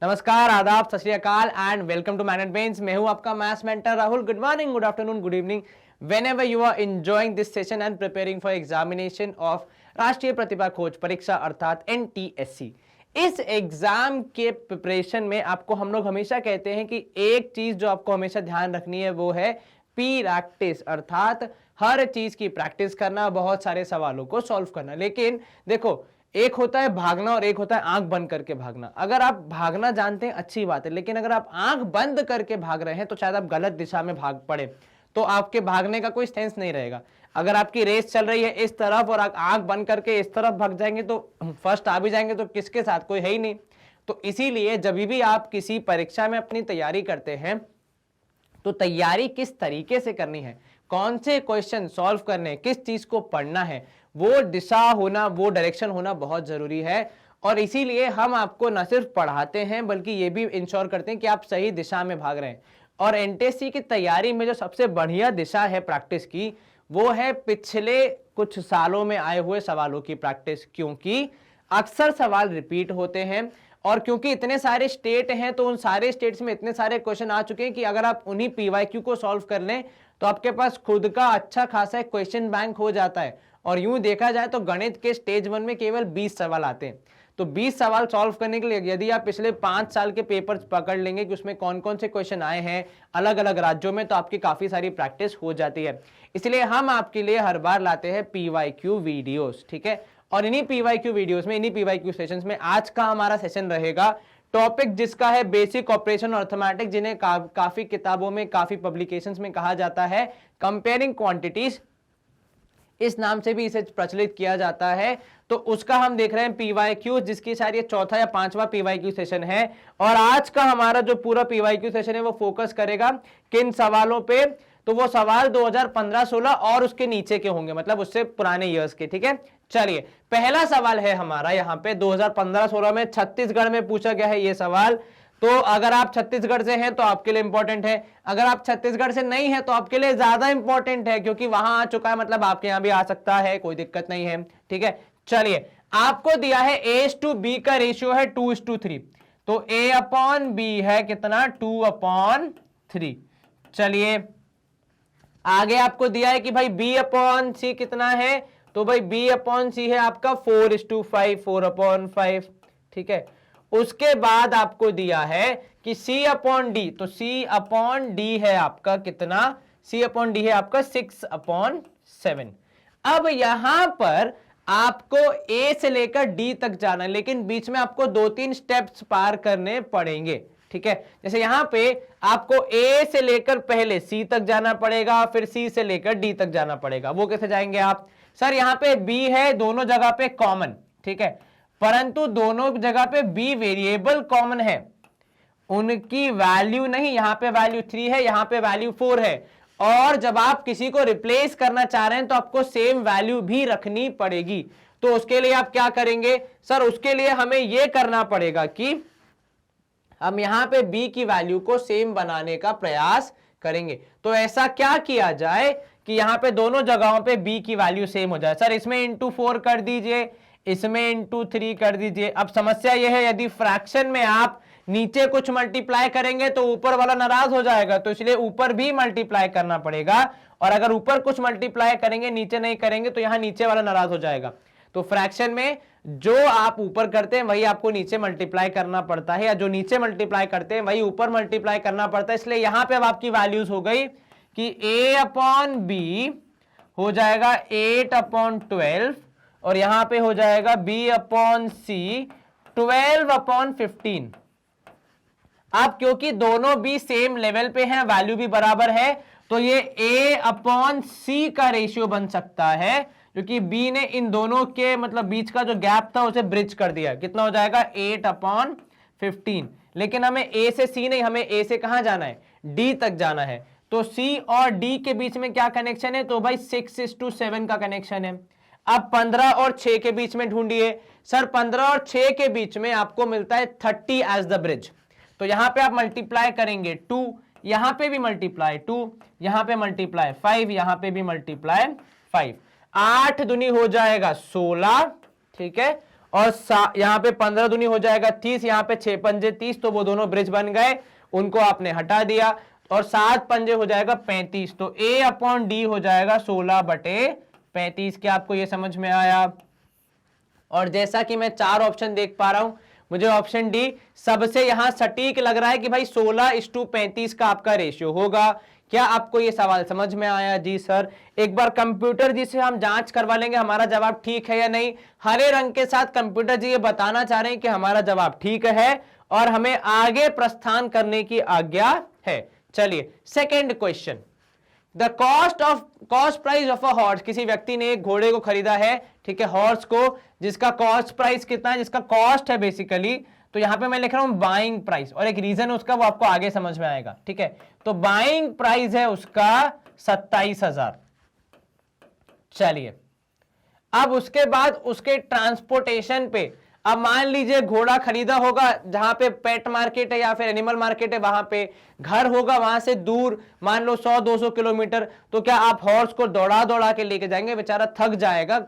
नमस्कार, आदाब, Sat Shri Akal and welcome to manage bench. मैं हूं आपका maths mentor Rahul. Good morning, good afternoon, good evening, whenever you are enjoying this session and preparing for examination of राष्ट्रीय प्रतिभा खोज परीक्षा अर्थात NTSC। इस एग्जाम के प्रिपरेशन में आपको हम लोग हमेशा कहते हैं कि एक चीज जो आपको हमेशा ध्यान रखनी है वो है प्रैक्टिस, अर्थात हर चीज की प्रैक्टिस करना, बहुत सारे सवालों को सॉल्व करना। लेकिन देखो, एक होता है भागना और एक होता है आंख बंद करके भागना। अगर आप भागना जानते हैं अच्छी बात है, लेकिन अगर आप आंख बंद करके भाग रहे हैं तो शायद आप गलत दिशा में भाग पड़े, तो आपके भागने का कोई सेंस नहीं रहेगा। अगर आपकी रेस चल रही है इस तरफ और आंख बंद करके इस तरफ भाग जाएंगे तो फर्स्ट आ भी जाएंगे तो किसके साथ, कोई है ही नहीं। तो इसीलिए जब भी आप किसी परीक्षा में अपनी तैयारी करते हैं तो तैयारी किस तरीके से करनी है, कौन से क्वेश्चन सॉल्व करने, किस चीज को पढ़ना है, वो दिशा होना, वो डायरेक्शन होना बहुत जरूरी है। और इसीलिए हम आपको न सिर्फ पढ़ाते हैं बल्कि ये भी इंश्योर करते हैं कि आप सही दिशा में भाग रहे हैं। और एनटीएससी की तैयारी में जो सबसे बढ़िया दिशा है प्रैक्टिस की, वो है पिछले कुछ सालों में आए हुए सवालों की प्रैक्टिस। क्योंकि अक्सर सवाल रिपीट होते हैं और क्योंकि इतने सारे स्टेट हैं तो उन सारे स्टेट्स में इतने सारे क्वेश्चन आ चुके हैं कि अगर आप उन्हीं पीवाईक्यू को सॉल्व कर लें तो आपके पास खुद का अच्छा खासा क्वेश्चन बैंक हो जाता है। और यूं देखा जाए तो गणित के स्टेज 1 में केवल 20 सवाल आते हैं। तो 20 सवाल सॉल्व करने के लिए यदि आप पिछले 5 साल के पेपर पकड़ लेंगे कि उसमें कौन कौन से क्वेश्चन आए हैं अलग अलग राज्यों में, तो आपकी काफी सारी प्रैक्टिस हो जाती है। इसलिए हम आपके लिए हर बार लाते हैं पीवाईक्यू वीडियोस, ठीक है। और इन्हीं पीवाईक्यू वीडियोस में, इन्हीं पीवाईक्यू सेशंस में आज का हमारा सेशन रहेगा टॉपिक जिसका है बेसिक ऑपरेशन अर्थमेटिक, जिन्हें काफी किताबों में, काफी पब्लिकेशंस में कहा जाता है कंपेयरिंग क्वांटिटीज, इस नाम से भी इसे प्रचलित किया जाता है। तो उसका हम देख रहे हैं पीवाईक्यू, जिसकी शायद ये चौथा या पांचवा पीवाईक्यू सेशन है। और आज का हमारा जो पूरा पीवाईक्यू सेशन है वो फोकस करेगा किन सवालों पे, तो वो सवाल 2015-16 और उसके नीचे के होंगे, मतलब उससे पुराने ईयर्स के, ठीक है। चलिए, पहला सवाल है हमारा यहाँ पे 2015-16 में छत्तीसगढ़ में पूछा गया है ये सवाल। तो अगर आप छत्तीसगढ़ से हैं तो आपके लिए इंपॉर्टेंट है, अगर आप छत्तीसगढ़ से नहीं है तो आपके लिए ज्यादा इंपॉर्टेंट है, क्योंकि वहां आ चुका है, मतलब आपके यहां भी आ सकता है, कोई दिक्कत नहीं है, ठीक है। चलिए, आपको दिया है A/B का रेशियो है 2:3, तो A/B है कितना, 2/3। चलिए, आगे आपको दिया है कि भाई B/C कितना है, तो भाई B/C है आपका 4:5, 4/5, ठीक है। उसके बाद आपको दिया है कि C/D, तो C/D है आपका कितना, C/D है आपका 6/7। अब यहां पर आपको A से लेकर D तक जाना है, लेकिन बीच में आपको 2-3 स्टेप्स पार करने पड़ेंगे, ठीक है। जैसे यहां पे आपको A से लेकर पहले C तक जाना पड़ेगा, फिर C से लेकर D तक जाना पड़ेगा। वो कैसे जाएंगे आप, सर यहाँ पे B है दोनों जगह पे कॉमन, ठीक है, परंतु दोनों जगह पे B वेरिएबल कॉमन है, उनकी वैल्यू नहीं, यहां पे वैल्यू 3 है, यहां पे वैल्यू 4 है। और जब आप किसी को रिप्लेस करना चाह रहे हैं तो आपको सेम वैल्यू भी रखनी पड़ेगी। तो उसके लिए आप क्या करेंगे, सर उसके लिए हमें यह करना पड़ेगा कि हम यहां पे B की वैल्यू को सेम बनाने का प्रयास करेंगे। तो ऐसा क्या किया जाए कि यहां पे दोनों जगहों पे B की वैल्यू सेम हो जाए। सर इसमें इंटू 4 कर दीजिए, इसमें इंटू 3 कर दीजिए। अब समस्या यह है, यदि फ्रैक्शन में आप नीचे कुछ मल्टीप्लाई करेंगे तो ऊपर वाला नाराज हो जाएगा, तो इसलिए ऊपर भी मल्टीप्लाई करना पड़ेगा। और अगर ऊपर कुछ मल्टीप्लाई करेंगे नीचे नहीं करेंगे तो यहां नीचे वाला नाराज हो जाएगा। तो फ्रैक्शन में जो आप ऊपर करते हैं वही आपको नीचे मल्टीप्लाई करना पड़ता है, या जो नीचे मल्टीप्लाई करते हैं वही ऊपर मल्टीप्लाई करना पड़ता है। इसलिए यहां पे अब आपकी वैल्यूज हो गई कि A/B हो जाएगा 8/12 और यहां पे हो जाएगा B/C 12/15। अब क्योंकि दोनों भी सेम लेवल पे हैं, वैल्यू भी बराबर है, तो ये A/C का रेशियो बन सकता है, क्योंकि B ने इन दोनों के मतलब बीच का जो गैप था उसे ब्रिज कर दिया। कितना हो जाएगा 8/15। लेकिन हमें A से C नहीं, हमें A से कहां जाना है, D तक जाना है। तो C और D के बीच में क्या कनेक्शन है, तो भाई 6:7 का कनेक्शन है। अब 15 और 6 के बीच में ढूंढिए। सर 15 और 6 के बीच में आपको मिलता है 30 एज द ब्रिज। तो यहां पे आप मल्टीप्लाई करेंगे 2, यहां पे भी मल्टीप्लाई 2, यहां पे मल्टीप्लाई 5, यहां पे भी मल्टीप्लाई 5, 8 दूनी हो जाएगा 16, ठीक है। और यहाँ पे 15 दूनी हो जाएगा 30, यहाँ पे 6 पंजे 30, तो वो दोनों ब्रिज बन गए, उनको आपने हटा दिया, और 7 पंजे हो जाएगा 35, तो A/D हो जाएगा 16/35। क्या आपको ये समझ में आया? और जैसा कि मैं 4 ऑप्शन देख पा रहा हूं, मुझे ऑप्शन डी सबसे यहां सटीक लग रहा है कि भाई 16:35 का आपका रेशियो होगा। क्या आपको ये सवाल समझ में आया? जी सर। एक बार कंप्यूटर जी से हम जांच करवा लेंगे हमारा जवाब ठीक है या नहीं। हरे रंग के साथ कंप्यूटर जी ये बताना चाह रहे हैं कि हमारा जवाब ठीक है और हमें आगे प्रस्थान करने की आज्ञा है। चलिए second question, the cost price of a horse. किसी व्यक्ति ने एक घोड़े को खरीदा है, ठीक है, हॉर्स को, जिसका कॉस्ट प्राइस कितना है, जिसका कॉस्ट है बेसिकली, तो यहां पे मैं लिख रहा हूं बाइंग प्राइस, और एक रीजन उसका वो आपको आगे समझ में आएगा, ठीक है। तो बाइंग प्राइस है उसका 27,000। चलिए, अब उसके बाद उसके ट्रांसपोर्टेशन पे, अब मान लीजिए घोड़ा खरीदा होगा जहां पे पेट मार्केट है या फिर एनिमल मार्केट है, वहां पे घर होगा, वहां से दूर मान लो 100-200 किलोमीटर, तो क्या आप हॉर्स को दौड़ा दौड़ा के लेके जाएंगे? बेचारा थक जाएगा,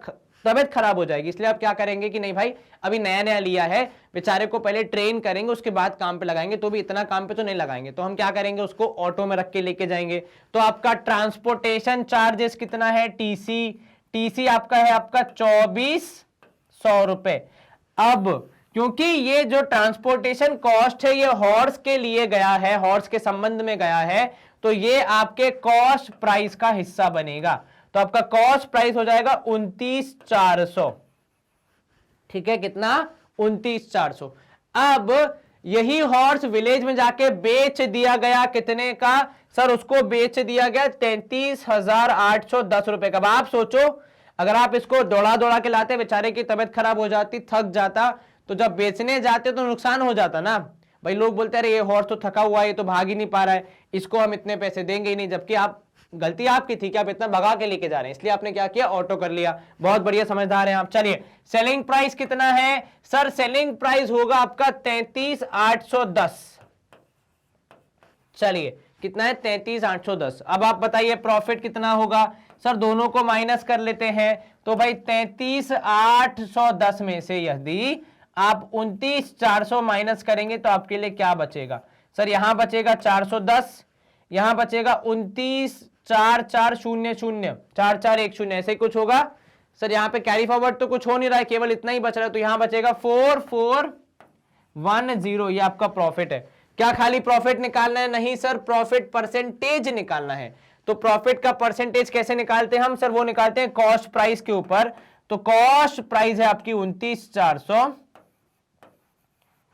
तबीयत खराब हो जाएगी। इसलिए आप क्या करेंगे कि नहीं भाई, अभी नया नया लिया है, बेचारे को पहले ट्रेन करेंगे, उसके बाद काम पे लगाएंगे। तो भी इतना काम पे तो नहीं लगाएंगे, तो हम क्या करेंगे, उसको ऑटो में रख के लेके जाएंगे। तो आपका ट्रांसपोर्टेशन चार्जेस कितना है? टीसी आपका है आपका 2400 रुपए। अब क्योंकि ये जो ट्रांसपोर्टेशन कॉस्ट है ये हॉर्स के लिए गया है, हॉर्स के संबंध में गया है, तो ये आपके कॉस्ट प्राइस का हिस्सा बनेगा। तो आपका कॉस्ट प्राइस हो जाएगा 29,400, ठीक है। कितना? 29,400। अब यही हॉर्स विलेज में जाके बेच दिया गया, कितने का सर? उसको बेच दिया गया 33,810 रुपए का। अब आप सोचो, अगर आप इसको दौड़ा दौड़ा के लाते, बेचारे की तबीयत खराब हो जाती, थक जाता, तो जब बेचने जाते तो नुकसान हो जाता ना भाई। लोग बोलते अरे ये हॉर्स तो थका हुआ है, ये तो भाग ही नहीं पा रहा है, इसको हम इतने पैसे देंगे ही नहीं। जबकि आप, गलती आपकी थी कि आप इतना भगा के लेके जा रहे हैं, इसलिए आपने क्या किया, ऑटो कर लिया। बहुत बढ़िया, समझदार हैं आप। चलिए, सेलिंग प्राइस कितना है सर? सेलिंग प्राइस होगा आपका 33,810। चलिए, कितना है? 33,810। अब आप बताइए प्रॉफिट कितना होगा सर? दोनों को माइनस कर लेते हैं, तो भाई 33,810 में से यदि आप 29,400 माइनस करेंगे तो आपके लिए क्या बचेगा सर? यहां बचेगा 410, यहां बचेगा 29,440, 4410, ऐसे ही कुछ होगा सर। यहां पे कैरी फॉरवर्ड तो कुछ हो नहीं रहा है, केवल इतना ही बच रहा है, तो यहां बचेगा 4410। ये आपका प्रॉफिट है। क्या खाली प्रॉफिट निकालना है? नहीं सर, प्रॉफिट परसेंटेज निकालना है। तो प्रॉफिट का परसेंटेज कैसे निकालते हैं हम सर? वो निकालते हैं कॉस्ट प्राइस के ऊपर। तो कॉस्ट प्राइस है आपकी 29,400,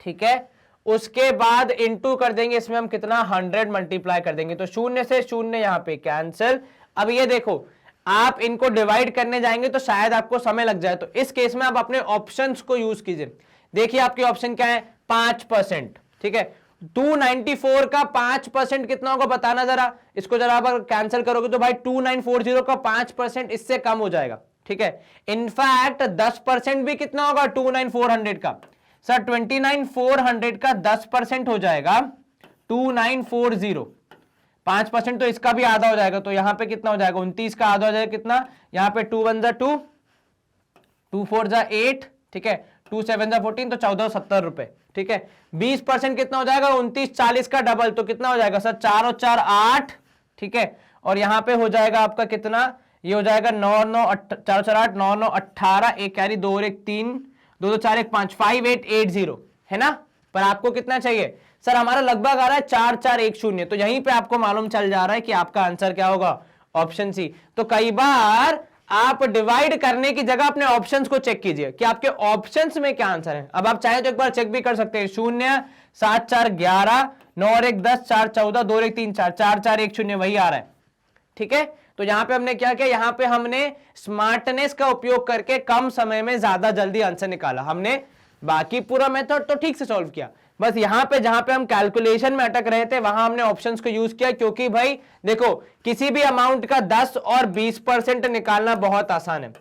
ठीक है। उसके बाद इनटू कर देंगे, इसमें हम कितना 100 मल्टीप्लाई कर देंगे, तो 0 से 0 यहां पे कैंसिल। अब ये देखो, आप इनको डिवाइड करने जाएंगे तो शायद आपको समय लग जाए, तो इस केस में आप अपने ऑप्शंस को यूज कीजिए। देखिए आपके ऑप्शन क्या है? 5%, ठीक है। 294 का 5% कितना होगा बताना जरा। इसको जरा आप कैंसिल करोगे तो भाई 2940 का 5% इससे कम हो जाएगा, ठीक है। इनफैक्ट 10% भी कितना होगा 29400 का सर? 29,400 का 10% हो जाएगा 2940। 5% तो इसका भी आधा हो जाएगा, तो यहां पे कितना हो जाएगा? 29 का आधा हो जाएगा कितना? यहां पे 2 1 जा 2, 2 4 जा 8, ठीक है, 2 7 जा 14, तो 1470 रुपए, ठीक है। 20% कितना हो जाएगा? 2940 का डबल, तो कितना हो जाएगा सर? 4 और 4 8, ठीक है। और यहां पे हो जाएगा आपका कितना? ये हो जाएगा 9 9 4 4 8 9 9 18, एक कैरी 2 और 1 3, 2 2 4 1 5, 5880 है ना। पर आपको कितना चाहिए सर? हमारा लगभग आ रहा है 4410, तो यहीं पे आपको मालूम चल जा रहा है कि आपका आंसर क्या होगा? Option C. तो कई बार आप डिवाइड करने की जगह अपने ऑप्शंस को चेक कीजिए कि आपके ऑप्शंस में क्या आंसर है। अब आप चाहे तो एक बार चेक भी कर सकते हैं। 0 7 4 11, 9 और 1 10, 4 14, 2 और 1 3 4, 4 4 1 0 वही आ रहा है, ठीक है। तो यहां पे हमने क्या किया? यहां पे हमने स्मार्टनेस का उपयोग करके कम समय में ज्यादा जल्दी आंसर निकाला हमने। बाकी पूरा मेथड तो ठीक से सॉल्व किया, बस यहां पे जहां पे हम कैलकुलेशन में अटक रहे थे वहां हमने ऑप्शंस को यूज किया। क्योंकि भाई देखो, किसी भी अमाउंट का 10 और 20% निकालना बहुत आसान है।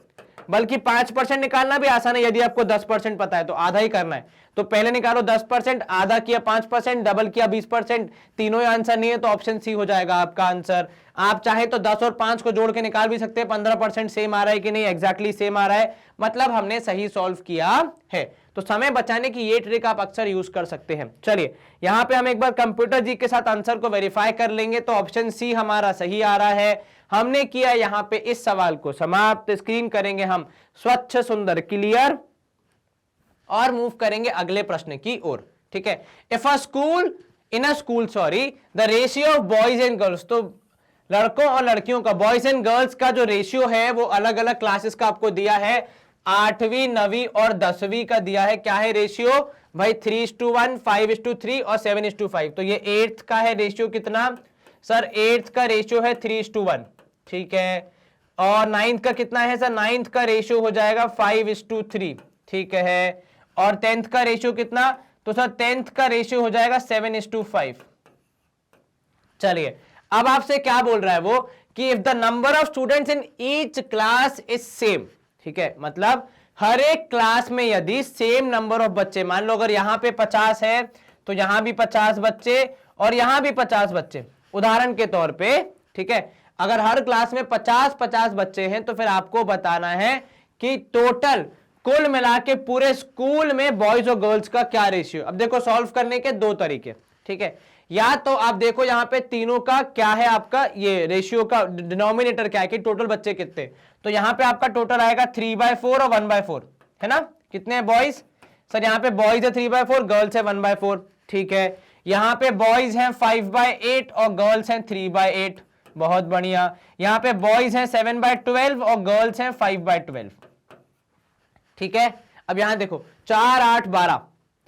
बल्कि 5% निकालना भी आसान है। यदि आपको 10% पता है तो आधा ही करना है, तो पहले निकालो 10%, आधा किया 5%, डबल किया 20%, तीनों ही आंसर नहीं है तो ऑप्शन सी हो जाएगा आपका आंसर। आप चाहे तो 10 और 5 को जोड़ के निकाल भी सकते हैं 15% सेम आ रहा है कि नहीं, एग्जैक्टली सेम आ रहा है, मतलब हमने सही सॉल्व किया है। तो समय बचाने की ये ट्रिक आप अक्सर यूज कर सकते हैं। चलिए यहां पे हम एक बार कंप्यूटर जी के साथ आंसर को वेरीफाई कर लेंगे, तो ऑप्शन सी हमारा सही आ रहा है। हमने किया यहां पे इस सवाल को समाप्त, स्क्रीन करेंगे हम स्वच्छ सुंदर क्लियर और मूव करेंगे अगले प्रश्न की ओर। ठीक है, if a school in a school sorry the ratio of boys and girls, तो लड़कों और लड़कियों का, बॉयज एंड गर्ल्स का जो रेशियो है वो अलग अलग क्लासेस का आपको दिया है, 8वीं 9वीं और 10वीं का दिया है। क्या है रेशियो भाई? 3:1, 5:3 और 7:5। तो ये 8th का है रेशियो कितना सर? 8th का रेशियो है 3:1। ठीक है, और 9th का कितना है सर? 9th का रेशियो हो जाएगा 5:3। ठीक है, और 10th का रेशियो कितना? तो सर 10th का रेशियो हो जाएगा 7:5। चलिए अब आपसे क्या बोल रहा है वो कि if the number of students in each class is same, ठीक है, मतलब हर एक क्लास में यदि सेम नंबर ऑफ बच्चे, मान लो अगर यहां पे 50 है तो यहां भी 50 बच्चे और यहां भी 50 बच्चे, उदाहरण के तौर पे, ठीक है, अगर हर क्लास में 50-50 बच्चे हैं तो फिर आपको बताना है कि टोटल कुल मिला के पूरे स्कूल में बॉयज और गर्ल्स का क्या रेशियो। अब देखो सॉल्व करने के दो तरीके, ठीक है, या तो आप देखो यहां पे तीनों का क्या है, आपका ये रेशियो का डिनोमिनेटर क्या है कि टोटल बच्चे कितने, तो यहां पे आपका टोटल आएगा 3/4 और 1/4, है ना? कितने हैं बॉयज? सर यहां पे बॉयज है 3/4, गर्ल्स है 1/4। ठीक है, यहां पे बॉयज हैं 5/8 और गर्ल्स हैं 3/8। बहुत बढ़िया। यहां पे बॉयज हैं 7/12 और गर्ल्स हैं 5/12। ठीक है, अब यहां देखो 4, 8, 12,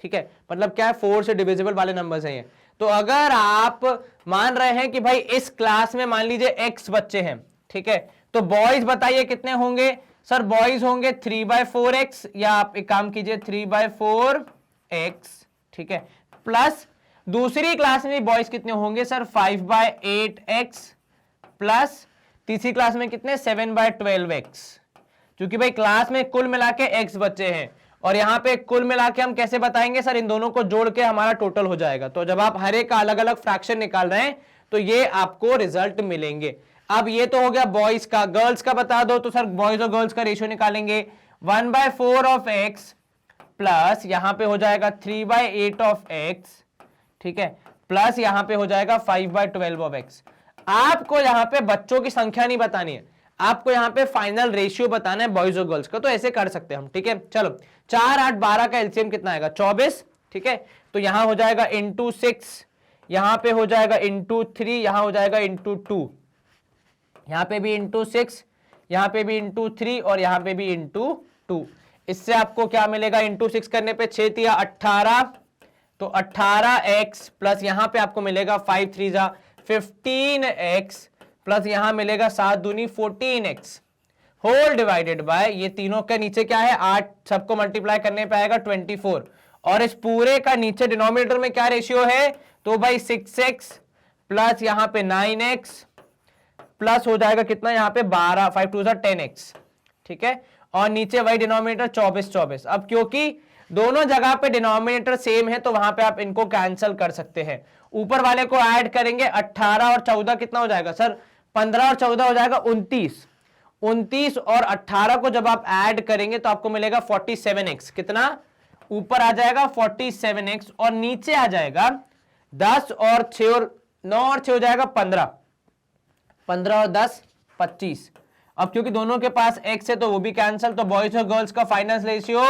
ठीक है, मतलब क्या है, 4 से डिविजिबल वाले नंबर्स हैं ये। तो अगर आप मान रहे हैं कि भाई इस क्लास में मान लीजिए x बच्चे हैं, ठीक है, तो बॉयज बताइए कितने होंगे? सर बॉयज होंगे 3/4x, या आप एक काम कीजिए 3/4x, ठीक है, प्लस दूसरी क्लास में बॉयज कितने होंगे सर? 5/8x, प्लस तीसरी क्लास में कितने? 7/12x। क्योंकि भाई क्लास में कुल मिला के x बच्चे हैं और यहां पे कुल मिला के हम कैसे बताएंगे सर? इन दोनों को जोड़ के हमारा टोटल हो जाएगा। तो जब आप हर एक का अलग अलग फ्रैक्शन निकाल रहे हैं तो ये आपको रिजल्ट मिलेंगे। अब ये तो हो गया बॉयज का। गर्ल्स का बता दो तो सर बॉयज और गर्ल्स का रेशियो निकालेंगे, 1/4 ऑफ x प्लस यहां पे हो जाएगा 3/8 ऑफ x, ठीक है, प्लस यहां पे हो जाएगा 5/12 ऑफ x। आपको यहां पे बच्चों की संख्या नहीं बतानी है, आपको यहां पे फाइनल रेशियो बताना है बॉयज और गर्ल्स का। तो ऐसे कर सकते हैं हम, ठीक है। चलो 4, 8, 12 का एलसीएम कितना आएगा? 24, ठीक है, तो यहां हो जाएगा इंटू 6, यहां पे हो जाएगा इंटू 3, यहां हो जाएगा इंटू 2, यहां पे भी इंटू 6, यहां पे भी इंटू 3 और यहां पे भी इंटू 2। इससे आपको क्या मिलेगा? इंटू 6 करने पे 6 तिया 18, तो 18x प्लस यहां पे आपको मिलेगा 5 3 15x प्लस यहां मिलेगा 7 दूनी 14x होल डिवाइडेड बाय, ये तीनों के नीचे क्या है? 8, सबको मल्टीप्लाई करने पे आएगा 24, और इस पूरे का नीचे डिनोमिनेटर में क्या रेशियो है? तो भाई 6x प्लस यहां पे 9x प्लस हो जाएगा कितना? यहां पे 12, 5 2 10x, ठीक है, और नीचे वही डिनोमिनेटर 24। अब क्योंकि दोनों जगह पे डिनोमिनेटर सेम है तो वहां पे आप इनको कैंसिल कर सकते हैं। ऊपर वाले को ऐड करेंगे, 18 और 14 कितना हो जाएगा सर? 15 और 14 हो जाएगा 29। 29 और 18 को जब आप ऐड करेंगे तो आपको मिलेगा 47x। कितना? ऊपर आ जाएगा 47x और नीचे आ जाएगा 10 और 6 और 9 और 6 हो जाएगा 15, 15 और 10 25। अब क्योंकि दोनों के पास x है तो वो भी कैंसिल, तो बॉयज और गर्ल्स का फाइनल रेशियो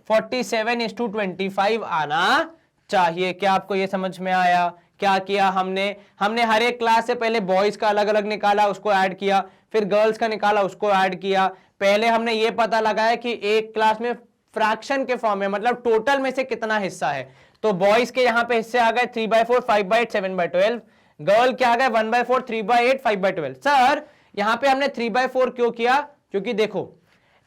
47:25 आना चाहिए। क्या आपको ये समझ में आया? क्या किया हमने हर एक क्लास से पहले बॉयज का अलग अलग निकाला, उसको ऐड किया, फिर गर्ल्स का निकाला, उसको ऐड किया। पहले हमने ये पता लगाया कि एक क्लास में फ्रैक्शन के फॉर्म में, मतलब टोटल में से कितना हिस्सा है। तो बॉयज के यहां पे हिस्से आ गए 3/4, 5/8, 7/12। गर्ल क्या आ गए? 1/4, 3/8, 5/12। सर यहां पे हमने 3/4 क्यों किया? क्योंकि देखो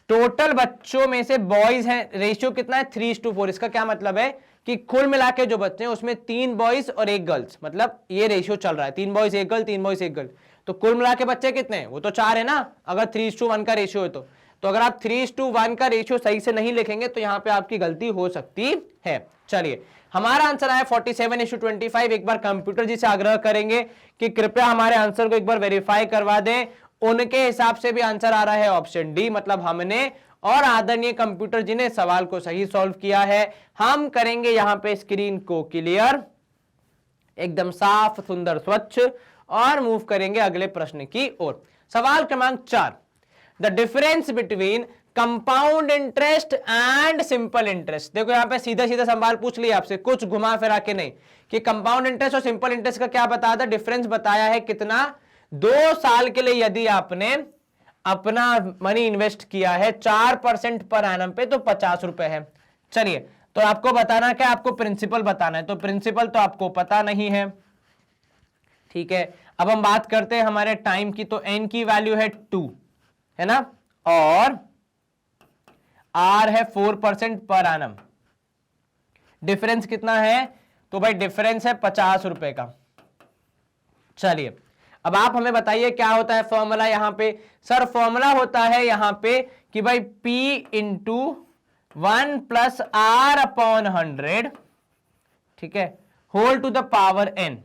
टोटल बच्चों में से बॉयज हैं, रेशियो कितना है? 3:4। इसका क्या मतलब है कि कुल मिला के जो बच्चे हैं उसमें 3 बॉयज और 1 गर्ल्स, मतलब ये रेशियो चल रहा है 3 बॉयज 1 गर्ल, 3 बॉयज 1 गर्ल। तो कुल मिला के बच्चे कितने हैं? वो तो 4 है ना, अगर 3:1 का रेशियो है तो तो अगर आप 3:1 का रेशियो सही से नहीं लिखेंगे तो यहां पे आपकी गलती हो सकती है। चलिए, हमारा आंसर आया 47:25। एक बार कंप्यूटर जी से आग्रह करेंगे कि कृपया हमारे आंसर को एक बार वेरीफाई करवा दें। उनके हिसाब से भी आंसर आ रहा है ऑप्शन डी, मतलब हमने और आदरणीय कंप्यूटर जी ने सवाल को सही सॉल्व किया है। हम करेंगे यहां पे स्क्रीन को क्लियर, एकदम साफ सुंदर स्वच्छ, और मूव करेंगे अगले प्रश्न की ओर। सवाल क्रमांक 4, the difference between compound interest and simple interest. देखो यहां पे सीधा सीधा सवाल पूछ लिया आपसे, कुछ घुमा फिरा के नहीं, कि कंपाउंड इंटरेस्ट और सिंपल इंटरेस्ट का क्या बताया था, डिफरेंस बताया है कितना, 2 साल के लिए यदि आपने अपना मनी इन्वेस्ट किया है 4% पर एनम पे तो 50 रुपए है। चलिए, तो आपको बताना क्या, आपको प्रिंसिपल बताना है, तो प्रिंसिपल तो आपको पता नहीं है, ठीक है। अब हम बात करते हैं हमारे टाइम की, तो एन की वैल्यू है 2, है ना, और आर है 4% पर एनम। डिफरेंस कितना है, तो भाई डिफरेंस है 50 रुपए का। चलिए, अब आप हमें बताइए क्या होता है फॉर्मूला यहां पे। सर फॉर्मूला होता है यहां पे कि भाई P into 1 plus r upon 100, ठीक है, whole to the power n,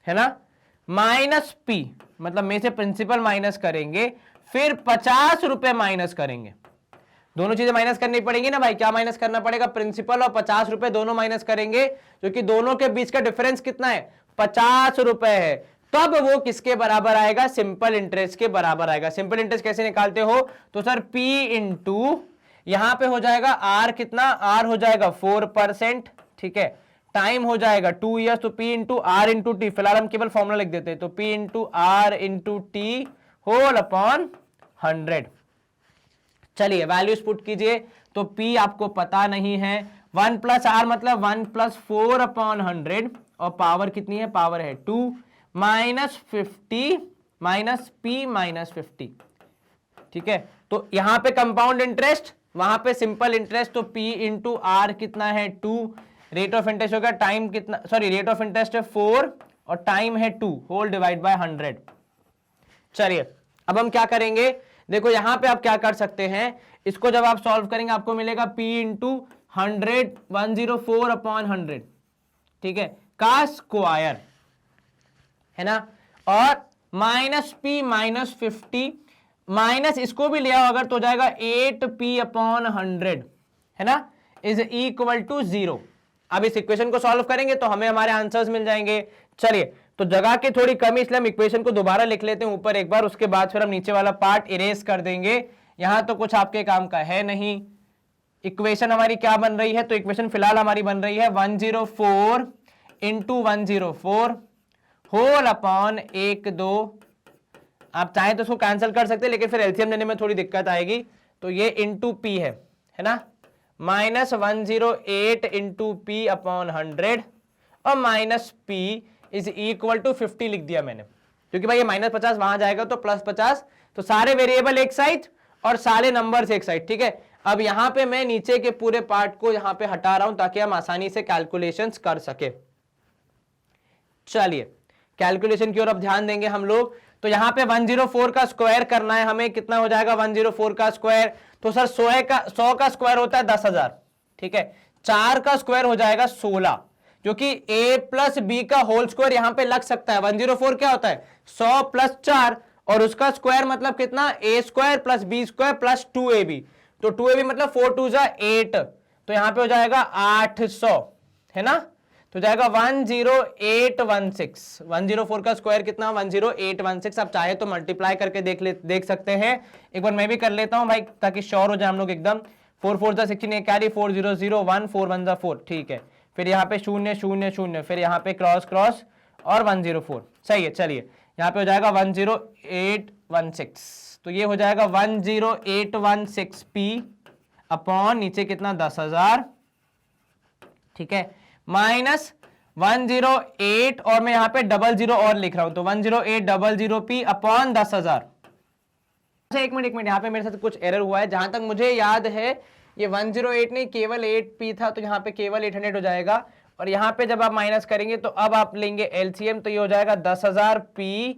है ना, माइनस P, मतलब में से प्रिंसिपल माइनस करेंगे, फिर 50 रुपए माइनस करेंगे। दोनों चीजें माइनस करनी पड़ेंगी ना भाई, क्या माइनस करना पड़ेगा, प्रिंसिपल और 50 रुपए दोनों माइनस करेंगे, क्योंकि दोनों के बीच का डिफरेंस कितना है, 50 रुपए है। तब वो किसके बराबर आएगा, सिंपल इंटरेस्ट के बराबर आएगा। सिंपल इंटरेस्ट कैसे निकालते हो, तो सर P इंटू यहां पे हो जाएगा R, कितना, R हो जाएगा 4%, ठीक है, टाइम हो जाएगा 2 ईयर्स, तो P into r into t, फिलहाल हम केवल फॉर्मूला लिख देते हैं, तो P into r into t whole upon 100। चलिए वैल्यूज पुट कीजिए, तो P आपको पता नहीं है, 1 प्लस आर मतलब 1 प्लस 4 अपॉन 100, और पावर कितनी है, पावर है 2, माइनस 50 माइनस P माइनस 50, ठीक है। तो यहां पे कंपाउंड इंटरेस्ट, वहां पे सिंपल इंटरेस्ट, तो P इंटू आर कितना है 2, रेट ऑफ इंटरेस्ट होगा टाइम कितना, सॉरी रेट ऑफ इंटरेस्ट है 4 और टाइम है 2, होल डिवाइड बाय 100। चलिए अब हम क्या करेंगे, देखो यहां पे आप क्या कर सकते हैं, इसको जब आप सॉल्व करेंगे आपको मिलेगा P इंटू 100 104 अपॉन 100, ठीक है, का स्क्वायर, है ना, और माइनस P माइनस 50, माइनस इसको भी ले आओ अगर तो हो जाएगा 8P अपॉन 100, है ना, इज इक्वल टू 0। अब इस इक्वेशन को सॉल्व करेंगे तो हमें हमारे आंसर्स मिल जाएंगे। चलिए, तो जगह की थोड़ी कमी, इसलिए हम इक्वेशन को दोबारा लिख लेते हैं ऊपर एक बार, उसके बाद फिर हम नीचे वाला पार्ट इरेज कर देंगे, यहां तो कुछ आपके काम का है नहीं। इक्वेशन हमारी क्या बन रही है, तो इक्वेशन फिलहाल हमारी बन रही है 104 इंटू 104 होल अपॉन 1 2, आप चाहें तो उसको कैंसिल कर सकते हैं, लेकिन फिर एलसीएम लेने में थोड़ी दिक्कत आएगी, तो ये इंटू P है ना, माइनस 108 इंटू P अपॉन 100, और minus P is equal to 50 लिख दिया मैंने, क्योंकि भाई ये माइनस 50 वहां जाएगा तो प्लस 50, तो सारे वेरिएबल एक साइड और सारे नंबर्स एक साइड, ठीक है। अब यहां पे मैं नीचे के पूरे पार्ट को यहां पे हटा रहा हूं ताकि हम आसानी से कैलकुलेशंस कर सके। चलिए कैलकुलेशन की ओर अब ध्यान देंगे हम लोग, तो यहां पे 104 का स्क्वायर करना है हमें, कितना हो जाएगा 104 का स्क्वायर, तो सर 100 का स्क्वायर होता है 10,000, ठीक है, 4 का स्क्वायर हो जाएगा 16, क्योंकि a प्लस बी का होल स्क्वायर यहां पे लग सकता है। 104 क्या होता है 100 प्लस 4, और उसका स्क्वायर मतलब कितना, a square plus B square plus 2ab, तो 2ab मतलब 4 2 जा 8, तो यहां पे हो जाएगा 800, है ना, तो जाएगा 10816। 104 का स्क्वायर कितना, 10816। आप चाहे तो मल्टीप्लाई करके देख सकते हैं, एक बार मैं भी कर लेता हूं भाई ताकि श्योर हो जाए हम लोग एकदम। 4 4 जा 16, कैरी 4 0 0 1 4 1 जा 4, ठीक है, फिर यहाँ पे 0 0 0, फिर यहाँ पे क्रॉस क्रॉस और 104, सही है। चलिए यहाँ पे हो जाएगा 10816, तो ये हो जाएगा 10816P अपॉन नीचे कितना 10,000, ठीक है, माइनस 108, और मैं यहां पे 00 और लिख रहा हूं, तो 10800P अपॉन 10,000। एक मिनट यहां पे मेरे साथ कुछ एरर हुआ है, जहां तक मुझे याद है ये 108 नहीं केवल 8P था, तो यहां पे केवल 800 हो जाएगा, और यहां पे जब आप माइनस करेंगे तो अब आप लेंगे एलसीएम, तो ये हो जाएगा 10,000P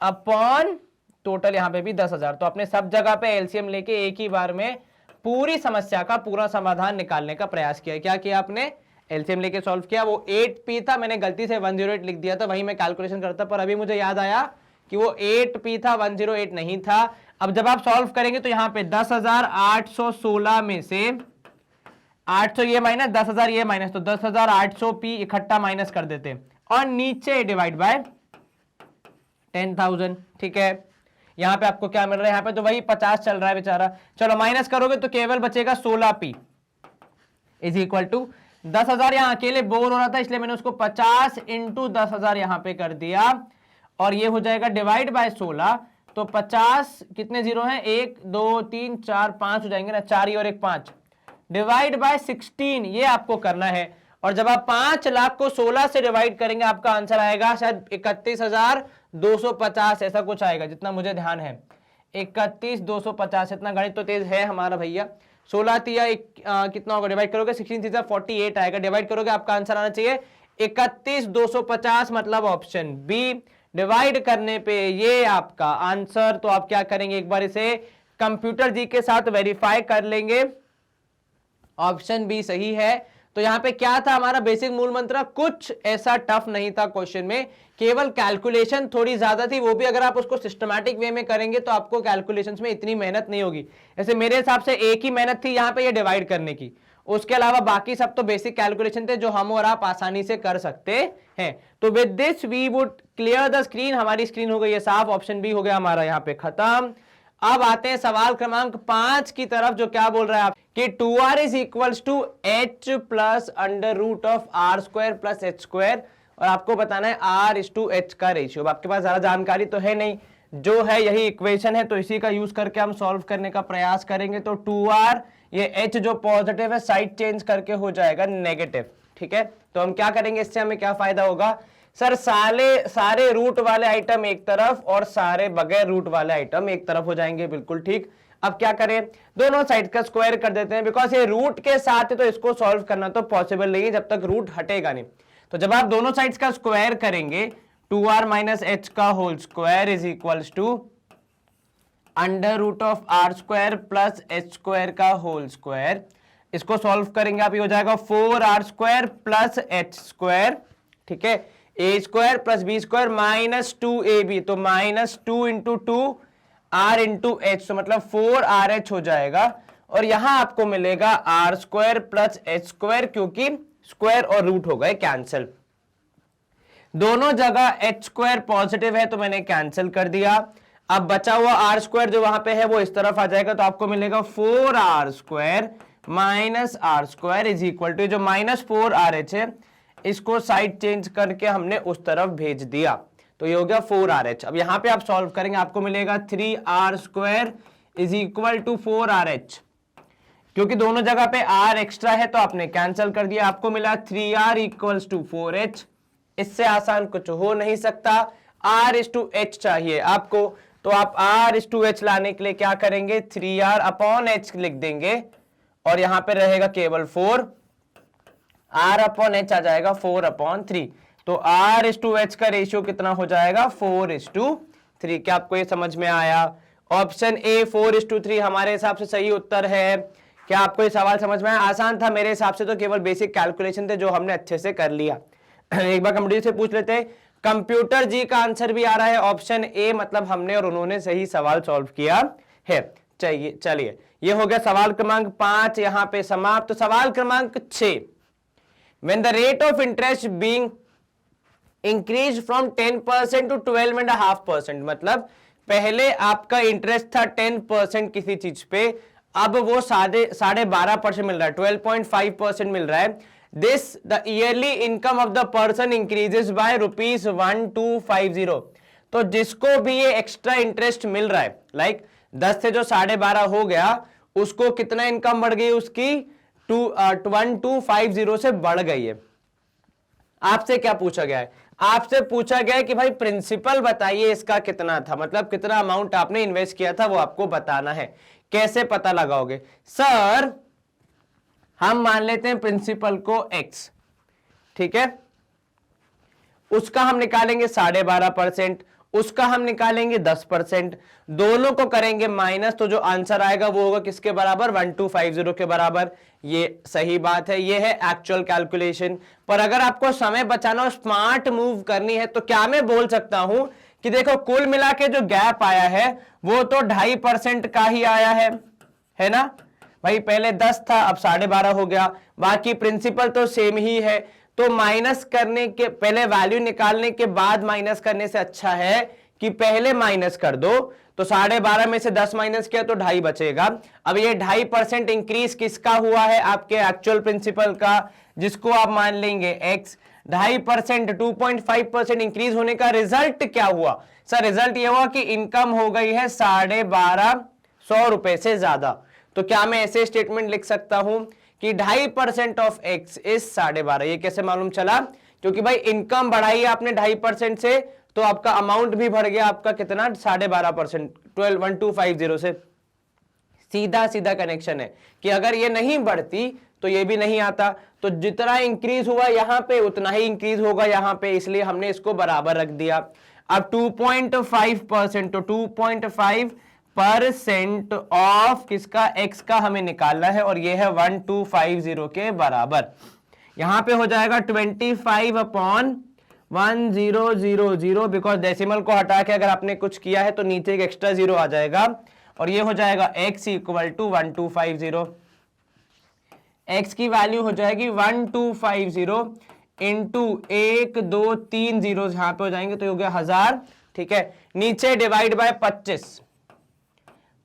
अपॉन टोटल यहाँ पे भी 10,000। तो अपने सब जगह पे एलसीएम लेके एक ही बार में पूरी समस्या का पूरा समाधान निकालने का प्रयास किया। क्या किया आपने? एलसीएम लेके सॉल्व किया। वो 8p था, मैंने गलती से 108 लिख दिया था, वही मैं कैलकुलेशन करता, पर अभी मुझे याद आया कि वो 8p था, 108 नहीं था। अब जब आप सॉल्व करेंगे तो यहाँ पे 10,816 में से 800 ये माइनस, 10,000 ये माइनस, तो 10,800p इकट्ठा माइनस कर देते और नीचे डिवाइड बाय 10,000। ठीक है, यहां पे आपको क्या मिल रहा है? यहां पे तो वही 50 चल रहा है बेचारा। चलो माइनस करोगे तो केवल बचेगा 16p इज इक्वल टू 10,000। यहां अकेले बोर हो रहा था इसलिए मैंने उसको 50 इंटू 10,000 यहां पे कर दिया और ये हो जाएगा डिवाइड बाय 16। तो 50 कितने जीरो हैं? 1 2 3 4 5 हो जाएंगे ना, 4 ही और 1 5, डिवाइड बाय 16 ये आपको करना है। और जब आप 5 लाख को 16 से डिवाइड करेंगे आपका आंसर आएगा शायद 31,250 ऐसा कुछ आएगा, जितना मुझे ध्यान है 31,250। इतना गणित तो तेज है हमारा भैया। 16 तिया कितना होगा? डिवाइड करोगे 16 तिया 48 आएगा, डिवाइड करोगे आपका आंसर आना चाहिए 31,250, मतलब ऑप्शन बी। डिवाइड करने पे ये आपका आंसर। तो आप क्या करेंगे, एक बार इसे कंप्यूटर जी के साथ वेरीफाई कर लेंगे, ऑप्शन बी सही है। तो यहां पे क्या था हमारा बेसिक मूल मंत्र? कुछ ऐसा टफ नहीं था क्वेश्चन में, केवल कैलकुलेशन थोड़ी ज्यादा थी, वो भी अगर आप उसको सिस्टमैटिक वे में करेंगे तो आपको कैलकुलेशंस में इतनी मेहनत नहीं होगी। जैसे मेरे हिसाब से एक ही मेहनत थी यहां पे ये डिवाइड करने की, उसके अलावा बाकी सब तो बेसिक कैलकुलेशन थे जो हम और आप आसानी से कर सकते हैं। तो with this we would clear the screen. हमारी स्क्रीन हो गई है साफ, ऑप्शन बी हो गया हमारा यहाँ पे खत्म। अब आते हैं सवाल क्रमांक 5 की तरफ, जो क्या बोल रहा है आप कि 2r is equals to h plus under root of r square plus H square, और आपको बताना है r इज टू h का रेशियो। आपके पास ज्यादा जानकारी तो है नहीं, जो है यही इक्वेशन है, तो इसी का यूज करके हम सॉल्व करने का प्रयास करेंगे। तो 2r, ये h जो पॉजिटिव है साइड चेंज करके हो जाएगा नेगेटिव। ठीक है, तो हम क्या करेंगे, इससे हमें क्या फायदा होगा? सर सारे रूट वाले आइटम एक तरफ और सारे बगैर रूट वाले आइटम एक तरफ हो जाएंगे। बिल्कुल ठीक। अब क्या करें, दोनों साइड का स्क्वायर कर देते हैं, बिकॉज ये रूट के साथ है तो इसको सॉल्व करना तो पॉसिबल नहीं है जब तक रूट हटेगा नहीं। तो जब आप दोनों साइड्स का स्क्वायर करेंगे 2r माइनस h का whole square is equals to under root of r square plus H square का होल स्क्वायर। इसको सॉल्व करेंगे आप, ये हो जाएगा 4r square plus h square. ठीक है, A square plus B square minus 2ab, तो minus 2 into 2 r into H, तो मतलब 4rh हो जाएगा। और यहां आपको मिलेगा R square plus H square, क्योंकि स्क्वायर और रूट हो गए कैंसिल। दोनों जगह एच स्क्वायर पॉजिटिव है तो मैंने कैंसिल कर दिया। अब बचा हुआ आर स्क्वायर जो वहां पे है वो इस तरफ आ जाएगा, तो आपको मिलेगा 4r square minus r square is equal to, जो माइनस 4rh है इसको साइड चेंज करके हमने उस तरफ भेज दिया, तो ये हो गया 4rh। अब यहां पे आप सॉल्व करेंगे, आपको मिलेगा 3r square is equal to 4rh, क्योंकि दोनों जगह पे r एक्स्ट्रा है तो आपने कैंसिल कर दिया। आपको मिला 3r इक्वल्स टू 4h। इससे आसान कुछ हो नहीं सकता, r इज टू h चाहिए आपको, तो आप r इज टू h लाने के लिए क्या करेंगे, 3r अपॉन h लिख देंगे और यहां पे रहेगा केवल 4, r अपॉन h आ जाएगा 4 अपॉन 3। तो r इज टू h का रेशियो कितना हो जाएगा, 4:3। क्या आपको ये समझ में आया? ऑप्शन ए 4:3 हमारे हिसाब से सही उत्तर है। क्या आपको ये सवाल समझ में आया? आसान था मेरे हिसाब से, तो केवल बेसिक कैलकुलेशन थे जो हमने अच्छे से कर लिया। एक बार कंप्यूटर से पूछ लेते हैं। कंप्यूटर जी का आंसर भी आ रहा है ऑप्शन ए, मतलब हमने और उन्होंने सही सवाल सॉल्व किया है। चलिए ये हो गया सवाल क्रमांक 5 यहां पे समाप्त। तो सवाल क्रमांक 6, when the rate of interest being increased from 10% to 12.5%, मतलब पहले आपका इंटरेस्ट था 10% किसी चीज पे, अब वो 12.5% मिल रहा है, 12.5% मिल रहा है। This the yearly income of the person increases by ₹1250। तो जिसको भी ये एक्स्ट्रा इंटरेस्ट मिल रहा है, लाइक 10 से जो 12.5 हो गया, उसको कितना इनकम बढ़ गई उसकी, 1250 से बढ़ गई है। आपसे क्या पूछा गया है? आपसे पूछा गया है कि भाई प्रिंसिपल बताइए इसका कितना था, मतलब कितना अमाउंट आपने इन्वेस्ट किया था वो आपको बताना है। कैसे पता लगाओगे? सर हम मान लेते हैं प्रिंसिपल को x, ठीक है, उसका हम निकालेंगे 12.5%, उसका हम निकालेंगे 10%, दोनों को करेंगे माइनस, तो जो आंसर आएगा वो होगा किसके बराबर, 1250 के बराबर। ये सही बात है, ये है एक्चुअल कैलकुलेशन। पर अगर आपको समय बचाना और स्मार्ट मूव करनी है तो क्या मैं बोल सकता हूं कि देखो कुल मिला के जो गैप आया है वो तो 2.5% का ही आया है ना भाई, पहले 10 था अब 12.5 हो गया, बाकी प्रिंसिपल तो सेम ही है। तो माइनस करने के पहले वैल्यू निकालने के बाद माइनस करने से अच्छा है कि पहले माइनस कर दो। तो 12.5 में से 10 माइनस किया तो 2.5 बचेगा। अब ये 2.5% इंक्रीज किसका हुआ है, आपके एक्चुअल प्रिंसिपल का, जिसको आप मान लेंगे x। 2.5% 2.5% इंक्रीज होने का रिजल्ट क्या हुआ सर, रिजल्ट ये हुआ कि इनकम हो गई है 1250 रुपए से ज्यादा। तो क्या मैं ऐसे स्टेटमेंट लिख सकता हूं कि 2.5% ऑफ x इज 12.5। ये कैसे मालूम चला, क्योंकि भाई इनकम बढ़ाई है आपने 2.5% से, तो आपका अमाउंट भी बढ़ गया, आपका कितना 12.5%, 1250 से। सीधा सीधा कनेक्शन है कि अगर ये नहीं बढ़ती तो ये भी नहीं आता, तो जितना इंक्रीज हुआ यहां पे उतना ही इंक्रीज होगा यहां पे, इसलिए हमने इसको बराबर रख दिया। अब 2.5%, तो 2.5% ऑफ किसका, x का हमें निकालना है, और ये है 1250 के बराबर। यहां पे हो जाएगा 25/1000, बिकॉज डेसिमल को हटा के अगर आपने कुछ किया है तो नीचे एक एक्स्ट्रा जीरो आ जाएगा, और ये हो जाएगा x इक्वल टू 1250। x की वैल्यू हो जाएगी 1250 इंटू 1 2 3 जीरो यहां पे हो जाएंगे, तो हो गया 1000। ठीक है, नीचे डिवाइड बाय 25,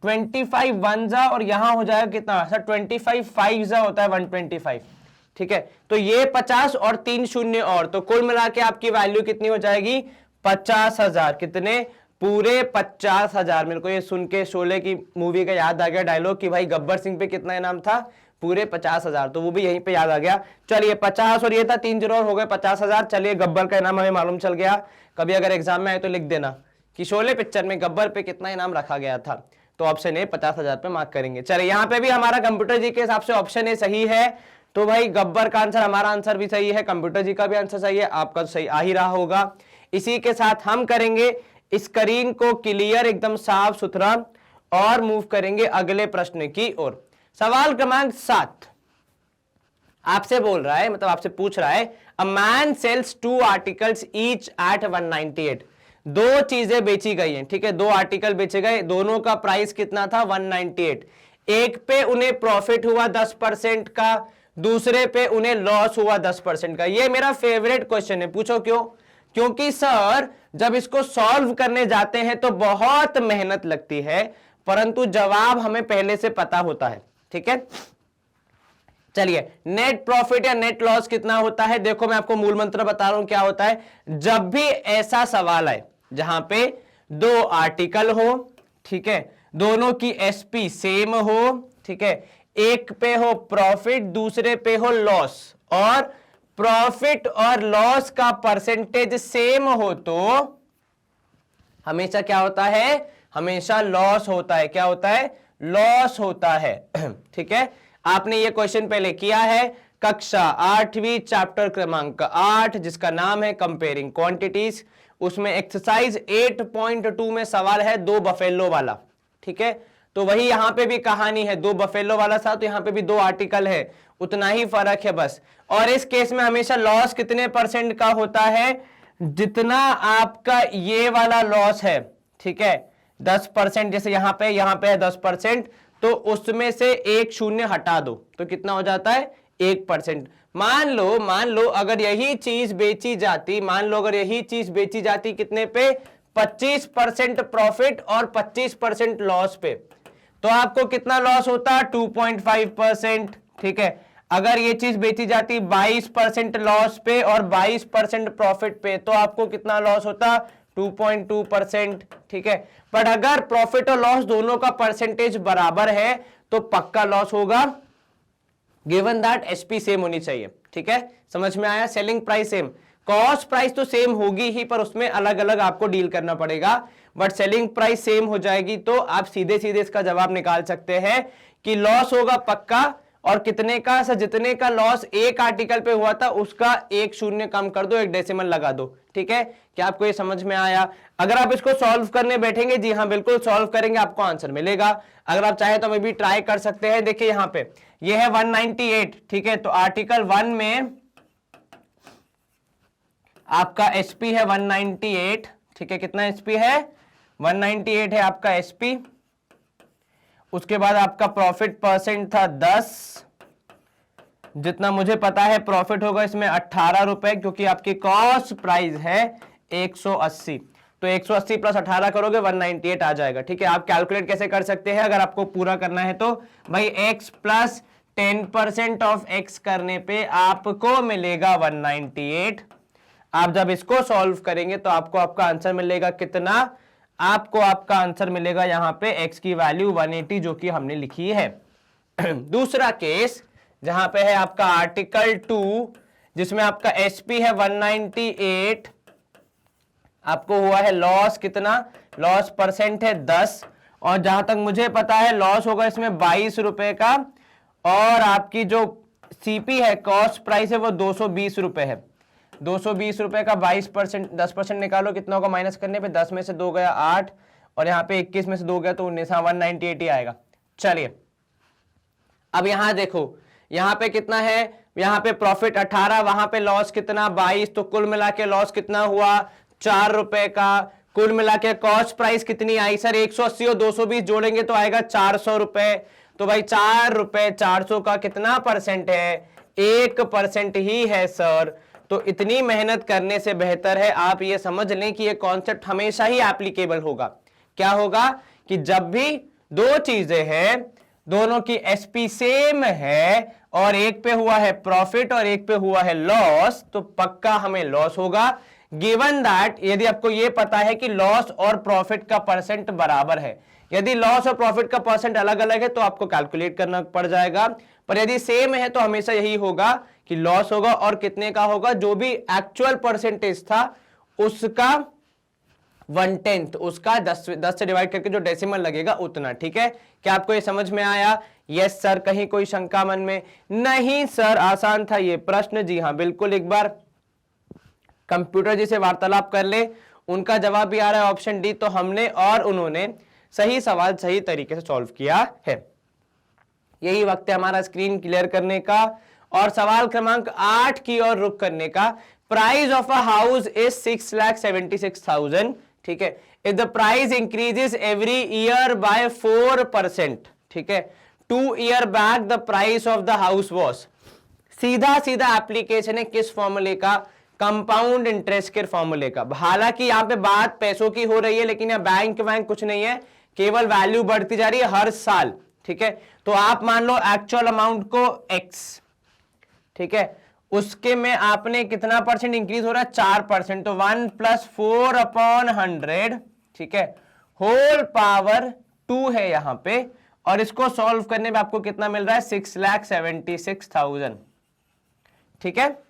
25 1 जा, और यहां हो जाएगा कितना सर, 25 5 जा होता है 125। ठीक है, तो ये 50 और 3 शून्य और, तो कुल मिला के आपकी वैल्यू कितनी हो जाएगी, 50,000। कितने, पूरे 50,000। मेरे को ये सुन के शोले की मूवी का याद आ गया डायलॉग कि भाई गब्बर सिंह पे कितना इनाम था, पूरे 50,000, तो वो भी यहीं पे याद आ गया। चलिए 50 और ये था 3 जीरो और हो गए 50,000। चलिए गब्बर का इनाम हमें मालूम चल गया, कभी अगर एग्जाम में आए तो लिख देना कि शोले पिक्चर में गब्बर पे कितना इनाम रखा गया था, तो ऑप्शन ए 50,000 पे मार्क करेंगे। चलिए यहाँ पे भी हमारा कंप्यूटर जी के हिसाब से ऑप्शन ए सही है, तो भाई गब्बर का आंसर, हमारा आंसर भी सही है, कंप्यूटर जी का भी आंसर सही है, आपका तो सही आ ही रहा होगा। इसी के साथ हम करेंगे स्क्रीन को क्लियर, एकदम साफ सुथरा, और मूव करेंगे अगले प्रश्न की ओर। सवाल क्रमांक 7 आपसे बोल रहा है, मतलब आपसे पूछ रहा है, a man sells 2 articles each at 198। दो चीजें बेची गई हैं, ठीक है, 2 आर्टिकल बेचे गए, दोनों का प्राइस कितना था 198। एक पे उन्हें प्रॉफिट हुआ 10% का, दूसरे पे उन्हें लॉस हुआ 10% का। ये मेरा फेवरेट क्वेश्चन है, पूछो क्यों, क्योंकि सर जब इसको सॉल्व करने जाते हैं तो बहुत मेहनत लगती है, परंतु जवाब हमें पहले से पता होता है। ठीक है, चलिए नेट प्रॉफिट या नेट लॉस कितना होता है, देखो मैं आपको मूल मंत्र बता रहा हूं क्या होता है। जब भी ऐसा सवाल आए जहां पे 2 आर्टिकल हो, ठीक है, दोनों की एसपी सेम हो, ठीक है, एक पे हो प्रॉफिट दूसरे पे हो लॉस, और प्रॉफिट और लॉस का परसेंटेज सेम हो, तो हमेशा क्या होता है, हमेशा लॉस होता है। क्या होता है, लॉस होता है। ठीक है, आपने ये क्वेश्चन पहले किया है कक्षा 8वीं चैप्टर क्रमांक 8, जिसका नाम है कंपेयरिंग क्वांटिटीज। उसमें एक्सरसाइज 8.2 में सवाल है 2 बफेलो वाला। ठीक है, तो वही यहां पे भी कहानी है, 2 बफेलो वाला था, तो यहां पे भी 2 आर्टिकल है, उतना ही फर्क है बस। और इस केस में हमेशा लॉस कितने परसेंट का होता है, जितना आपका ये वाला लॉस है, ठीक है, 10%, जैसे यहां पे है 10%, तो उसमें से एक शून्य हटा दो तो कितना हो जाता है 1%। मान लो अगर यही चीज बेची जाती, कितने पे, 25% प्रॉफिट और 25% लॉस पे, तो आपको कितना लॉस होता, 2.5%। ठीक है, अगर ये चीज बेची जाती 22% लॉस पे और 22% प्रॉफिट पे, तो आपको कितना लॉस होता, 2.2%। ठीक है, पर अगर प्रॉफिट और लॉस दोनों का परसेंटेज बराबर है तो पक्का लॉस होगा, गिवन दैट एसपी सेम होनी चाहिए। ठीक है, समझ में आया, selling price same, cost price तो सेम होगी ही, पर उसमें अलग अलग आपको डील करना पड़ेगा, बट सेलिंग प्राइस सेम हो जाएगी, तो आप सीधे सीधे इसका जवाब निकाल सकते हैं कि लॉस होगा पक्का, और कितने का सर, जितने का लॉस एक आर्टिकल पे हुआ था उसका एक शून्य कम कर दो, एक डेसिमल लगा दो। ठीक है, क्या आपको ये समझ में आया? अगर आप इसको सॉल्व करने बैठेंगे, जी हाँ बिल्कुल सॉल्व करेंगे, आपको आंसर मिलेगा। अगर आप चाहे तो मैं भी ट्राई कर सकते हैं। देखिए यहाँ पे ये है 198, ठीक है, तो आर्टिकल 1 में आपका एसपी है 198, ठीक है, कितना एसपी है? 198 है आपका एसपी। उसके बाद आपका प्रॉफिट परसेंट था 10, जितना मुझे पता है प्रॉफिट होगा इसमें 18 रुपए, क्योंकि आपकी कॉस्ट प्राइस है 180, तो 180 प्लस 18 करोगे 198 आ जाएगा। ठीक है, आप कैलकुलेट कैसे कर सकते हैं अगर आपको पूरा करना है तो? भाई x प्लस 10% ऑफ x करने पे आपको मिलेगा 198। आप जब इसको सॉल्व करेंगे तो आपको आपका आंसर मिलेगा कितना? आपको आपका आंसर मिलेगा यहां पे x की वैल्यू 180, जो कि हमने लिखी है। दूसरा केस जहां पे है आपका आर्टिकल 2, जिसमें आपका एसपी है 198, आपको हुआ है लॉस कितना? लॉस परसेंट है 10, और जहां तक मुझे पता है लॉस होगा इसमें 22 रुपए का, और आपकी जो सीपी है, कॉस्ट प्राइस है, वो 220 रुपए है। 220 रुपए का 22%, 10% निकालो, कितना होगा माइनस करने पे? 10 में से 2 गया 8, और यहाँ पे 21 में से 2 गया तो 19, 198 ही आएगा। चलिए अब यहां देखो, यहां पे कितना है? यहां पे प्रॉफिट 18, वहां पे लॉस कितना? 22, तो कुल मिला के लॉस कितना हुआ? 4 रुपए का। कुल मिला के कॉस्ट प्राइस कितनी आई सर? 180 और 220 जोड़ेंगे तो आएगा 400 रुपए। तो भाई 4 रुपए 400 का कितना परसेंट है? 1% ही है सर। तो इतनी मेहनत करने से बेहतर है आप ये समझ लें कि ये कॉन्सेप्ट हमेशा ही एप्लीकेबल होगा। क्या होगा? कि जब भी दो चीजें हैं, दोनों की एसपी सेम है, और एक पे हुआ है प्रॉफिट और एक पे हुआ है लॉस, तो पक्का हमें लॉस होगा। गिवन दैट, यदि आपको ये पता है कि लॉस और प्रॉफिट का परसेंट बराबर है। यदि लॉस और प्रॉफिट का परसेंट अलग अलग है तो आपको कैलकुलेट करना पड़ जाएगा, पर यदि सेम है तो हमेशा यही होगा कि लॉस होगा, और कितने का होगा? जो भी एक्चुअल परसेंटेज था उसका 1/10, उसका 10 से डिवाइड करके जो डेसिमल लगेगा उतना। ठीक है, क्या आपको ये समझ में आया? यस सर, कहीं कोई शंका मन में? नहीं सर, आसान था ये प्रश्न। जी हाँ बिल्कुल, एक बार कंप्यूटर जी से वार्तालाप कर ले, उनका जवाब भी आ रहा है ऑप्शन डी। तो हमने और उन्होंने सही सवाल सही तरीके से सॉल्व किया है। यही वक्त है हमारा स्क्रीन क्लियर करने का और सवाल क्रमांक 8 की ओर रुख करने का। Price of a house is 6,76,000। ठीक है, if the price increases every year by 4%, ठीक है, 2 year back the price of the house was. सीधा सीधा एप्लीकेशन है किस फॉर्मूले का? कंपाउंड इंटरेस्ट के फॉर्मूले का। हालांकि यहां पे बात पैसों की हो रही है, लेकिन यह बैंक वैंक कुछ नहीं है, केवल वैल्यू बढ़ती जा रही है हर साल। ठीक है, तो आप मान लो एक्चुअल अमाउंट को x, ठीक है, उसके में आपने कितना परसेंट इंक्रीज हो रहा है? 4%, तो 1 + 4/100, ठीक है, होल पावर 2 है यहां पे, और इसको सॉल्व करने में आपको कितना मिल रहा है? 6,76,000। ठीक है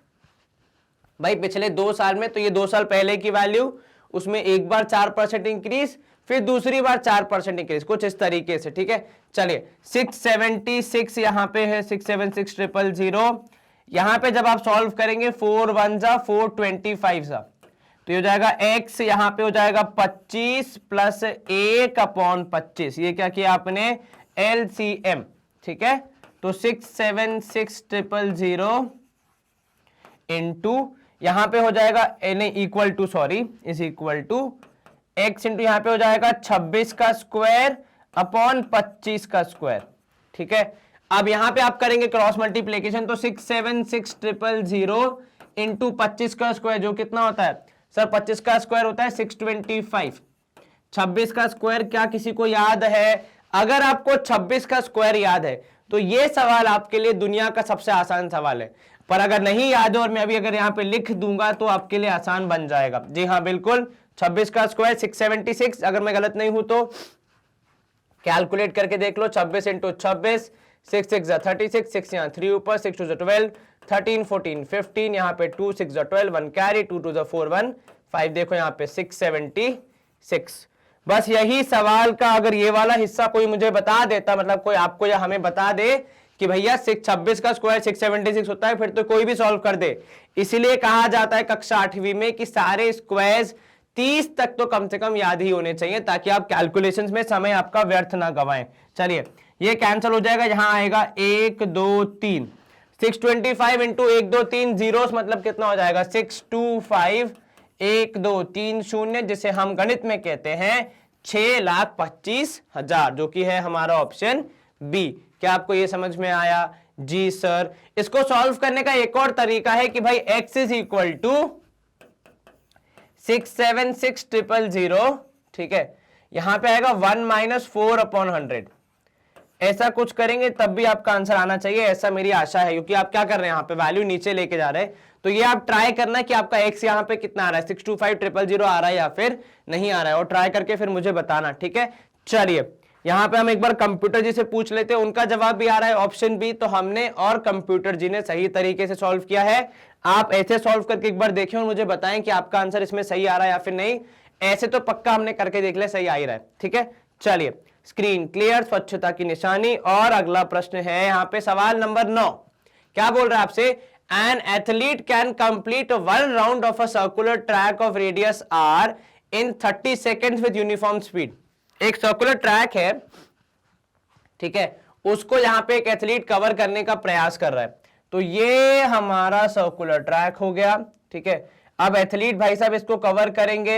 भाई, पिछले 2 साल में, तो ये 2 साल पहले की वैल्यू, उसमें एक बार 4% इंक्रीज, फिर दूसरी बार 4% इंक्रीज, कुछ इस तरीके से। ठीक है, चलिए 676 यहां पे है, 676,000। यहां पे जब आप सॉल्व करेंगे 4 1 जा 425 सा, तो ये हो जाएगा x, यहां पे हो जाएगा 25 + 1/25। ये क्या किया आपने? LCM। ठीक है, तो 676,000 इंटू यहां पे हो जाएगा नहीं equal to, sorry, is equal to x into यहां पे हो जाएगा 26 का स्क्वायर अपॉन 25 का स्क्वायर। ठीक है, अब यहां पे आप करेंगे क्रॉस मल्टीप्लीकेशन, तो 676,000 इंटू 25 का स्क्वायर, जो कितना होता है सर? 25 का स्क्वायर होता है 625। 26 का स्क्वायर क्या किसी को याद है? अगर आपको 26 का स्क्वायर याद है तो ये सवाल आपके लिए दुनिया का सबसे आसान सवाल है, पर अगर नहीं याद है और मैं अभी अगर यहां पे लिख दूंगा तो आपके लिए आसान बन जाएगा। जी हाँ बिल्कुल, 26 का स्क्वायर 676, अगर मैं गलत नहीं हूं तो कैलकुलेट करके देख लो। 26 इंटू 26, 6 6 36, 6 यहाँ 3 ऊपर, 6 2 12, 13 14 15, यहाँ पे 2 6 12, 1 कैरी, 2 2 4 1 5, देखो यहाँ पे 676। बस यही सवाल का अगर ये वाला हिस्सा कोई मुझे बता देता, मतलब कोई आपको या हमें बता दे कि भैया 626 का स्क्वायर 676 होता है, फिर तो कोई भी सॉल्व कर दे। इसीलिए कहा जाता है कक्षा 8वीं में कि सारे स्क्वायर्स 30 तक तो कम से कम याद ही होने चाहिए, ताकि आप कैलकुलेशंस में समय आपका व्यर्थ ना गवाएं। चलिए ये कैंसिल हो जाएगा, यहां आएगा 1 2 3, 625 इंटू 1 2 3 जीरोस मतलब कितना हो जाएगा 625 1 2 3 0, जिसे हम गणित में कहते हैं 6,25,000, जो कि है हमारा ऑप्शन बी। क्या आपको ये समझ में आया? जी सर। इसको सॉल्व करने का एक और तरीका है कि भाई x इज इक्वल टू 676,000, ठीक है, यहां पे आएगा 1 - 4/100। ऐसा कुछ करेंगे तब भी आपका आंसर आना चाहिए, ऐसा मेरी आशा है, क्योंकि आप क्या कर रहे हैं यहाँ पे वैल्यू नीचे लेके जा रहे हैं। तो ये आप ट्राई करना कि आपका x यहाँ पे कितना आ रहा है, 625,000 आ रहा है या फिर नहीं आ रहा है, और ट्राई करके फिर मुझे बताना, ठीक है। चलिए यहाँ पे हम एक बार कंप्यूटर जी से पूछ लेते हैं, उनका जवाब भी आ रहा है ऑप्शन बी, तो हमने और कंप्यूटर जी ने सही तरीके से सॉल्व किया है। आप ऐसे सॉल्व करके एक बार देखें और मुझे बताएं कि आपका आंसर इसमें सही आ रहा है या फिर नहीं। ऐसे तो पक्का हमने करके देख लिया सही आ ही रहा है, ठीक है। चलिए स्क्रीन क्लियर, स्वच्छता की निशानी। और अगला प्रश्न है यहाँ पे सवाल नंबर 9। क्या बोल रहा है आपसे? An athlete can complete 1 round of a circular track of radius r in 30 seconds with uniform speed. एक सर्कुलर ट्रैक है, ठीक है, उसको यहां पे एक एथलीट कवर करने का प्रयास कर रहा है। तो ये हमारा सर्कुलर ट्रैक हो गया, ठीक है। अब एथलीट भाई साहब इसको कवर करेंगे,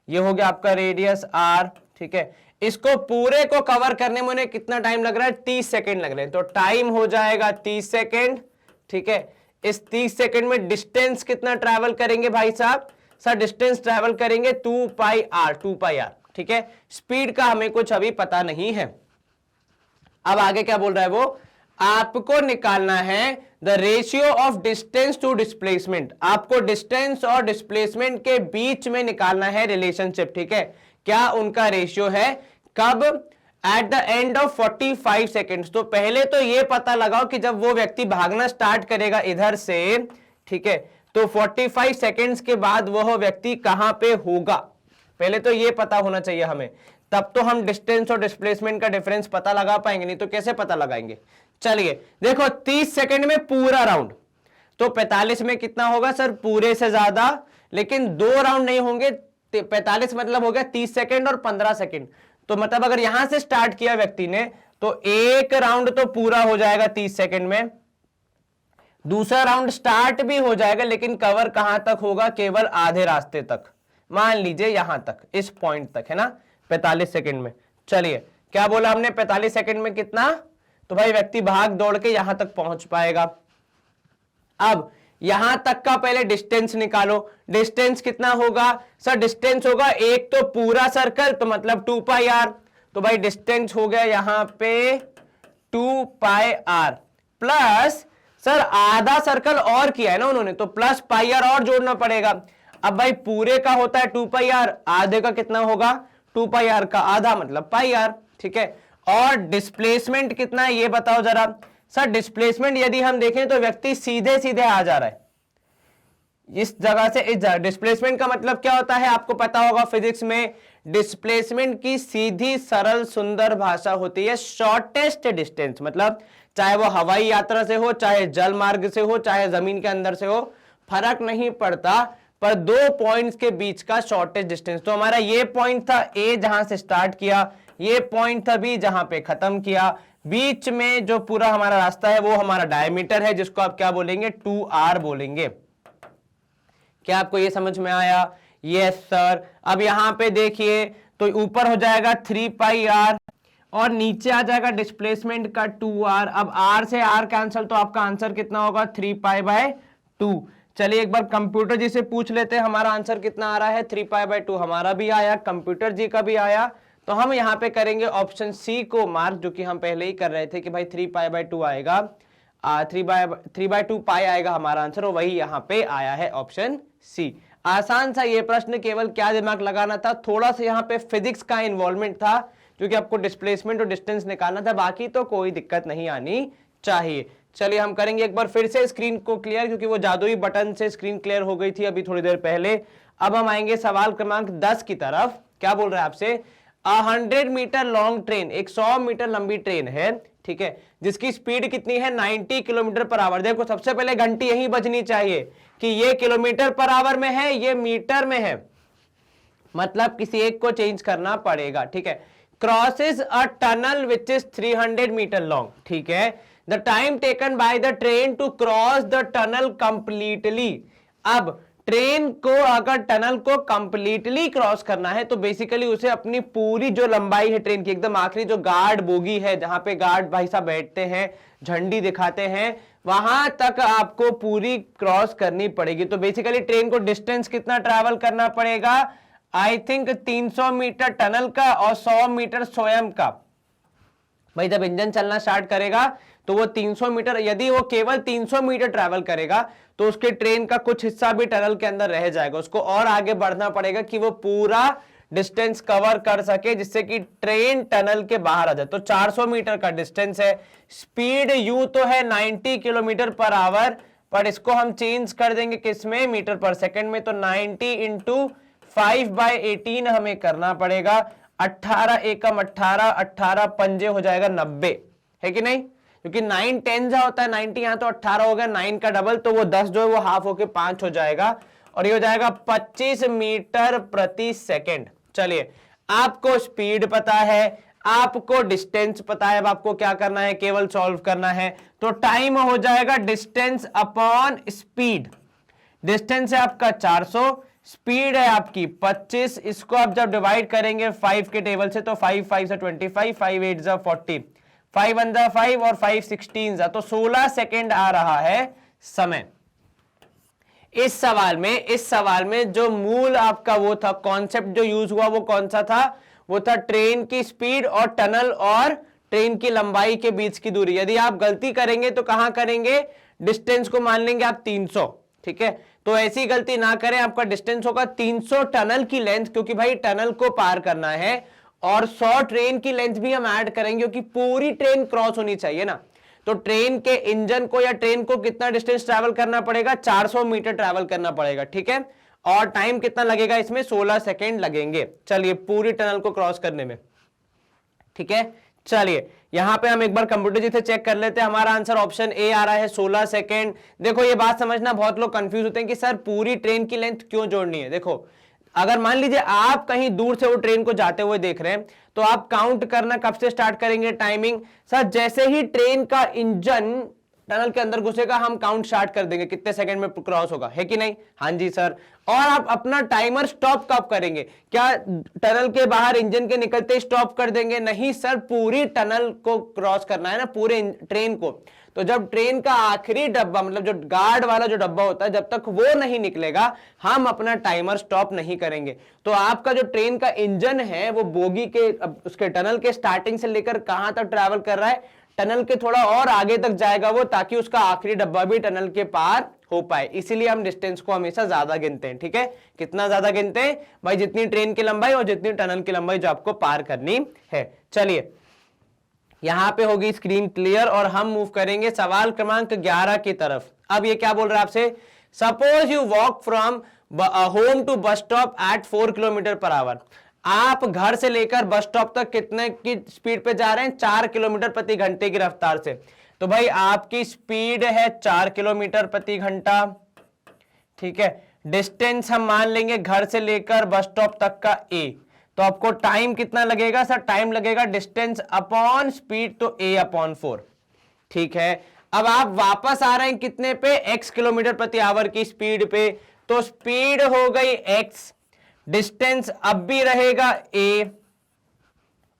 ये हो गया आपका रेडियस r, ठीक है। इसको पूरे को कवर करने में उन्हें कितना टाइम लग रहा है? 30 सेकेंड लग रहे हैं, तो टाइम हो जाएगा 30 सेकेंड, ठीक है। इस 30 सेकेंड में डिस्टेंस कितना ट्रैवल करेंगे भाई साहब? सर डिस्टेंस ट्रैवल करेंगे 2πr, ठीक है। स्पीड का हमें कुछ अभी पता नहीं है। अब आगे क्या बोल रहा है वो? आपको निकालना है the ratio of distance to displacement. आपको डिस्टेंस और डिस्प्लेसमेंट के बीच में निकालना है रिलेशनशिप, ठीक है। क्या उनका रेशियो है? कब? At the end of 45 seconds. तो पहले तो ये पता लगाओ कि जब वो व्यक्ति भागना स्टार्ट करेगा इधर से, ठीक है, तो 45 सेकेंड्स के बाद वह व्यक्ति कहां पे होगा, पहले तो ये पता होना चाहिए हमें, तब तो हम डिस्टेंस और डिस्प्लेसमेंट का डिफरेंस पता लगा पाएंगे, नहीं तो कैसे पता लगाएंगे। चलिए देखो 30 सेकेंड में पूरा राउंड, तो 45 में कितना होगा सर? पूरे से ज्यादा, लेकिन 2 राउंड नहीं होंगे। 45 मतलब हो गया 30 सेकेंड और 15 सेकेंड, तो मतलब अगर यहां से स्टार्ट किया व्यक्ति ने तो एक राउंड तो पूरा हो जाएगा 30 सेकेंड में, दूसरा राउंड स्टार्ट भी हो जाएगा, लेकिन कवर कहां तक होगा? केवल आधे रास्ते तक, मान लीजिए यहां तक, इस पॉइंट तक, है ना, 45 सेकेंड में। चलिए क्या बोला हमने? 45 सेकेंड में कितना? तो भाई व्यक्ति भाग दौड़ के यहां तक पहुंच पाएगा। अब यहां तक का पहले डिस्टेंस निकालो। डिस्टेंस कितना होगा सर? डिस्टेंस होगा एक तो पूरा सर्कल, तो मतलब 2πr, तो भाई डिस्टेंस हो गया यहां पे 2πr प्लस सर आधा सर्कल और किया है ना उन्होंने, तो प्लस πr और जोड़ना पड़ेगा। अब भाई पूरे का होता है 2πr, आधे का कितना होगा? 2πr का आधा मतलब πr, ठीक है। और डिस्प्लेसमेंट कितना है ये बताओ जरा। सर डिस्प्लेसमेंट यदि हम देखें तो व्यक्ति सीधे सीधे आ जा रहा है इस जगह से इस जगह। डिस्प्लेसमेंट का मतलब क्या होता है आपको पता होगा फिजिक्स में, डिस्प्लेसमेंट की सीधी सरल सुंदर भाषा होती है शॉर्टेस्ट डिस्टेंस। मतलब चाहे वो हवाई यात्रा से हो, चाहे जल मार्ग से हो, चाहे जमीन के अंदर से हो, फर्क नहीं पड़ता, पर 2 पॉइंट्स के बीच का शॉर्टेस्ट डिस्टेंस। तो हमारा ये पॉइंट था ए जहां से स्टार्ट किया, ये पॉइंट था बी जहां पे खत्म किया, बीच में जो पूरा हमारा रास्ता है वो हमारा डायमीटर है, जिसको आप क्या बोलेंगे? 2r बोलेंगे। क्या आपको ये समझ में आया? Yes sir. अब यहां पे देखिए तो ऊपर हो जाएगा 3πr और नीचे आ जाएगा डिस्प्लेसमेंट का 2r। अब r से r कैंसिल, तो आपका आंसर कितना होगा? 3π/2। चलिए एक बार कंप्यूटर जी से पूछ लेते हैं हमारा आंसर कितना आ रहा है। 3π/2 हमारा भी आया, कंप्यूटर जी का भी आया, तो हम यहाँ पे करेंगे ऑप्शन सी को मार्क, जो कि हम पहले ही कर रहे थे कि भाई 3π/2 आएगा, 3/2 पाई आएगा हमारा आंसर, और वही यहाँ पे आया है ऑप्शन सी। आसान सा ये प्रश्न, केवल क्या दिमाग लगाना था, थोड़ा सा यहाँ पे फिजिक्स का इन्वॉल्वमेंट था, क्योंकि आपको डिस्प्लेसमेंट और डिस्टेंस निकालना था, बाकी तो कोई दिक्कत नहीं आनी चाहिए। चलिए हम करेंगे एक बार फिर से स्क्रीन को क्लियर, क्योंकि वो जादुई बटन से स्क्रीन क्लियर हो गई थी अभी थोड़ी देर पहले। अब हम आएंगे सवाल क्रमांक 10 की तरफ। क्या बोल रहा है आपसे? 100 मीटर लॉन्ग ट्रेन, एक 100 मीटर लंबी ट्रेन है, ठीक है, जिसकी स्पीड कितनी है 90 किलोमीटर पर आवर। देखो सबसे पहले घंटी यही बजनी चाहिए कि ये किलोमीटर पर आवर में है, ये मीटर में है, मतलब किसी एक को चेंज करना पड़ेगा। ठीक है, crosses a tunnel which is 300 metre long. ठीक है, the time taken by the train to cross the tunnel completely. अब ट्रेन को अगर टनल को कंप्लीटली क्रॉस करना है तो बेसिकली उसे अपनी पूरी जो लंबाई है ट्रेन की, एकदम आखिरी जो गार्ड बोगी है जहां पे गार्ड भाई साहब बैठते हैं, झंडी दिखाते हैं, वहां तक आपको पूरी क्रॉस करनी पड़ेगी। तो बेसिकली ट्रेन को डिस्टेंस कितना ट्रैवल करना पड़ेगा, आई थिंक 300 मीटर टनल का और 100 मीटर स्वयं का। भाई जब इंजन चलना स्टार्ट करेगा तो वो 300 मीटर, यदि वो केवल 300 मीटर ट्रैवल करेगा तो उसके ट्रेन का कुछ हिस्सा भी टनल के अंदर रह जाएगा, उसको और आगे बढ़ना पड़ेगा कि वो पूरा डिस्टेंस कवर कर सके, जिससे कि ट्रेन टनल के बाहर आ जाए। तो 400 मीटर का डिस्टेंस है। स्पीड यू तो है 90 किलोमीटर पर आवर, पर इसको हम चेंज कर देंगे किसमें, मीटर पर सेकंड में। तो 90 इंटू 5/18 हमें करना पड़ेगा। 18 एकम 18, 18 पंजे हो जाएगा 90, है कि नहीं, क्योंकि 9 10 जा होता है 90, यहां तो 18 हो गया, 9 का डबल, तो वो 10 जो है वो हाफ होके 5 हो जाएगा और ये हो जाएगा 25 मीटर प्रति सेकंड। चलिए, आपको स्पीड पता है, आपको डिस्टेंस पता है, अब आपको क्या करना है, केवल सॉल्व करना है। तो टाइम हो जाएगा डिस्टेंस अपॉन स्पीड। डिस्टेंस है आपका 400, स्पीड है आपकी 25, इसको आप जब डिवाइड करेंगे 5 के टेबल से तो 5 5 से 25, 5 8 जा 40, 5 1 जा 5 और 5 16 जा, तो 16 सेकेंड आ रहा है समय। इस सवाल में जो मूल आपका वो था कॉन्सेप्ट जो यूज हुआ वो कौन सा था, वो था ट्रेन की स्पीड और टनल और ट्रेन की लंबाई के बीच की दूरी। यदि आप गलती करेंगे तो कहां करेंगे, डिस्टेंस को मान लेंगे आप 300, ठीक है, तो ऐसी गलती ना करें। आपका डिस्टेंस होगा 300 टनल की लेंथ, क्योंकि भाई टनल को पार करना है, और 100 ट्रेन की लेंथ भी हम ऐड करेंगे क्योंकि पूरी ट्रेन क्रॉस होनी चाहिए ना। तो ट्रेन के इंजन को या ट्रेन को कितना डिस्टेंस ट्रैवल करना पड़ेगा, 400 मीटर ट्रैवल करना पड़ेगा, ठीक है, और टाइम कितना लगेगा इसमें, 16 सेकेंड लगेंगे। चलिए, पूरी टनल को क्रॉस करने में, ठीक है। चलिए, यहां पे हम एक बार कंप्यूटर जी से चेक कर लेते हैं। हमारा आंसर ऑप्शन ए आ रहा है 16 सेकेंड। देखो ये बात समझना, बहुत लोग कंफ्यूज होते हैं कि सर पूरी ट्रेन की लेंथ क्यों जोड़नी है। देखो, अगर मान लीजिए आप कहीं दूर से वो ट्रेन को जाते हुए देख रहे हैं तो आप काउंट करना कब से स्टार्ट करेंगे, टाइमिंग, सर जैसे ही ट्रेन का इंजन टनल के अंदर घुसेगा हम काउंट स्टार्ट कर देंगे कितने सेकंड में क्रॉस होगा, है कि नहीं, हाँ जी सर। और आप अपना टाइमर स्टॉप कब करेंगे, क्या टनल के बाहर इंजन के निकलते ही स्टॉप कर देंगे, नहीं सर, पूरी टनल को क्रॉस करना है ना, पूरे ट्रेन को। तो जब ट्रेन का आखिरी डब्बा, मतलब जो गार्ड वाला जो डब्बा होता है, जब तक वो नहीं निकलेगा हम अपना टाइमर स्टॉप नहीं करेंगे। तो आपका जो ट्रेन का इंजन है वो बोगी के उसके टनल के स्टार्टिंग से लेकर कहां तक ट्रैवल कर रहा है, टनल के थोड़ा और आगे तक जाएगा वो, ताकि उसका आखिरी डब्बा भी टनल के पार हो पाए। इसीलिए हम डिस्टेंस को हमेशा ज्यादा गिनते हैं, ठीक है। कितना ज्यादा गिनते हैं भाई, जितनी ट्रेन की लंबाई और जितनी टनल की लंबाई जो आपको पार करनी है। चलिए, यहां पे होगी स्क्रीन क्लियर और हम मूव करेंगे सवाल क्रमांक 11 की तरफ। अब ये क्या बोल रहा है आपसे, suppose you walk from home to bus stop at 4 kilometre per hour. आप घर से लेकर बस स्टॉप तक कितने की स्पीड पे जा रहे हैं, 4 किलोमीटर प्रति घंटे की रफ्तार से। तो भाई आपकी स्पीड है 4 किलोमीटर प्रति घंटा, ठीक है। डिस्टेंस हम मान लेंगे घर से लेकर बस स्टॉप तक का a, तो आपको टाइम कितना लगेगा सर, टाइम लगेगा डिस्टेंस अपॉन स्पीड, तो a अपॉन 4, ठीक है। अब आप वापस आ रहे हैं कितने पे, x किलोमीटर प्रति आवर की स्पीड पे, तो स्पीड हो गई x, डिस्टेंस अब भी रहेगा a,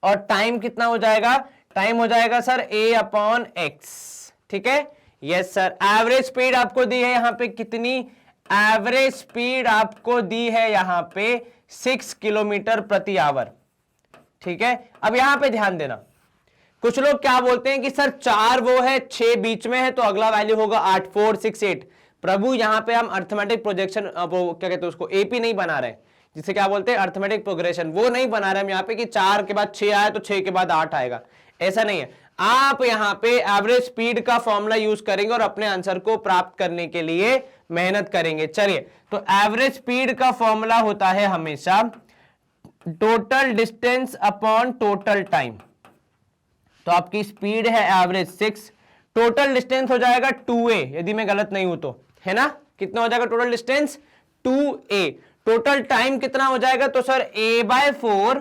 और टाइम कितना हो जाएगा, टाइम हो जाएगा सर a अपॉन x, ठीक है। यस सर, एवरेज स्पीड आपको दी है यहां पे कितनी, एवरेज स्पीड आपको दी है यहां पे 6 किलोमीटर प्रति आवर, ठीक है। अब यहां पे ध्यान देना, कुछ लोग क्या बोलते हैं कि सर 4 वो है 6 बीच में है तो अगला वैल्यू होगा 8 4 6 8। प्रभु यहां पे हम अर्थमेटिक प्रोजेक्शन, वो क्या कहते हैं उसको, एपी नहीं बना रहे, जिसे क्या बोलते हैं अर्थमेटिक प्रोग्रेशन, वो नहीं बना रहे हम यहाँ पे कि 4 के बाद 6 आया तो 6 के बाद 8 आएगा, ऐसा नहीं है। आप यहाँ पे एवरेज स्पीड का फॉर्मूला यूज करेंगे और अपने आंसर को प्राप्त करने के लिए मेहनत करेंगे। चलिए, तो एवरेज स्पीड का फॉर्मूला होता है हमेशा total distance upon total time. तो आपकी स्पीड है एवरेज 6, टोटल डिस्टेंस हो जाएगा 2a, यदि मैं गलत नहीं हूं तो, है ना। कितना हो जाएगा total distance 2a। Total time कितना हो जाएगा, तो सर a/4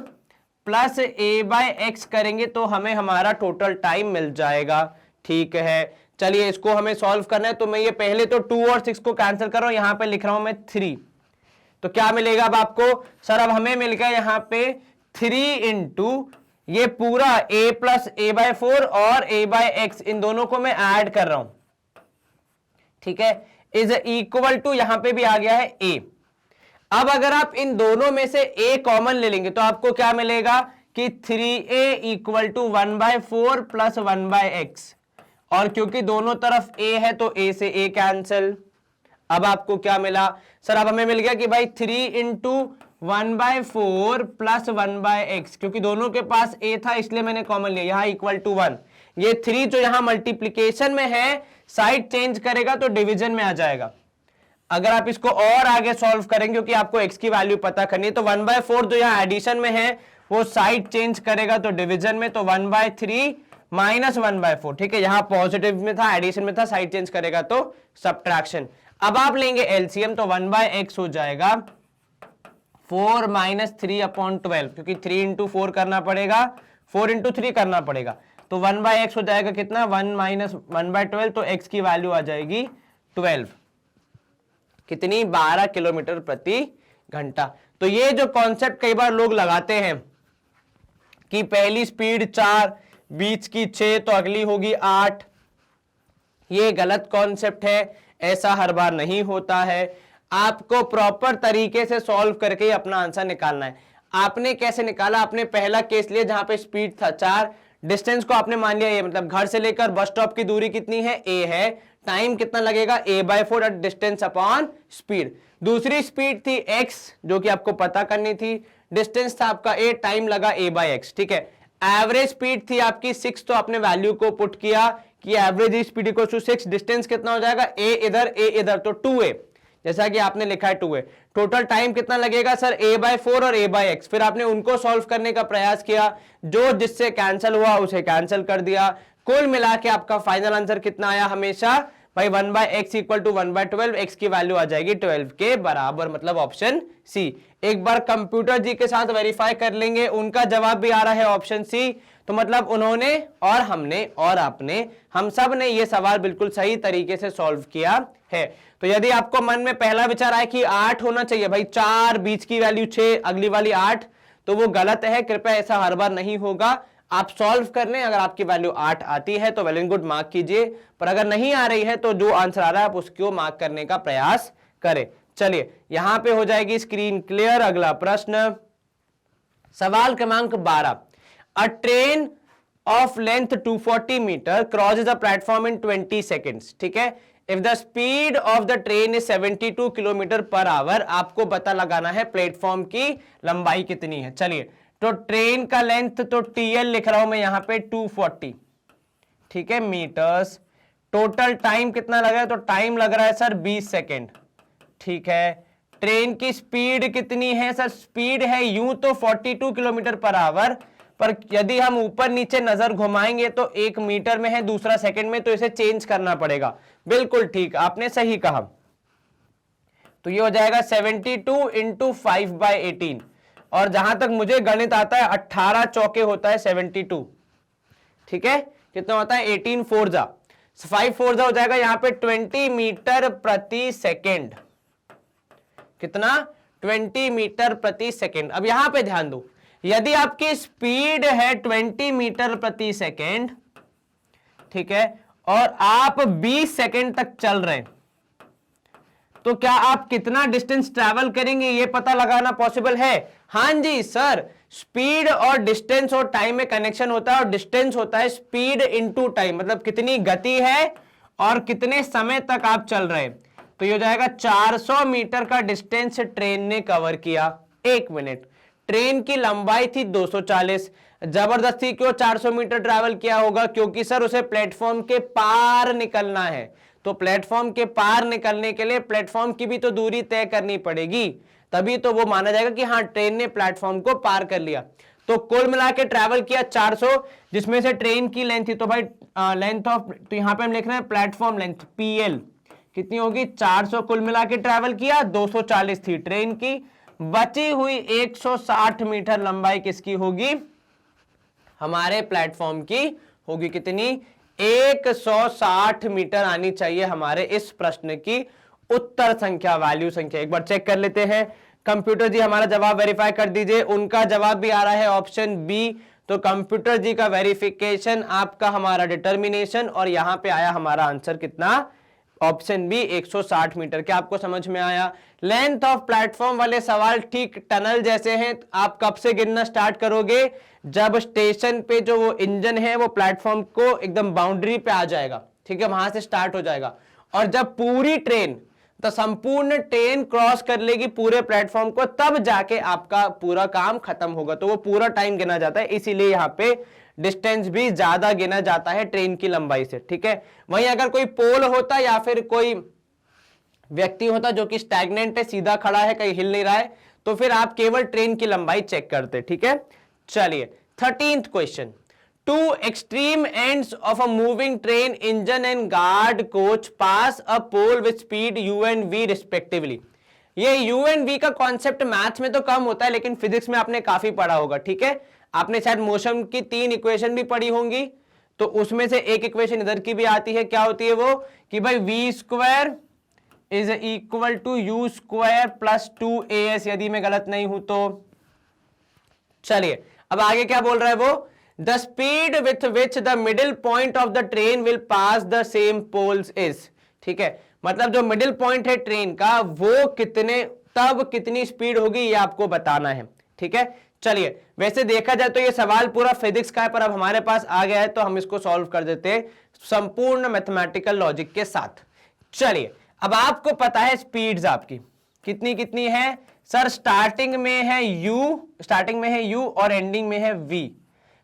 प्लस a/x करेंगे तो हमें हमारा टोटल टाइम मिल जाएगा। ठीक है, चलिए इसको हमें सॉल्व करना है। तो मैं ये पहले तो 2 और 6 को कैंसिल कर रहा हूं, यहां पे लिख रहा हूं मैं 3। तो क्या मिलेगा अब आपको, सर अब हमें मिल गया यहां पे 3 इंटू ये पूरा a प्लस a/4 और a/x, इन दोनों को मैं ऐड कर रहा हूं। ठीक है, इज इक्वल टू, यहां पे भी आ गया है a। अब अगर आप इन दोनों में से a कॉमन ले लेंगे तो आपको क्या मिलेगा कि 3a equal to 1/4 plus 1/x, और क्योंकि दोनों तरफ a है तो a से a कैंसिल। अब आपको क्या मिला, सर अब हमें मिल गया कि भाई 3 इंटू 1/4 प्लस 1/x, क्योंकि दोनों के पास a था इसलिए मैंने कॉमन लिया, यहां इक्वल टू 1। ये 3 जो यहां मल्टीप्लीकेशन में है, साइड चेंज करेगा तो डिवीजन में आ जाएगा। अगर आप इसको और आगे सॉल्व करेंगे, क्योंकि आपको x की वैल्यू पता करनी है, तो 1/4 जो यहां एडिशन में है वो साइड चेंज करेगा तो डिवीजन में, तो 1/3 माइनस 1/4। ठीक है, यहां पॉजिटिव में था, एडिशन में था, साइड चेंज करेगा तो सब्ट्रैक्शन। अब आप लेंगे एलसीएम, तो 1/x हो जाएगा 4 माइनस 3/12, क्योंकि 3 इंटू 4 करना पड़ेगा, 4 इंटू 3 करना पड़ेगा, तो 1/x हो जाएगा कितना, 1 माइनस 1/12, तो x की वैल्यू आ जाएगी 12। कितनी, 12 किलोमीटर प्रति घंटा। तो ये जो कॉन्सेप्ट कई बार लोग लगाते हैं कि पहली स्पीड 4, बीच की 6, तो अगली होगी 8, ये गलत कॉन्सेप्ट है, ऐसा हर बार नहीं होता है। आपको प्रॉपर तरीके से सॉल्व करके ही अपना आंसर निकालना है। आपने कैसे निकाला, आपने पहला केस लिया जहां पे स्पीड था 4, डिस्टेंस को आपने मान लिया ये, मतलब घर से लेकर बस स्टॉप की दूरी कितनी है, a है, टाइम कितना लगेगा, a/4 डिस्टेंस अपॉन स्पीड। दूसरी स्पीड थी x, जो कि आपको पता करनी थी, डिस्टेंस था आपका a, टाइम लगा a/x। ठीक है, एवरेज स्पीड थी आपकी 6, तो आपने वैल्यू को पुट किया कि average speed equal to 6, distance कितना हो जाएगा, a इधर, तो 2a, जैसा कि आपने लिखा है 2a। टोटल टाइम कितना लगेगा सर, a/4 और a/x। फिर आपने उनको सॉल्व करने का प्रयास किया, जो जिससे कैंसिल हुआ उसे कैंसिल कर दिया। कुल मिला के आपका फाइनल आंसर कितना आया, हमेशा भाई 1/x इक्वल टू 1/12, x की वैल्यू आ जाएगी 12 के बराबर, मतलब ऑप्शन सी। एक बार कंप्यूटर जी के साथ वेरीफाई कर लेंगे, उनका जवाब भी आ रहा है ऑप्शन सी, तो मतलब उन्होंने और हमने और आपने, हम सब ने ये सवाल बिल्कुल सही तरीके से सॉल्व किया है। तो यदि आपको मन में पहला विचार आए कि 8 होना चाहिए, भाई 4, बीच की वैल्यू 6, अगली वाली 8, तो वो गलत है, कृपया ऐसा हर बार नहीं होगा। आप सॉल्व कर लें, अगर आपकी वैल्यू 8 आती है तो वेल एंड गुड, मार्क कीजिए, पर अगर नहीं आ रही है तो जो आंसर आ रहा है आप उसको मार्क करने का प्रयास करें। चलिए यहां पे हो जाएगी स्क्रीन क्लियर। अगला प्रश्न, सवाल क्रमांक 12, a train of length 240 metre crosses a platform in 20 seconds. ठीक है, if the speed of the train is 72 kilometre per hour, आपको पता लगाना है प्लेटफॉर्म की लंबाई कितनी है। चलिए, तो ट्रेन का लेंथ तो TL लिख रहा हूं मैं यहां पे 240, ठीक है, मीटर्स। टोटल टाइम कितना लग रहा है, तो टाइम लग रहा है सर 20 सेकेंड। ठीक है, ट्रेन की स्पीड कितनी है सर, स्पीड है यूं तो 42 किलोमीटर पर आवर, पर यदि हम ऊपर नीचे नजर घुमाएंगे तो एक मीटर में है, दूसरा सेकंड में, तो इसे चेंज करना पड़ेगा। बिल्कुल ठीक, आपने सही कहा। तो ये हो जाएगा 72 इंटू 5/18, और जहां तक मुझे गणित आता है 18 चौके होता है 72। ठीक है, कितना होता है 18 4 5 4 हो जाएगा यहां पे 20 मीटर प्रति सेकेंड। कितना, 20 मीटर प्रति सेकेंड। अब यहां पे ध्यान दो, यदि आपकी स्पीड है 20 मीटर प्रति सेकेंड, ठीक है, और आप 20 सेकेंड तक चल रहे हैं, तो क्या आप कितना डिस्टेंस ट्रैवल करेंगे ये पता लगाना पॉसिबल है? हां जी सर, स्पीड और डिस्टेंस और टाइम में कनेक्शन होता है, और डिस्टेंस होता है स्पीड इनटू टाइम, मतलब कितनी गति है और कितने समय तक आप चल रहे हैं। तो ये हो जाएगा 400 मीटर का डिस्टेंस ट्रेन ने कवर किया। 1 मिनट, ट्रेन की लंबाई थी 240, जबरदस्ती क्यों 400 मीटर ट्रैवल किया होगा? क्योंकि सर उसे प्लेटफॉर्म के पार निकलना है, तो प्लेटफॉर्म के पार निकलने के लिए प्लेटफॉर्म की भी तो दूरी तय करनी पड़ेगी, तभी तो वो माना जाएगा कि हाँ ट्रेन ने प्लेटफॉर्म को पार कर लिया। तो कुल मिला के ट्रैवल किया 400, जिसमें से ट्रेन की लेंथ थी, तो भाई लेंथ ऑफ, तो यहां पे हम लिख रहे हैं प्लेटफॉर्म लेंथ PL कितनी होगी 400, कुल मिला के ट्रैवल किया 240 थी ट्रेन की, बची हुई 160 मीटर लंबाई किसकी होगी, हमारे प्लेटफॉर्म की होगी। कितनी, 160 मीटर आनी चाहिए हमारे इस प्रश्न की उत्तर संख्या, वैल्यू संख्या। एक बार चेक कर लेते हैं। कंप्यूटर जी हमारा जवाब वेरीफाई कर दीजिए। उनका जवाब भी आ रहा है ऑप्शन बी, तो कंप्यूटर जी का वेरिफिकेशन, आपका हमारा डिटर्मिनेशन, और यहां पे आया हमारा आंसर कितना, ऑप्शन बी 160 मीटर। क्या आपको समझ में आया? लेंथ ऑफ प्लेटफॉर्म वाले सवाल ठीक टनल जैसे हैं। आप कब से गिनना स्टार्ट करोगे, जब स्टेशन पे जो वो इंजन है वो प्लेटफॉर्म को एकदम बाउंड्री पे आ जाएगा, ठीक है, वहां से स्टार्ट हो जाएगा। और जब पूरी ट्रेन, तो संपूर्ण ट्रेन क्रॉस कर लेगी पूरे प्लेटफॉर्म को, तब जाके आपका पूरा काम खत्म होगा। तो वो पूरा टाइम गिना जाता है, इसीलिए यहाँ पे डिस्टेंस भी ज्यादा गिना जाता है ट्रेन की लंबाई से, ठीक है। वहीं अगर कोई पोल होता या फिर कोई व्यक्ति होता जो कि स्टैग्नेंट है, सीधा खड़ा है, कहीं हिल नहीं रहा है, तो फिर आप केवल ट्रेन की लंबाई चेक करते, ठीक है। चलिए 13th question, two extreme ends of a moving train engine and guard coach pass a pole with speed u and v respectively। ये u and v का कॉन्सेप्ट मैथ्स में तो कम होता है, लेकिन फिजिक्स में आपने काफी पढ़ा होगा, ठीक है। आपने शायद मोशन की 3 इक्वेशन भी पढ़ी होंगी, तो उसमें से एक इक्वेशन इधर की भी आती है। क्या होती है वो, कि भाई v square is equal to u square plus 2as, यदि मैं गलत नहीं हूं तो। चलिए अब आगे क्या बोल रहा है वो, the speed with which the middle point of the train will pass the same poles is, ठीक है, मतलब जो मिडिल पॉइंट है ट्रेन का वो कितने, तब कितनी स्पीड होगी ये आपको बताना है, ठीक है। चलिए वैसे देखा जाए तो ये सवाल पूरा फिजिक्स का है, पर अब हमारे पास आ गया है तो हम इसको सॉल्व कर देते हैं संपूर्ण मैथमेटिकल लॉजिक के साथ। चलिए अब आपको पता है स्पीड्स आपकी कितनी कितनी है सर, स्टार्टिंग में है u और एंडिंग में है v।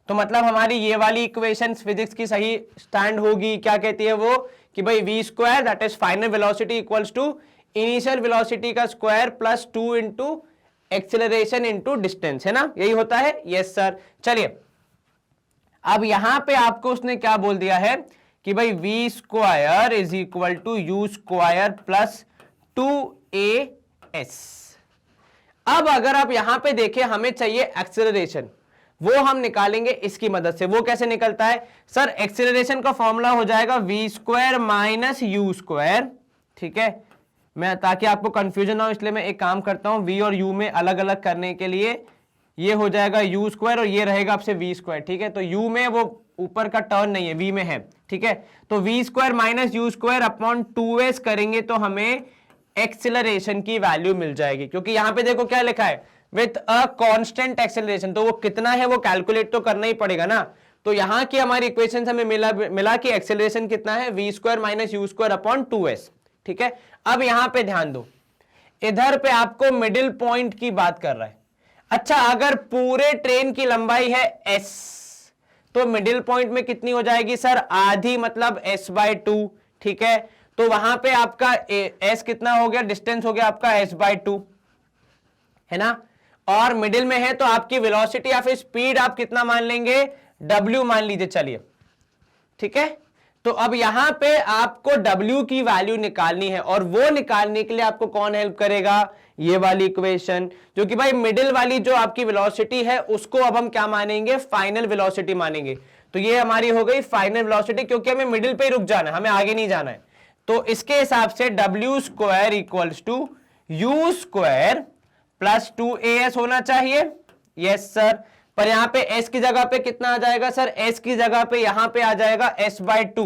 तो मतलब हमारी ये वाली इक्वेशन फिजिक्स की सही स्टैंड होगी। क्या कहती है वो, कि भाई v square that is final velocity equals to initial velocity का square plus 2 into acceleration into distance, है ना, यही होता है। Yes sir. चलिए अब यहां पे आपको उसने क्या बोल दिया है कि भाई v square is equal to u square plus 2as। अब अगर आप यहां पे देखें, हमें चाहिए एक्सेलरेशन, वो हम निकालेंगे इसकी मदद से। वो कैसे निकलता है सर, एक्सेलरेशन का फॉर्मूला हो जाएगा v square minus u square, ठीक है। मैं ताकि आपको कंफ्यूजन ना हो इसलिए मैं एक काम करता हूं, v और u में अलग अलग करने के लिए ये हो जाएगा यू स्क्वायर और ये रहेगा आपसे v स्क्वायर, ठीक है। तो u में वो ऊपर का टर्न नहीं है, v में है, ठीक है। तो v square minus u square upon 2s करेंगे तो हमें एक्सेलरेशन की वैल्यू मिल जाएगी, क्योंकि यहां पे देखो क्या लिखा है, विथ अ कांस्टेंट एक्सेलरेशन, तो वो कितना है वो कैलकुलेट तो करना ही पड़ेगा ना। तो यहां की हमारी इक्वेशन हमें मिला कि एक्सेलरेशन कितना है, v square minus u square upon 2s, ठीक है। अब यहां पे ध्यान दो, इधर पे आपको मिडिल पॉइंट की बात कर रहा है। अच्छा अगर पूरे ट्रेन की लंबाई है s, तो मिडिल पॉइंट में कितनी हो जाएगी सर, आधी, मतलब s/2, ठीक है। तो वहां पे आपका s कितना हो गया, डिस्टेंस हो गया आपका s/2, है ना। और मिडिल में है तो आपकी वेलोसिटी या फिर स्पीड आप कितना मान लेंगे, w मान लीजिए, चलिए, ठीक है। तो अब यहां पे आपको w की वैल्यू निकालनी है, और वो निकालने के लिए आपको कौन हेल्प करेगा, ये वाली इक्वेशन, जो कि भाई मिडिल वाली जो आपकी वेलोसिटी है उसको अब हम क्या मानेंगे, फाइनल वेलोसिटी मानेंगे। तो ये हमारी हो गई फाइनल वेलोसिटी, क्योंकि हमें मिडिल पे ही रुक जाना है, हमें आगे नहीं जाना है। तो इसके हिसाब से w square equals to u square plus 2as होना चाहिए। Yes sir. पर यहां पे s की जगह पे कितना आ जाएगा सर, s की जगह पे यहां पे आ जाएगा s/2,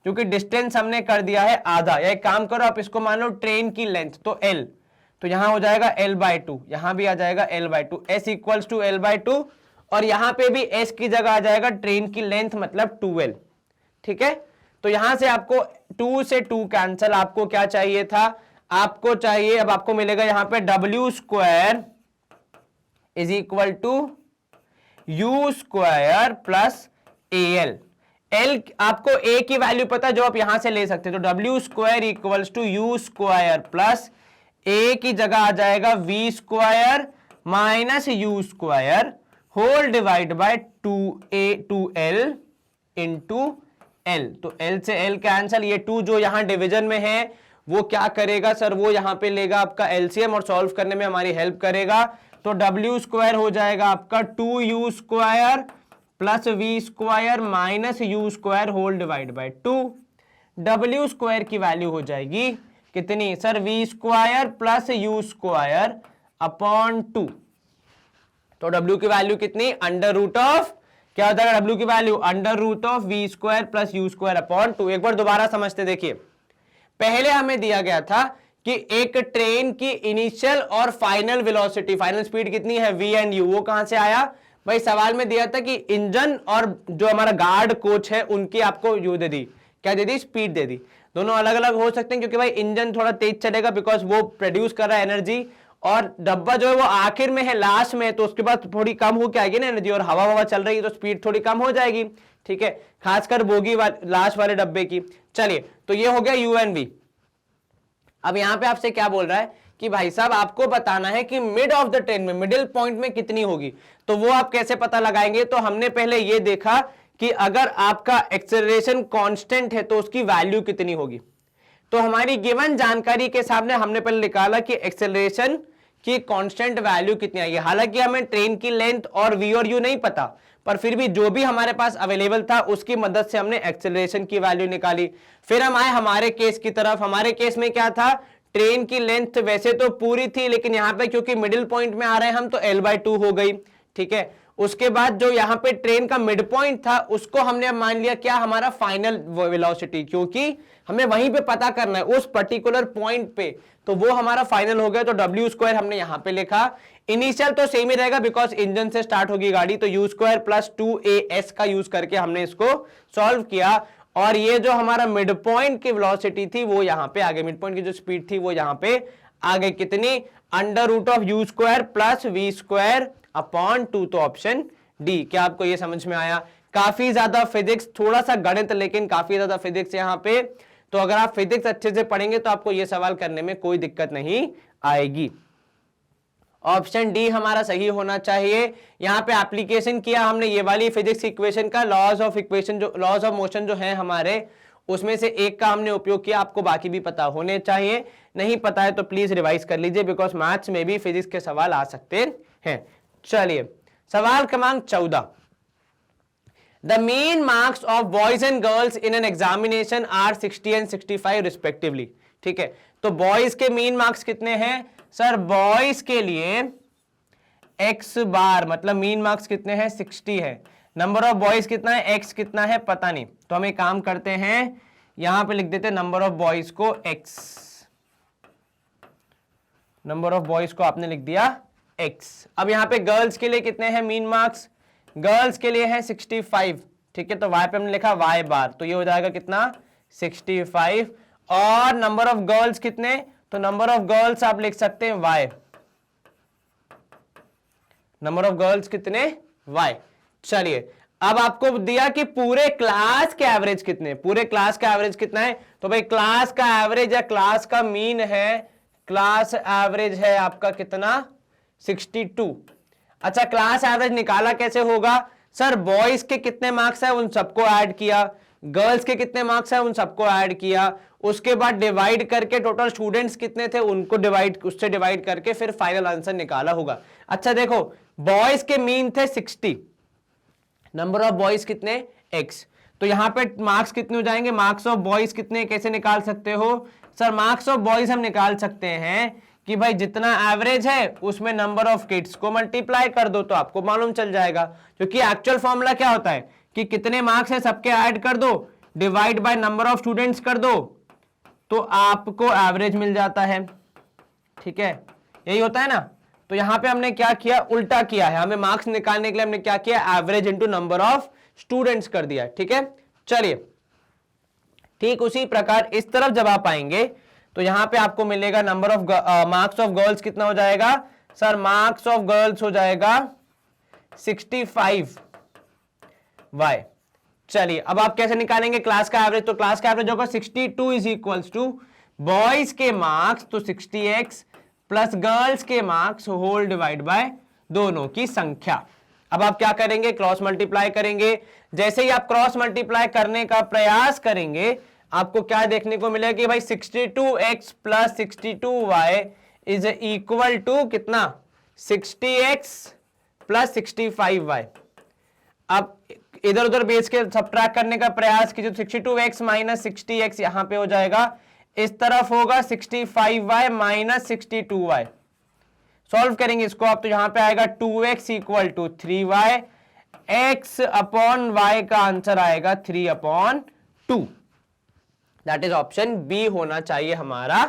क्योंकि डिस्टेंस हमने कर दिया है आधा। या एक काम करो, आप इसको मान लो ट्रेन की लेंथ, तो l, तो यहां हो जाएगा l/2, यहां भी आ जाएगा l/2, s equals to l/2, और यहां पे भी s की जगह आ जाएगा ट्रेन की लेंथ, मतलब 2l, ठीक है। तो यहां से आपको 2 से 2 कैंसल, आपको क्या चाहिए था, आपको चाहिए, अब आपको मिलेगा यहां पे w square is equal to u square plus al। l आपको a की वैल्यू पता है जो आप यहां से ले सकते हैं, तो w square equals to u square plus a की जगह आ जाएगा v square minus u square whole divide by 2a2l into l। तो l से l कैंसल, ये 2 जो यहां डिवीजन में है वो क्या करेगा सर, वो यहां पे लेगा आपका एलसीएम और सॉल्व करने में हमारी हेल्प करेगा। तो w स्क्वायर हो जाएगा आपका 2u square plus v square minus u square whole divide by 2। w square की वैल्यू हो जाएगी कितनी sir, v square plus u square upon 2। तो w की वैल्यू कितनी, अंडर रूट ऑफ, क्या होता है w की value, under root of v square plus u square upon 2। एक बार दोबारा समझते, देखिए पहले हमें दिया गया था कि एक ट्रेन की इनिशियल और फाइनल वेलोसिटी, फाइनल स्पीड कितनी है v एंड u, वो कहां से आया भाई, सवाल में दिया था कि इंजन और जो हमारा गार्ड कोच है उनकी आपको यू दे दी, क्या दे दी, स्पीड दे दी। दोनों अलग अलग हो सकते हैं क्योंकि भाई इंजन थोड़ा तेज चलेगा बिकॉज वो प्रोड्यूस कर रहा है एनर्जी, और डब्बा जो है वो आखिर में है, लास्ट में है, तो उसके बाद थोड़ी कम होकर आएगी ना एनर्जी, और हवा हवा चल रही है तो स्पीड थोड़ी कम हो जाएगी, ठीक है, खासकर बोगी लास्ट वाले डब्बे की। चलिए तो ये हो गया यू एंड वी। अब यहां पे आपसे क्या बोल रहा है कि भाई साहब आपको बताना है कि मिड ऑफ द ट्रेन में, मिडिल पॉइंट में कितनी होगी, तो वो आप कैसे पता लगाएंगे। तो हमने पहले ये देखा कि अगर आपका एक्सेलरेशन कांस्टेंट है तो उसकी वैल्यू कितनी होगी। तो हमारी गिवन जानकारी के सामने हमने पहले निकाला कि एक्सेलरेशन की कांस्टेंट वैल्यू कितनी आएगी। हालांकि हमें ट्रेन की लेंथ और वी और यू नहीं पता, पर फिर भी जो भी हमारे पास अवेलेबल था उसकी मदद से हमने एक्सेलरेशन की वैल्यू निकाली। फिर हम आए हमारे केस की तरफ। हमारे केस में क्या था, ट्रेन की लेंथ वैसे तो पूरी थी, लेकिन यहां पे क्योंकि मिडिल पॉइंट में आ रहे हैं हम, तो l/2 हो गई, ठीक है। उसके बाद जो यहां पे ट्रेन का मिड पॉइंट था उसको हमने मान लिया क्या, हमारा फाइनल वेलोसिटी, क्योंकि हमें वहीं पे पता करना है उस पर्टिकुलर पॉइंट पे, तो वो हमारा फाइनल हो गया। तो w स्क्वायर हमने यहां पे लिखा। इनिशियल तो सेम ही रहेगा बिकॉज इंजन से स्टार्ट होगी गाड़ी, तो u स्क्वायर प्लस 2as का यूज करके हमने इसको सॉल्व किया, और ये जो हमारा मिड पॉइंट की वेलोसिटी थी वो यहां पे आ गई, मिड पॉइंट की जो स्पीड थी वो यहां पे आ गई, कितनी, under root of u square plus v square upon 2। तो ऑप्शन डी। क्या आपको ये समझ में आया? काफी ज्यादा फिजिक्स, थोड़ा सा गणित, लेकिन काफी ज्यादा फिजिक्स यहां पे। तो अगर आप फिजिक्स अच्छे से पढ़ेंगे तो आपको ये सवाल करने में कोई दिक्कत नहीं आएगी। ऑप्शन डी हमारा सही होना चाहिए। यहां पे एप्लीकेशन किया हमने ये वाली फिजिक्स इक्वेशन का, लॉज ऑफ इक्वेशन, जो लॉज ऑफ मोशन जो है हमारे, उसमें से एक का हमने उपयोग किया। आपको बाकी भी पता होने चाहिए, नहीं पता है तो प्लीज रिवाइज कर लीजिए बिकॉज मैथ्स में भी फिजिक्स के सवाल आ सकते हैं। चलिए सवाल क्रमांक 14। The mean marks of boys and girls in an examination are 60 and 65 respectively। ठीक है, तो बॉयज के मीन मार्क्स कितने हैं सर? बॉयज के लिए x बार मतलब मीन मार्क्स कितने हैं? 60 है। नंबर ऑफ बॉयज कितना है? x कितना है पता नहीं, तो हम एक काम करते हैं, यहां पे लिख देते हैं नंबर ऑफ बॉयज को x, नंबर ऑफ बॉयज को आपने लिख दिया x। अब यहां पे गर्ल्स के लिए कितने हैं मीन मार्क्स? गर्ल्स के लिए है 65, ठीक है, तो y पे हमने लिखा y बार, तो ये हो जाएगा कितना, 65। और नंबर ऑफ गर्ल्स कितने? तो नंबर ऑफ गर्ल्स आप लिख सकते हैं y, नंबर ऑफ गर्ल्स कितने? y। चलिए अब आपको दिया कि पूरे क्लास के एवरेज कितने, पूरे क्लास का एवरेज कितना है? तो भाई क्लास का एवरेज या क्लास का मीन है, क्लास एवरेज है आपका कितना, 62। अच्छा क्लास एवरेज निकाला कैसे होगा सर? बॉयज के कितने मार्क्स है उन सबको ऐड किया, गर्ल्स के कितने मार्क्स है उन सबको ऐड किया, उसके बाद डिवाइड करके टोटल स्टूडेंट्स कितने थे उनको डिवाइड, उससे डिवाइड करके फिर फाइनल आंसर निकाला होगा। अच्छा देखो बॉयज के मीन थे 60, नंबर ऑफ बॉयज कितने? x, तो यहां पे मार्क्स कितने हो जाएंगे? मार्क्स ऑफ बॉयज कितने, कैसे निकाल सकते हो सर? मार्क्स ऑफ बॉयज हम निकाल सकते हैं कि भाई जितना एवरेज है उसमें नंबर ऑफ किड्स को मल्टीप्लाई कर दो तो आपको मालूम चल जाएगा, क्योंकि एक्चुअल फॉर्मूला क्या होता है कि कितने मार्क्स है सबके ऐड कर दो, divide by number of students कर दो, तो आपको एवरेज मिल जाता है, ठीक है, यही होता है ना। तो यहां पे हमने क्या किया, उल्टा किया है, हमें मार्क्स निकालने के लिए हमने क्या किया, average into number of students कर दिया, ठीक है। चलिए ठीक उसी प्रकार इस तरफ जब आप आएंगे तो यहां पे आपको मिलेगा number of marks of girls कितना हो जाएगा सर? मार्क्स ऑफ गर्ल्स हो जाएगा 65 y। चलिए अब आप कैसे निकालेंगे क्लास का एवरेज? तो क्लास का एवरेज होगा 62 इज इक्वल्स टू बॉयज के मार्क्स तो 60x प्लस गर्ल्स के मार्क्स होल डिवाइड बाय दोनों की संख्या। अब आप क्या करेंगे, क्रॉस मल्टीप्लाई करेंगे। जैसे ही आप क्रॉस मल्टीप्लाई करने का प्रयास करेंगे आपको क्या देखने को मिलेगा कि भाई 62x plus 62y is equal to कितना, 60x प्लस 65y। अब इधर उधर बेच के सब्ट्रैक्ट करने का प्रयास कीजिए, 62x माइनस 60x यहां पे हो जाएगा, इस तरफ होगा 65y माइनस 62y। सॉल्व करेंगे इसको आप तो यहां पे आएगा 2x equal to 3y, x upon y का आंसर आएगा 3/2। दैट इज ऑप्शन बी होना चाहिए हमारा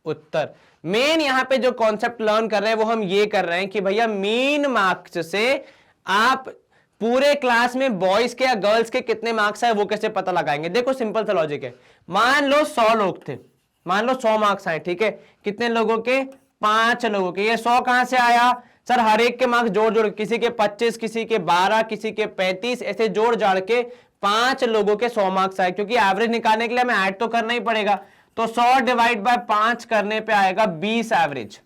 उत्तर। मेन यहां पे जो कॉन्सेप्ट लर्न कर रहे हैं वो हम ये कर रहे हैं कि भैया मीन मार्क्स से आप पूरे क्लास में बॉयज के या गर्ल्स के कितने मार्क्स है वो कैसे पता लगाएंगे। देखो सिंपल सा लॉजिक है, मान लो 100 लोग थे, मान लो 100 मार्क्स आए, ठीक है, कितने लोगों के, 5 लोगों के। ये 100 कहां से आया सर, हर एक के मार्क्स जोड़ जोड़, किसी के 25, किसी के 12, किसी के 35, ऐसे जोड़ जाड़ के 5 लोगों के 100 मार्क्स आए। क्योंकि एवरेज निकालने के लिए हमें ऐड तो करना ही पड़ेगा, तो 100 डिवाइड बाय 5 करने पे आएगा 20 एवरेज,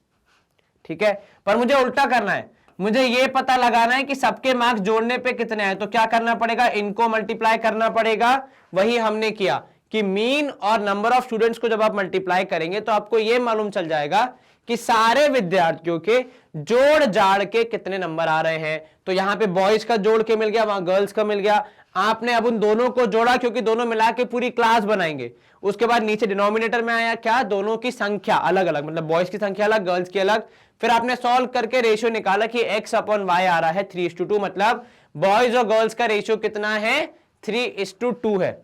ठीक है। पर मुझे उल्टा करना है, मुझे ये पता लगाना है कि सबके मार्क्स जोड़ने पे कितने आए, तो क्या करना पड़ेगा, इनको मल्टीप्लाई करना पड़ेगा। वही हमने किया कि मीन और नंबर ऑफ स्टूडेंट्स को जब आप मल्टीप्लाई करेंगे तो आपको यह मालूम चल जाएगा कि सारे विद्यार्थियों के जोड़ जाड़ के कितने नंबर आ रहे हैं। तो यहां पे बॉयज का जोड़ के मिल गया, वहां गर्ल्स का मिल गया। आपने अब उन दोनों को जोड़ा क्योंकि दोनों मिला के पूरी क्लास बनाएंगे। उसके बाद नीचे डिनोमिनेटर में आया क्या, दोनों की संख्या अलग अलग, मतलब बॉयज की संख्या अलग, गर्ल्स की अलग। फिर आपने सॉल्व करके रेशियो निकाला कि x अपॉन y आ रहा है 3:2, मतलब बॉयज और गर्ल्स का रेशियो कितना है, 3:2 है।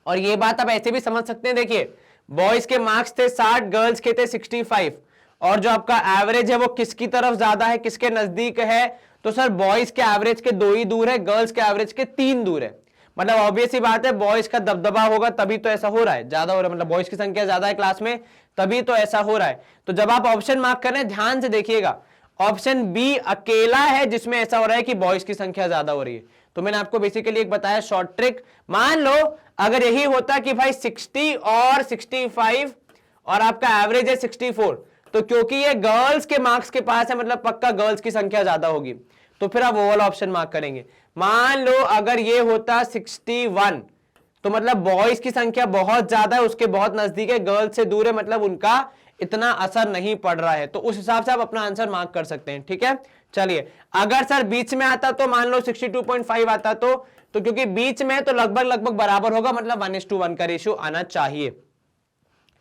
और ये बात आप ऐसे भी समझ सकते हैं, देखिए बॉयज के मार्क्स थे 60, गर्ल्स के थे 65, और जो आपका एवरेज है वो किसकी तरफ ज्यादा है, किसके नजदीक है, तो सर बॉयज के एवरेज के 2 ही दूर है, गर्ल्स के एवरेज के 3 दूर है। मतलब ऑब्वियस ही बात है, बॉयज का दबदबा होगा तभी तो ऐसा हो रहा है, ज्यादा हो रहा है, मतलब बॉयज की संख्या ज्यादा है क्लास में तभी तो ऐसा हो रहा है। तो जब आप ऑप्शन मार्क करें ध्यान से देखिएगा, ऑप्शन बी अकेला है जिसमें ऐसा हो रहा है कि बॉयज की संख्या ज्यादा हो रही है। तो मैंने आपको बेसिकली एक बताया शॉर्ट ट्रिक। मान लो अगर यही होता कि भाई 60 और 65 और आपका एवरेज है 64, तो क्योंकि ये गर्ल्स के मार्क्स के पास है मतलब पक्का गर्ल्स की संख्या ज्यादा होगी, तो फिर आप वो वाला ऑप्शन मार्क करेंगे। मान लो अगर ये होता 61, तो मतलब बॉयज की संख्या बहुत ज्यादा है, उसके बहुत नजदीक है, गर्ल्स से दूर है, मतलब उनका इतना असर नहीं पड़ रहा है। तो उस हिसाब से आप अपना आंसर मार्क कर सकते हैं, ठीक है। चलिए अगर सर बीच में आता तो मान लो 62.5 आता तो क्योंकि बीच में तो लगभग बराबर होगा, मतलब 1:1 का रेशियो आना चाहिए।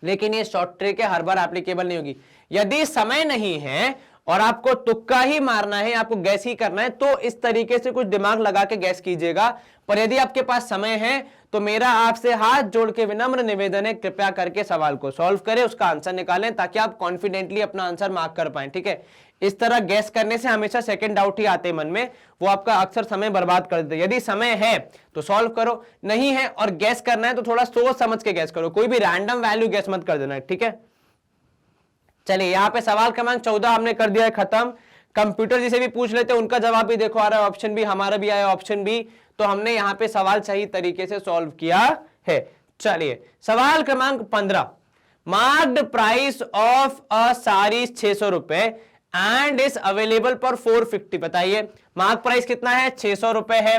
लेकिन ये शॉर्ट ट्रिक है, हर बार एप्लीकेबल नहीं होगी। यदि समय नहीं है और आपको तुक्का ही मारना है, आपको गैस ही करना है, तो इस तरीके से कुछ दिमाग लगा के गैस कीजिएगा। पर यदि आपके पास समय है तो मेरा आपसे हाथ जोड़ के विनम्र निवेदन है, कृपया करके सवाल को सॉल्व करें, उसका आंसर निकालें ताकि आप कॉन्फिडेंटली अपना आंसर मार्क कर पाएं, ठीक है। इस तरह गैस करने से हमेशा सेकंड डाउट ही आते मन में, वो आपका अक्सर समय बर्बाद कर देते। यदि समय है तो सॉल्व करो, नहीं है और गैस करना है तो थोड़ा सोच समझ के गैस करो, कोई भी रैंडम वैल्यू गैस मत कर देना, ठीक है। चलिए यहां पे सवाल क्रमांक 14 हमने कर दिया है खत्म। कंप्यूटर जी से भी पूछ लेते हैं, उनका जवाब भी देखो आ रहा है, ऑप्शन बी, हमारा भी आया ऑप्शन बी। तो हमने यहां पे सवाल सही तरीके से सॉल्व किया है। चलिए सवाल क्रमांक 15, मार्क्ड प्राइस ऑफ अ साड़ी 600 रुपए एंड इज अवेलेबल फॉर 450। बताइए मार्क प्राइस कितना है, 600 रुपए है,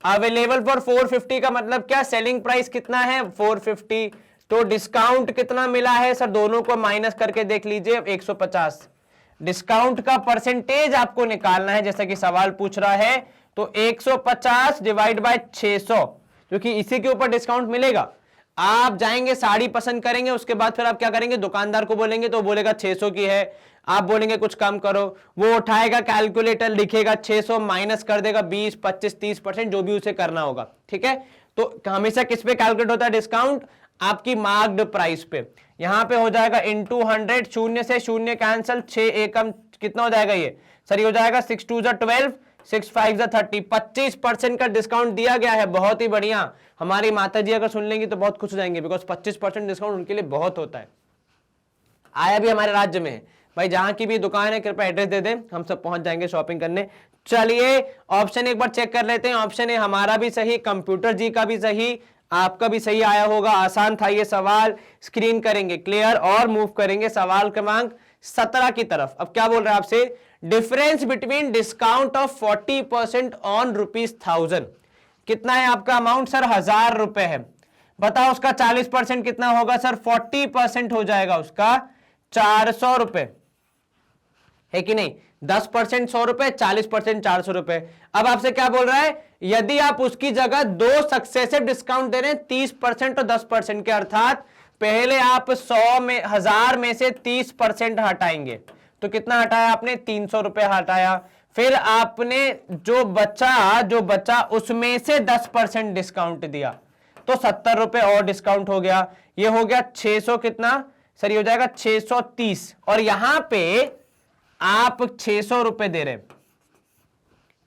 अवेलेबल फॉर 450 का मतलब क्या, सेलिंग प्राइस कितना है 450, तो डिस्काउंट कितना मिला है सर, दोनों को माइनस करके देख लीजिए 150। डिस्काउंट का परसेंटेज आपको निकालना है जैसा कि सवाल पूछ रहा है, तो 150 डिवाइड बाय 600, क्योंकि इसी के ऊपर डिस्काउंट मिलेगा। आप जाएंगे साड़ी पसंद करेंगे, उसके बाद फिर आप क्या करेंगे, दुकानदार को बोलेंगे तो बोलेगा 600 की है, आप बोलेंगे कुछ कम करो, वो उठाएगा कैलकुलेटर, लिखेगा 600, माइनस कर देगा 20, 25, 30%, जो भी उसे करना होगा, ठीक है। तो हमेशा किस पे कैलकुलेट होता है डिस्काउंट, आपकी मार्क्ड प्राइस पे। यहां पे हो जाएगा इनटू 100, शून्य से शून्य कैंसिल, 6 एकम कितना हो जाएगा ये सर, ये हो जाएगा 6 2 12, 6 5 30, 25% का डिस्काउंट दिया गया है। बहुत ही बढ़िया, हमारी माता जी अगर सुन लेंगी तो बहुत खुश हो जाएंगे, बिकॉज 25% डिस्काउंट उनके लिए बहुत होता है। आया भी हमारे राज्य में है भाई, जहां की भी दुकान है कृपया एड्रेस दे दें, हम सब पहुंच जाएंगे शॉपिंग करने। चलिए ऑप्शन एक बार चेक कर लेते हैं, ऑप्शन ए हमारा भी सही, कंप्यूटर जी का भी सही, आपका भी सही आया होगा। आसान था ये सवाल, स्क्रीन करेंगे क्लियर और मूव करेंगे सवाल क्रमांक 17 की तरफ। अब क्या बोल रहा है आपसे, difference between discount of 40% on ₹1000, कितना है आपका अमाउंट सर, 1000 रुपए है। बताओ उसका 40% कितना होगा सर, 40% हो जाएगा उसका 400 रुपए, है कि नहीं। 10% 100 रुपए, 40% 400 रुपए। अब आपसे क्या बोल रहा है, यदि आप उसकी जगह दो सक्सेसिव डिस्काउंट दे रहे हैं 30% और 10% के, अर्थात पहले आप 100 में 1000 में से 30% हटाएंगे, तो कितना हटाया आपने, 300 रुपए हटाया। फिर आपने जो बचा उसमें से 10% डिस्काउंट दिया, तो 70 रुपए और डिस्काउंट हो गया, ये हो गया 600, कितना सर, ये हो जाएगा 630, और यहां पे आप 600 रुपए दे रहे हैं,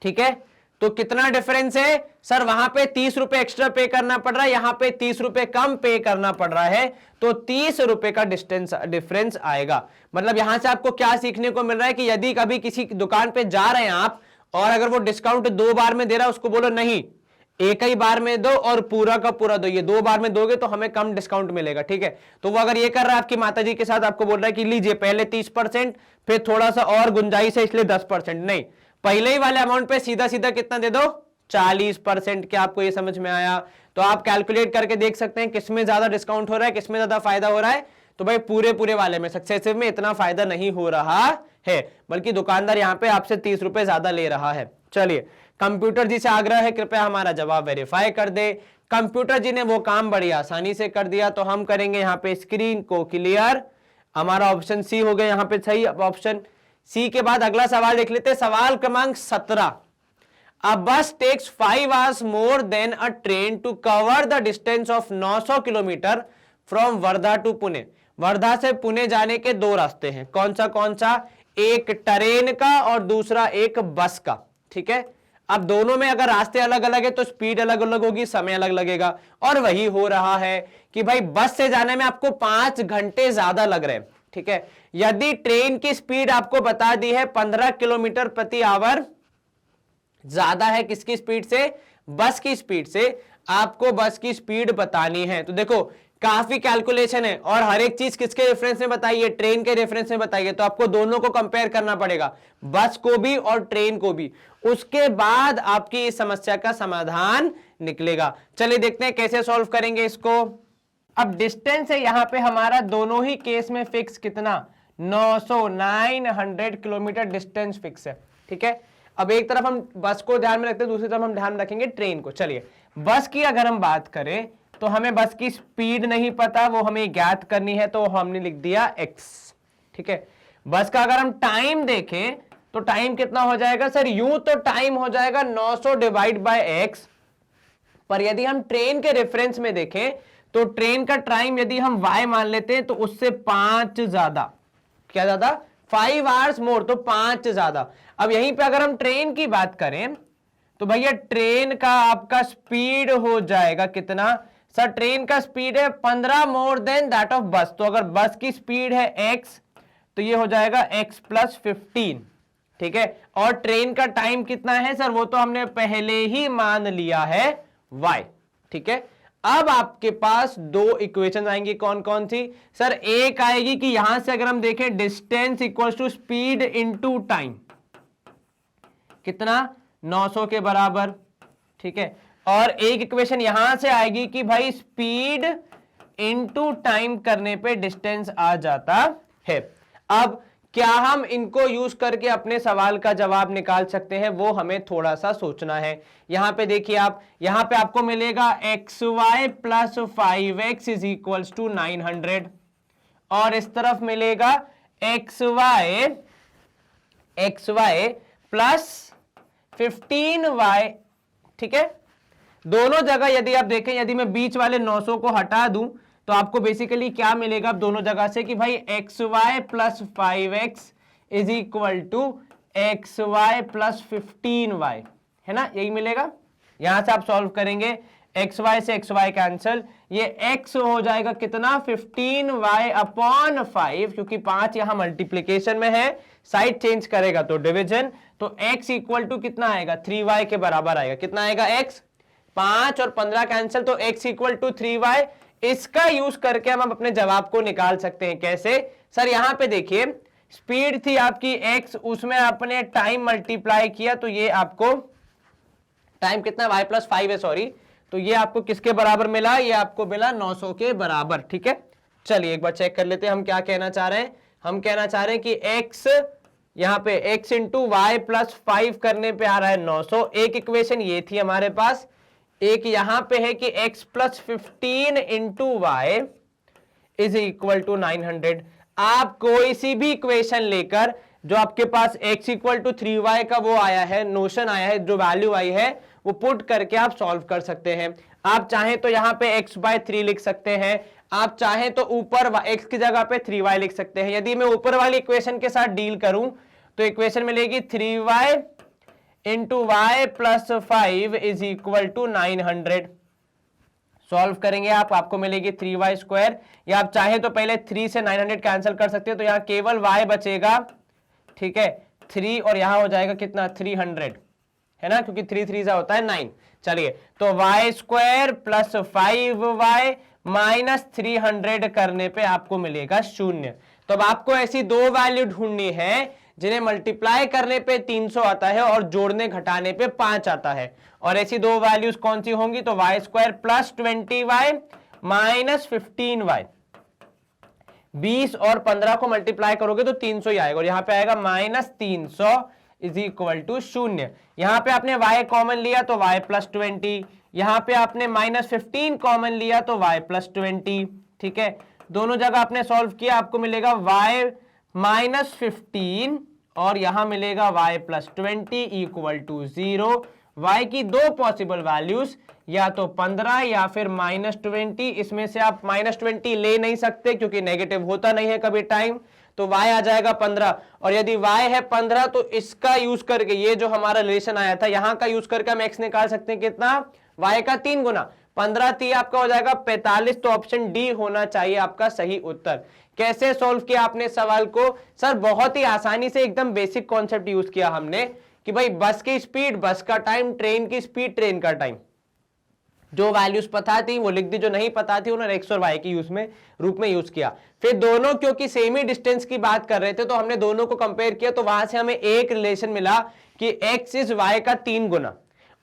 ठीक है। तो कितना डिफरेंस है सर, वहां पे 30 रुपए एक्स्ट्रा पे करना पड़ रहा है, यहां पे 30 रुपए कम पे करना पड़ रहा है, तो 30 रुपए का डिफरेंस आएगा। मतलब यहां से आपको क्या सीखने को मिल रहा है कि यदि कभी किसी दुकान पे जा रहे हैं आप, और अगर वो डिस्काउंट 2 बार में दे रहा है, उसको बोलो नहीं, एक ही बार में दो और पूरा का पूरा दो, ये 2 बार में दोगे तो हमें कम डिस्काउंट मिलेगा, ठीक है। तो वो अगर ये कर रहा है आपकी माताजी के साथ, आपको बोल रहा है कि लीजिए पहले 30%, फिर थोड़ा सा और गुंजाइश है इसलिए 10%, नहीं, पहले ही वाले अमाउंट पे सीधा सीधा कितना दे दो, 40%। क्या आपको ये समझ में आया? तो आप कैलकुलेट करके देख सकते हैं किसमें ज्यादा डिस्काउंट हो रहा है, किसमें ज्यादा फायदा हो रहा है। तो भाई पूरे वाले में, सक्सेसिव में इतना फायदा नहीं हो रहा है, बल्कि दुकानदार यहां पे आपसे 30 रुपए ज्यादा ले रहा है। चलिए, कंप्यूटर जी से आग्रह है कृपया हमारा जवाब वेरीफाई कर दे। कंप्यूटर जी ने वो काम बड़ी आसानी से कर दिया, तो हम करेंगे यहां पे स्क्रीन को क्लियर। हमारा ऑप्शन सी हो गया यहां पे सही। अब ऑप्शन सी के बाद अगला सवाल देख लेते हैं, सवाल क्रमांक 17। A bus takes 5 hours more than a train to cover the distance of 900 kilometre from Wardha to Pune. Wardha से पुणे जाने के 2 रास्ते हैं, कौन सा? एक ट्रेन का और दूसरा एक बस का, ठीक है। अब दोनों में अगर रास्ते अलग अलग है तो स्पीड अलग अलग होगी, समय अलग लगेगा, और वही हो रहा है कि भाई बस से जाने में आपको 5 घंटे ज्यादा लग रहे हैं, ठीक है। यदि ट्रेन की स्पीड आपको बता दी है 15 किलोमीटर प्रति आवर, ज्यादा है किसकी स्पीड से, बस की स्पीड से, आपको बस की स्पीड बतानी है। तो देखो काफी कैलकुलेशन है, और हर एक चीज किसके रेफरेंस में बताइए, ट्रेन के रेफरेंस में बताइए। तो आपको दोनों को कंपेयर करना पड़ेगा, बस को भी और ट्रेन को भी, उसके बाद आपकी इस समस्या का समाधान निकलेगा। चलिए देखते हैं कैसे सॉल्व करेंगे इसको। अब डिस्टेंस है यहां पे हमारा दोनों ही केस में फिक्स, कितना, 900 किलोमीटर डिस्टेंस फिक्स है, ठीक है। अब एक तरफ हम बस को ध्यान में रखते हैं, दूसरी तरफ हम ध्यान रखेंगे ट्रेन को। चलिए, बस की अगर हम बात करें तो हमें बस की स्पीड नहीं पता, वो हमें ज्ञात करनी है, तो हमने लिख दिया x, ठीक है। बस का अगर हम टाइम देखें तो टाइम कितना हो जाएगा सर, यूं तो टाइम हो जाएगा 900 डिवाइड बाय x, पर यदि हम ट्रेन के रेफरेंस में देखें तो ट्रेन का टाइम यदि हम y मान लेते हैं तो उससे 5 ज्यादा, क्या ज्यादा, 5 आवर्स मोर, तो 5 ज्यादा। अब यहीं पे अगर हम ट्रेन की बात करें तो भैया ट्रेन का आपका स्पीड हो जाएगा कितना सर, ट्रेन का स्पीड है 15 मोर देन दैट ऑफ बस। तो अगर बस की स्पीड है x, तो ये हो जाएगा x प्लस 15, ठीक है। और ट्रेन का टाइम कितना है सर, वो तो हमने पहले ही मान लिया है y, ठीक है। अब आपके पास 2 इक्वेशन आएंगी, कौन कौन सी सर, एक आएगी कि यहां से अगर हम देखें distance equals to speed into time, कितना, 900 के बराबर, ठीक है। और एक इक्वेशन यहां से आएगी कि भाई स्पीड इनटू टाइम करने पे डिस्टेंस आ जाता है। अब क्या हम इनको यूज करके अपने सवाल का जवाब निकाल सकते हैं, वो हमें थोड़ा सा सोचना है। यहां पे देखिए आप, यहां पे आपको मिलेगा xy plus 5x is equals to 900, और इस तरफ मिलेगा xy प्लस 15y, ठीक है। दोनों जगह यदि आप देखें, यदि मैं बीच वाले 900 को हटा दूं तो आपको बेसिकली क्या मिलेगा दोनों जगह से, कि भाई xy plus 5x is equal to xy plus 15y, है ना, यही मिलेगा। यहां से आप सॉल्व करेंगे, xy से xy कैंसिल, ये x हो जाएगा कितना, 15y अपॉन 5, क्योंकि 5 यहां मल्टीप्लीकेशन में है, साइड चेंज करेगा तो डिवीजन, तो x इक्वल टू कितना आएगा, 3y के बराबर आएगा। कितना आएगा x, 5 और 15 कैंसिल, तो x इक्वल टू 3y। इसका यूज करके हम अपने जवाब को निकाल सकते हैं, कैसे सर, यहां पे देखिए स्पीड थी आपकी x, उसमें आपने टाइम मल्टीप्लाई किया तो ये आपको टाइम कितना y प्लस 5 है, सॉरी, तो ये आपको किसके बराबर मिला, ये आपको मिला 900 के बराबर। ठीक है, चलिए एक बार चेक कर लेते हैं हम क्या कहना चाह रहे हैं। हम कहना चाह रहे हैं कि x यहां पे x इंटू वाई प्लस 5 करने पे आ रहा है 900। एक इक्वेशन ये थी हमारे पास, एक यहां पे है कि x plus 15 into y is equal to 900। आप कोई सी भी इक्वेशन लेकर जो आपके पास x इक्वल टू 3y का वो आया है, नोशन आया है, जो वैल्यू आई है वो पुट करके आप सॉल्व कर सकते हैं। आप चाहें तो यहां पे x बाय 3 लिख सकते हैं, आप चाहें तो ऊपर x की जगह पे 3y लिख सकते हैं। यदि मैं ऊपर वाली इक्वेशन के साथ डील करूं तो इक्वेशन मिलेगी 3y into y plus 5 is equal to 900। Solve करेंगे आप, आपको मिलेगी 3y स्क्वायर, या आप चाहे तो पहले 3 से 900 कैंसिल कर सकते हैं, तो यहां केवल y बचेगा। ठीक है, 3 और यहां हो जाएगा कितना 300, है ना, क्योंकि 3 3 जा होता है 9। चलिए, तो y square plus 5y minus 300 करने पे आपको मिलेगा 0। तो अब आपको ऐसी दो वैल्यू ढूंढनी है जिन्हें मल्टीप्लाई करने पे 300 आता है और जोड़ने घटाने पे 5 आता है। और ऐसी दो वैल्यूज कौन सी होंगी, तो Y square plus 20y minus 15y। 20 और 15 को मल्टीप्लाई करोगे तो 300 ही आएगा, और यहां पे आएगा माइनस 300 इज इक्वल टू 0। यहां पे आपने y कॉमन लिया तो y प्लस 20, यहां पे आपने माइनस 15 कॉमन लिया तो y प्लस 20। ठीक है, दोनों जगह आपने सॉल्व किया, आपको मिलेगा y माइनस 15 और यहां मिलेगा y plus 20 equal to 0। y की दो पॉसिबल वैल्यूज, या तो 15 या फिर माइनस 20। इसमें से आप माइनस 20 ले नहीं सकते क्योंकि नेगेटिव होता नहीं है कभी टाइम, तो y आ जाएगा 15। और यदि y है 15 तो इसका यूज करके, ये जो हमारा रिलेशन आया था यहां का यूज करके हम x निकाल सकते हैं कितना, y का 3 गुना। 15 3 आपका हो जाएगा 45। तो ऑप्शन डी होना चाहिए आपका सही उत्तर। कैसे सॉल्व किया आपने सवाल को, सर बहुत ही आसानी से, एकदम बेसिक कॉन्सेप्ट यूज किया हमने कि भाई बस की स्पीड, बस का टाइम, ट्रेन की स्पीड, ट्रेन का टाइम। जो वैल्यूज पता थी वो लिख दी, जो नहीं पता थी उन्होंने x और y के यूज में रूप में यूज किया। फिर दोनों क्योंकि सेम ही डिस्टेंस की बात कर रहे थे तो हमने दोनों को कंपेयर किया, तो वहां से हमें एक रिलेशन मिला कि x इज y का 3 गुना।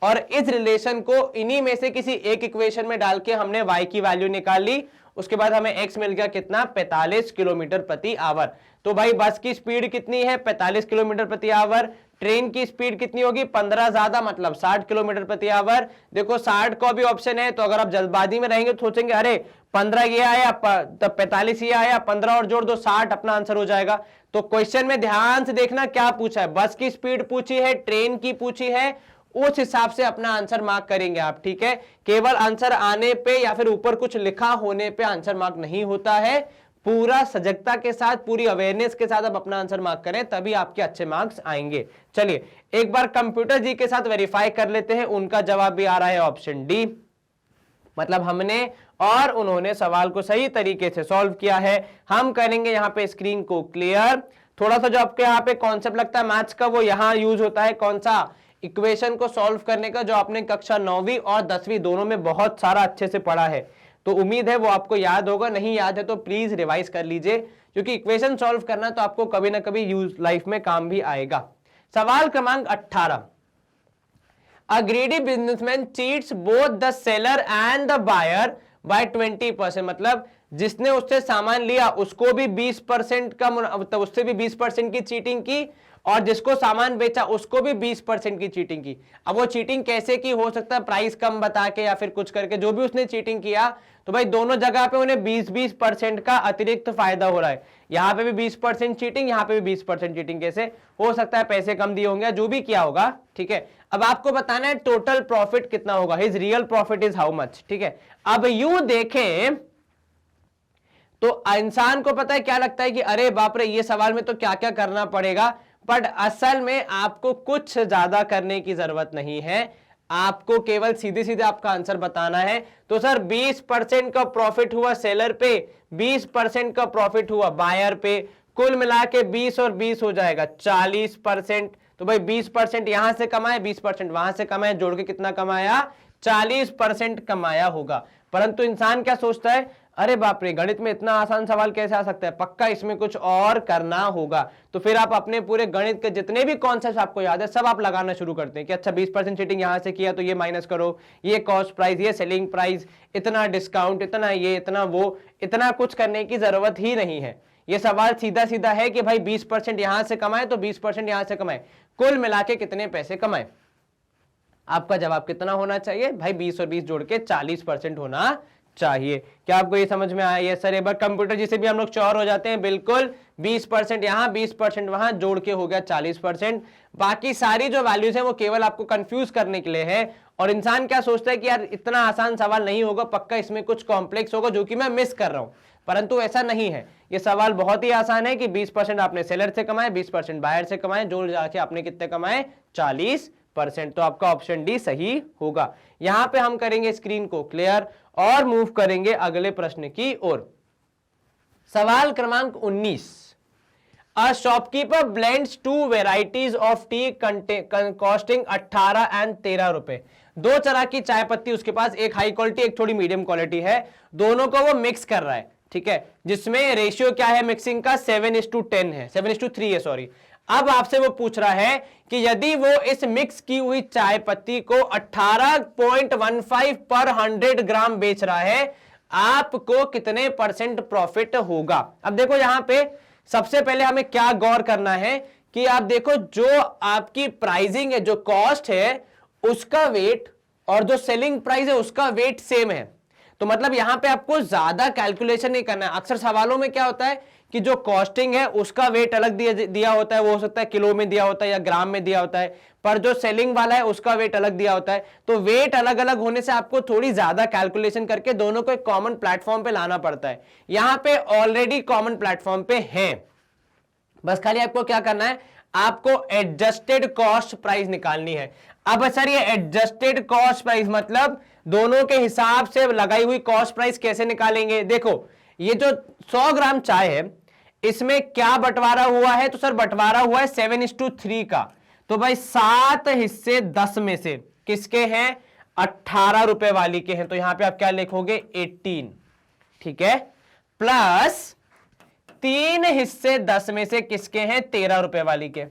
और इस रिलेशन को इन्हीं में से किसी एक इक्वेशन में डाल के हमने y की वैल्यू निकाल ली। उसके बाद हमें x मिल गया कितना, 45 किलोमीटर प्रति आवर। तो भाई बस की स्पीड कितनी है, 45 किलोमीटर प्रति आवर। ट्रेन की स्पीड कितनी होगी, 15 ज्यादा मतलब 60 किलोमीटर प्रति आवर। देखो 60 का भी ऑप्शन है, तो अगर आप जल्दबाजी में रहेंगे तो सोचेंगे अरे 15 ये आया तब 45 ये आया, 15 और जोड़ दो 60, अपना आंसर हो जाएगा। तो क्वेश्चन में ध्यान से देखना क्या पूछा है, बस की स्पीड पूछी है, ट्रेन की पूछी है, उस हिसाब से अपना आंसर मार्क करेंगे आप। ठीक है, केवल आंसर आने पे या फिर ऊपर कुछ लिखा होने पे आंसर मार्क नहीं होता है। पूरा सजगता के साथ, पूरी अवेयरनेस के साथ आप अपना आंसर मार्क करें, तभी आपके अच्छे मार्क्स आएंगे। चलिए एक बार कंप्यूटर जी के साथ वेरीफाई कर लेते हैं। उनका जवाब भी आ रहा है ऑप्शन डी, मतलब हमने और उन्होंने सवाल को सही तरीके से सॉल्व किया है। हम करेंगे यहाँ पे स्क्रीन को क्लियर। थोड़ा सा जो आपके यहाँ पे कॉन्सेप्ट लगता है मैथ्स का, वो यहाँ यूज होता है, कौन सा, इक्वेशन को सॉल्व करने का, जो आपने कक्षा 9वीं और 10वीं दोनों में बहुत सारा अच्छे से पढ़ा है। तो उम्मीद है वो आपको याद होगा, नहीं याद है तो प्लीज रिवाइज कर लीजिए, क्योंकि इक्वेशन सॉल्व करना तो आपको कभी ना कभी यूज लाइफ में काम भी आएगा। सवाल क्रमांक 18, a greedy businessman cheats both the seller and the buyer by 20%। मतलब जिसने उससे सामान लिया उसको भी 20% का, मतलब उससे भी 20% की चीटिंग की, और जिसको सामान बेचा उसको भी 20% की चीटिंग की। अब वो चीटिंग कैसे की, हो सकता है प्राइस कम बता के या फिर कुछ करके, जो भी उसने चीटिंग किया, तो भाई दोनों जगह पे उन्हें 20-20% का अतिरिक्त फायदा हो रहा है। यहां पे भी 20% चीटिंग, यहां पे भी 20% चीटिंग। कैसे हो सकता है, पैसे कम दिए होंगे, जो भी किया होगा। ठीक है, अब आपको बताना है टोटल प्रॉफिट कितना होगा, his real profit is how much. ठीक है, अब यूं देखें तो इंसान को पता है क्या लगता है कि अरे बाप रे, ये सवाल में तो क्या क्या करना पड़ेगा, बट असल में आपको कुछ ज्यादा करने की जरूरत नहीं है। आपको केवल सीधे सीधे आपका आंसर बताना है। तो सर 20% का प्रॉफिट हुआ सेलर पे, 20% का प्रॉफिट हुआ बायर पे, कुल मिला के 20 और 20 हो जाएगा 40%। तो भाई 20% यहां से कमाए, 20% वहां से कमाए, जोड़ के कितना कमाया, 40% कमाया होगा। परंतु इंसान क्या सोचता है, अरे बाप रे, गणित में इतना आसान सवाल कैसे आ सकता है, पक्का इसमें कुछ और करना होगा। तो फिर आप अपने पूरे गणित के जितने भी कॉन्सेप्ट आपको याद है सब आप लगाना शुरू करते हैं कि अच्छा 20% चीटिंग यहां से किया तो ये माइनस करो, ये कॉस्ट प्राइस, ये सेलिंग प्राइस, इतना डिस्काउंट, इतना ये, इतना वो, इतना कुछ करने की जरूरत ही नहीं है। ये सवाल सीधा सीधा है कि भाई 20% यहां से कमाए तो 20% यहां से कमाए, कुल मिला के कितने पैसे कमाए। आपका जवाब कितना होना चाहिए भाई, 20 और 20 जोड़ के 40% होना चाहिए। क्या आपको ये समझ में आया? ये सर एक बार कंप्यूटर जिसे भी हम लोग चौर हो जाते हैं, बिल्कुल 20% यहां 20% वहां जोड़ के हो गया 40%। बाकी सारी जो वैल्यूज है वो केवल आपको कंफ्यूज करने के लिए है। और इंसान क्या सोचता है कि यार इतना आसान सवाल नहीं होगा, पक्का इसमें कुछ कॉम्प्लेक्स होगा जो कि मैं मिस कर रहा हूं, परंतु ऐसा नहीं है। ये सवाल बहुत ही आसान है कि 20% आपने सेलर से कमाए, 20% बायर से कमाए, जोड़ जाके आपने कितने कमाए, 40%। तो आपका ऑप्शन डी सही होगा। यहां पे हम करेंगे स्क्रीन को क्लियर और मूव करेंगे अगले प्रश्न की ओर। सवाल क्रमांक 19, a shopkeeper blends 2 varieties of T costing 18 and 13 रुपए। दो तरह की चाय पत्ती उसके पास, एक हाई क्वालिटी एक थोड़ी मीडियम क्वालिटी है, दोनों को वो मिक्स कर रहा है, ठीक है, जिसमें रेशियो क्या है मिक्सिंग का, 7:10 है, 7:3 है सॉरी। अब आपसे वो पूछ रहा है कि यदि वो इस मिक्स की हुई चाय पत्ती को 18.15 पर 100 ग्राम बेच रहा है, आपको कितने % प्रॉफिट होगा। अब देखो यहां पे सबसे पहले हमें क्या गौर करना है कि आप देखो जो आपकी प्राइसिंग है, जो कॉस्ट है उसका वेट और जो सेलिंग प्राइस है उसका वेट सेम है। तो मतलब यहां पे आपको ज्यादा कैलकुलेशन नहीं करना है। अक्सर सवालों में क्या होता है कि जो कॉस्टिंग है उसका वेट अलग दिया होता है, वो हो सकता है किलो में दिया होता है या ग्राम में दिया होता है, पर जो सेलिंग वाला है उसका वेट अलग दिया होता है। तो वेट अलग अलग होने से आपको थोड़ी ज्यादा कैलकुलेशन करके दोनों को एक कॉमन प्लेटफॉर्म पे लाना पड़ता है। यहां पे ऑलरेडी कॉमन प्लेटफॉर्म पे है, बस खाली आपको क्या करना है, आपको एडजस्टेड कॉस्ट प्राइस निकालनी है। अब सर ये एडजस्टेड कॉस्ट प्राइस मतलब दोनों के हिसाब से लगाई हुई कॉस्ट प्राइस कैसे निकालेंगे। देखो ये जो 100 ग्राम चाय है इसमें क्या बंटवारा हुआ है, तो सर बंटवारा हुआ है 7:3 का। तो भाई 7 हिस्से 10 में से किसके हैं, 18 रुपए वाली के हैं। तो यहां पे आप क्या लिखोगे, 18, ठीक है, प्लस 3 हिस्से 10 में से किसके हैं, 13 रुपए वाली के।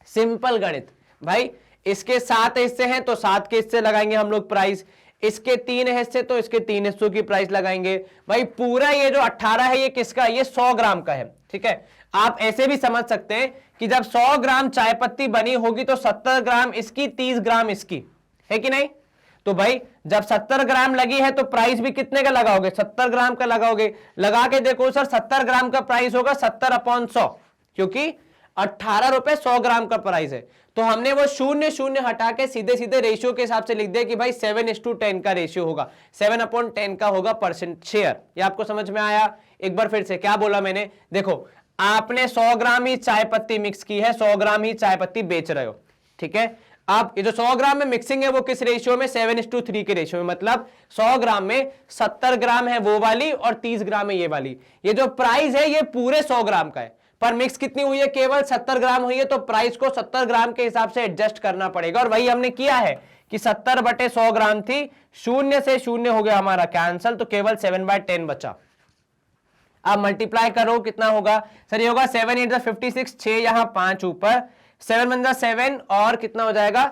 सिंपल गणित भाई, इसके 7 हिस्से हैं तो 7 के हिस्से लगाएंगे हम लोग प्राइस, इसके 3 हिस्से तो इसके 3 हिस्सों की प्राइस लगाएंगे। भाई पूरा ये जो 18 है ये किसका, ये 100 ग्राम का है, ठीक है। आप ऐसे भी समझ सकते हैं कि जब 100 ग्राम चाय पत्ती बनी होगी तो 70 ग्राम इसकी, 30 ग्राम इसकी, है कि नहीं। तो भाई जब 70 ग्राम लगी है तो प्राइस भी कितने का लगाओगे, 70 ग्राम का लगाओगे। लगा के देखो सर 70 ग्राम का प्राइस होगा 70/100, क्योंकि 18 रुपए 100 ग्राम का प्राइस है। तो हमने वो 0 हटा के सीधे सीधे रेशियो के हिसाब से लिख दिया कि भाई 7:10 का रेशियो होगा, 7/10 का होगा % शेयर। ये आपको समझ में आया। एक बार फिर से क्या बोला मैंने, देखो आपने 100 ग्राम ही चाय पत्ती मिक्स की है, 100 ग्राम ही चाय पत्ती बेच रहे हो, ठीक है। आप ये जो 100 ग्राम में मिक्सिंग है वो किस रेशियो में, 7:3 के रेशियो में, मतलब 100 ग्राम में 70 ग्राम है वो वाली और 30 ग्राम है ये वाली। ये जो प्राइस है ये पूरे 100 ग्राम का है, पर मिक्स कितनी हुई है, केवल 70 ग्राम हुई है। तो प्राइस को 70 ग्राम के हिसाब से एडजस्ट करना पड़ेगा, और वही हमने किया है कि 70/100 ग्राम थी, 0 से 0 हो गया हमारा कैंसल, तो केवल 7/10 बचा। अब मल्टीप्लाई करो कितना होगा, सर ये होगा 7 8 56, 6 यहां 5 ऊपर, 7 1 7 और कितना हो जाएगा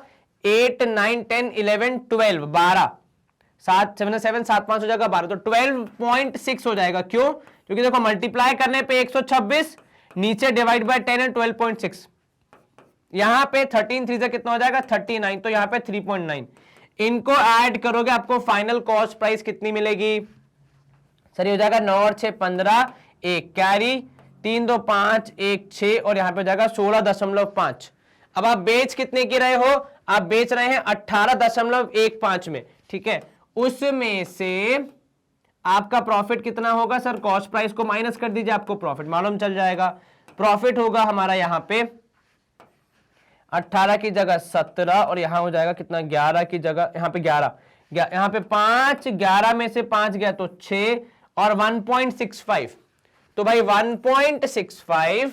8 9 10 11 12 12, 7 7 7 7 5 हो जाएगा 12, तो 12.6 हो जाएगा। क्यों, क्योंकि देखो मल्टीप्लाई करने पे 126, नीचे डिवाइड बाय 10 है 12.6, यहां पे 13 3 से कितना हो जाएगा 39, तो यहां पे 3.9। इनको ऐड करोगे आपको फाइनल कॉस्ट प्राइस कितनी मिलेगी, सर ये हो जाएगा 9 और 6 15, 1 कैरी, 3 2 5 1 6 और यहां पे हो जाएगा 16.5। अब आप बेच कितने की रहे हो, आप बेच रहे हैं 18.15 में, ठीक है। उसमें से आपका प्रॉफिट कितना होगा, सर कॉस्ट प्राइस को माइनस कर दीजिए, आपको प्रॉफिट मालूम चल जाएगा। प्रॉफिट होगा हमारा यहां पे 18 की जगह 17 और यहां हो जाएगा कितना 11 की जगह, यहां पे 11, यहां पे 5, 11 में से 5 गया तो 6 और 1.65, तो भाई 1.65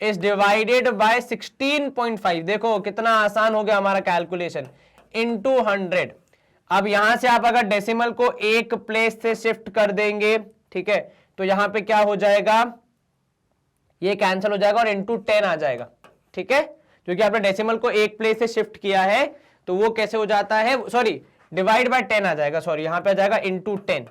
इज डिवाइडेड बाय 16.5, देखो कितना आसान हो गया हमारा कैलकुलेशन, इनटू 100। अब यहां से आप अगर डेसिमल को एक प्लेस से शिफ्ट कर देंगे, ठीक है, तो यहां पे क्या हो जाएगा, ये कैंसिल हो जाएगा और इंटू 10 आ जाएगा, ठीक है, क्योंकि आपने डेसिमल को एक प्लेस से शिफ्ट किया है, तो वो कैसे हो जाता है, सॉरी डिवाइड बाय 10 आ जाएगा, सॉरी यहां पे आ जाएगा इंटू 10,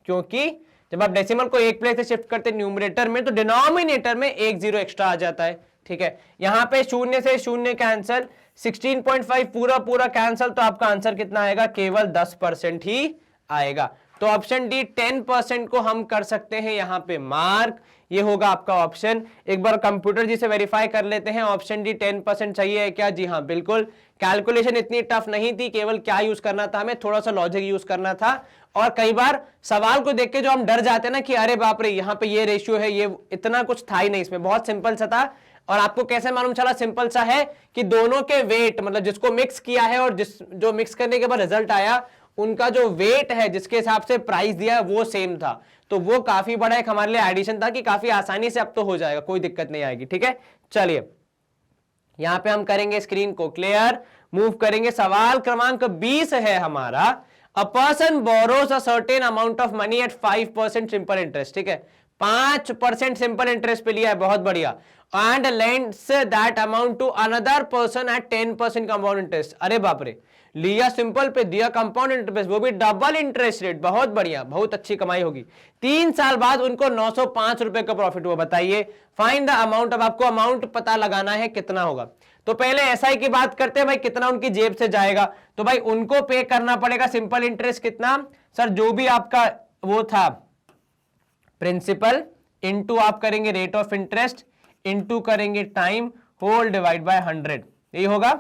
क्योंकि जब आप डेसिमल को एक प्लेस से शिफ्ट करते हैं न्यूमरेटर में, तो डिनोमिनेटर में एक जीरो एक्स्ट्रा आ जाता है, ठीक है। यहां पे शून्य से शून्य कैंसिल, 16.5 पूरा पूरा कैंसिल, तो आपका आंसर कितना आएगा, केवल 10% ही आएगा। तो ऑप्शन डी 10% को हम कर सकते हैं यहां पे मार्क, ये होगा आपका ऑप्शन। एक बार कंप्यूटर जी से वेरीफाई कर लेते हैं, ऑप्शन डी 10% चाहिए है क्या, जी हाँ बिल्कुल। कैलकुलेशन इतनी टफ नहीं थी, केवल क्या यूज करना था, हमें थोड़ा सा लॉजिक यूज करना था। और कई बार सवाल को देख के जो हम डर जाते हैं ना कि अरे बाप रे यहाँ पे ये रेशियो है, ये इतना कुछ था ही नहीं, इसमें बहुत सिंपल सा था। और आपको कैसे मालूम चला सिंपल सा है, कि दोनों के वेट, मतलब जिसको मिक्स किया है और जो मिक्स करने के बाद रिजल्ट आया, उनका जो वेट है जिसके हिसाब से प्राइस दिया है वो सेम था, तो वो काफी बड़ा एक हमारे लिए एडिशन था कि काफी आसानी से अब तो हो जाएगा, कोई दिक्कत नहीं आएगी, ठीक है। चलिए यहां पे हम करेंगे स्क्रीन को क्लियर, मूव करेंगे। सवाल क्रमांक 20 है हमारा, a person borrows a certain amount of money at 5% simple interest, ठीक है, 5% सिंपल इंटरेस्ट पे लिया है, बहुत बढ़िया, and lends that amount to another person at 10% compound interest. अरे बाप रे, लिया सिंपल पे, दिया कंपाउंड इंटरेस्ट, वो भी डबल इंटरेस्ट रेट, बहुत बढ़िया, बहुत अच्छी कमाई होगी। 3 साल बाद उनको 905 रुपए का प्रॉफिट हुआ, बताइए फाइंड द अमाउंट। अब आपको अमाउंट पता लगाना है कितना होगा। तो पहले एसआई की बात करते हैं, भाई कितना उनकी जेब से जाएगा, तो भाई उनको पे करना पड़ेगा सिंपल इंटरेस्ट कितना, सर जो भी आपका वो था प्रिंसिपल इंटू आप करेंगे रेट ऑफ इंटरेस्ट इंटू करेंगे टाइम होल डिवाइड बाय 100, यही होगा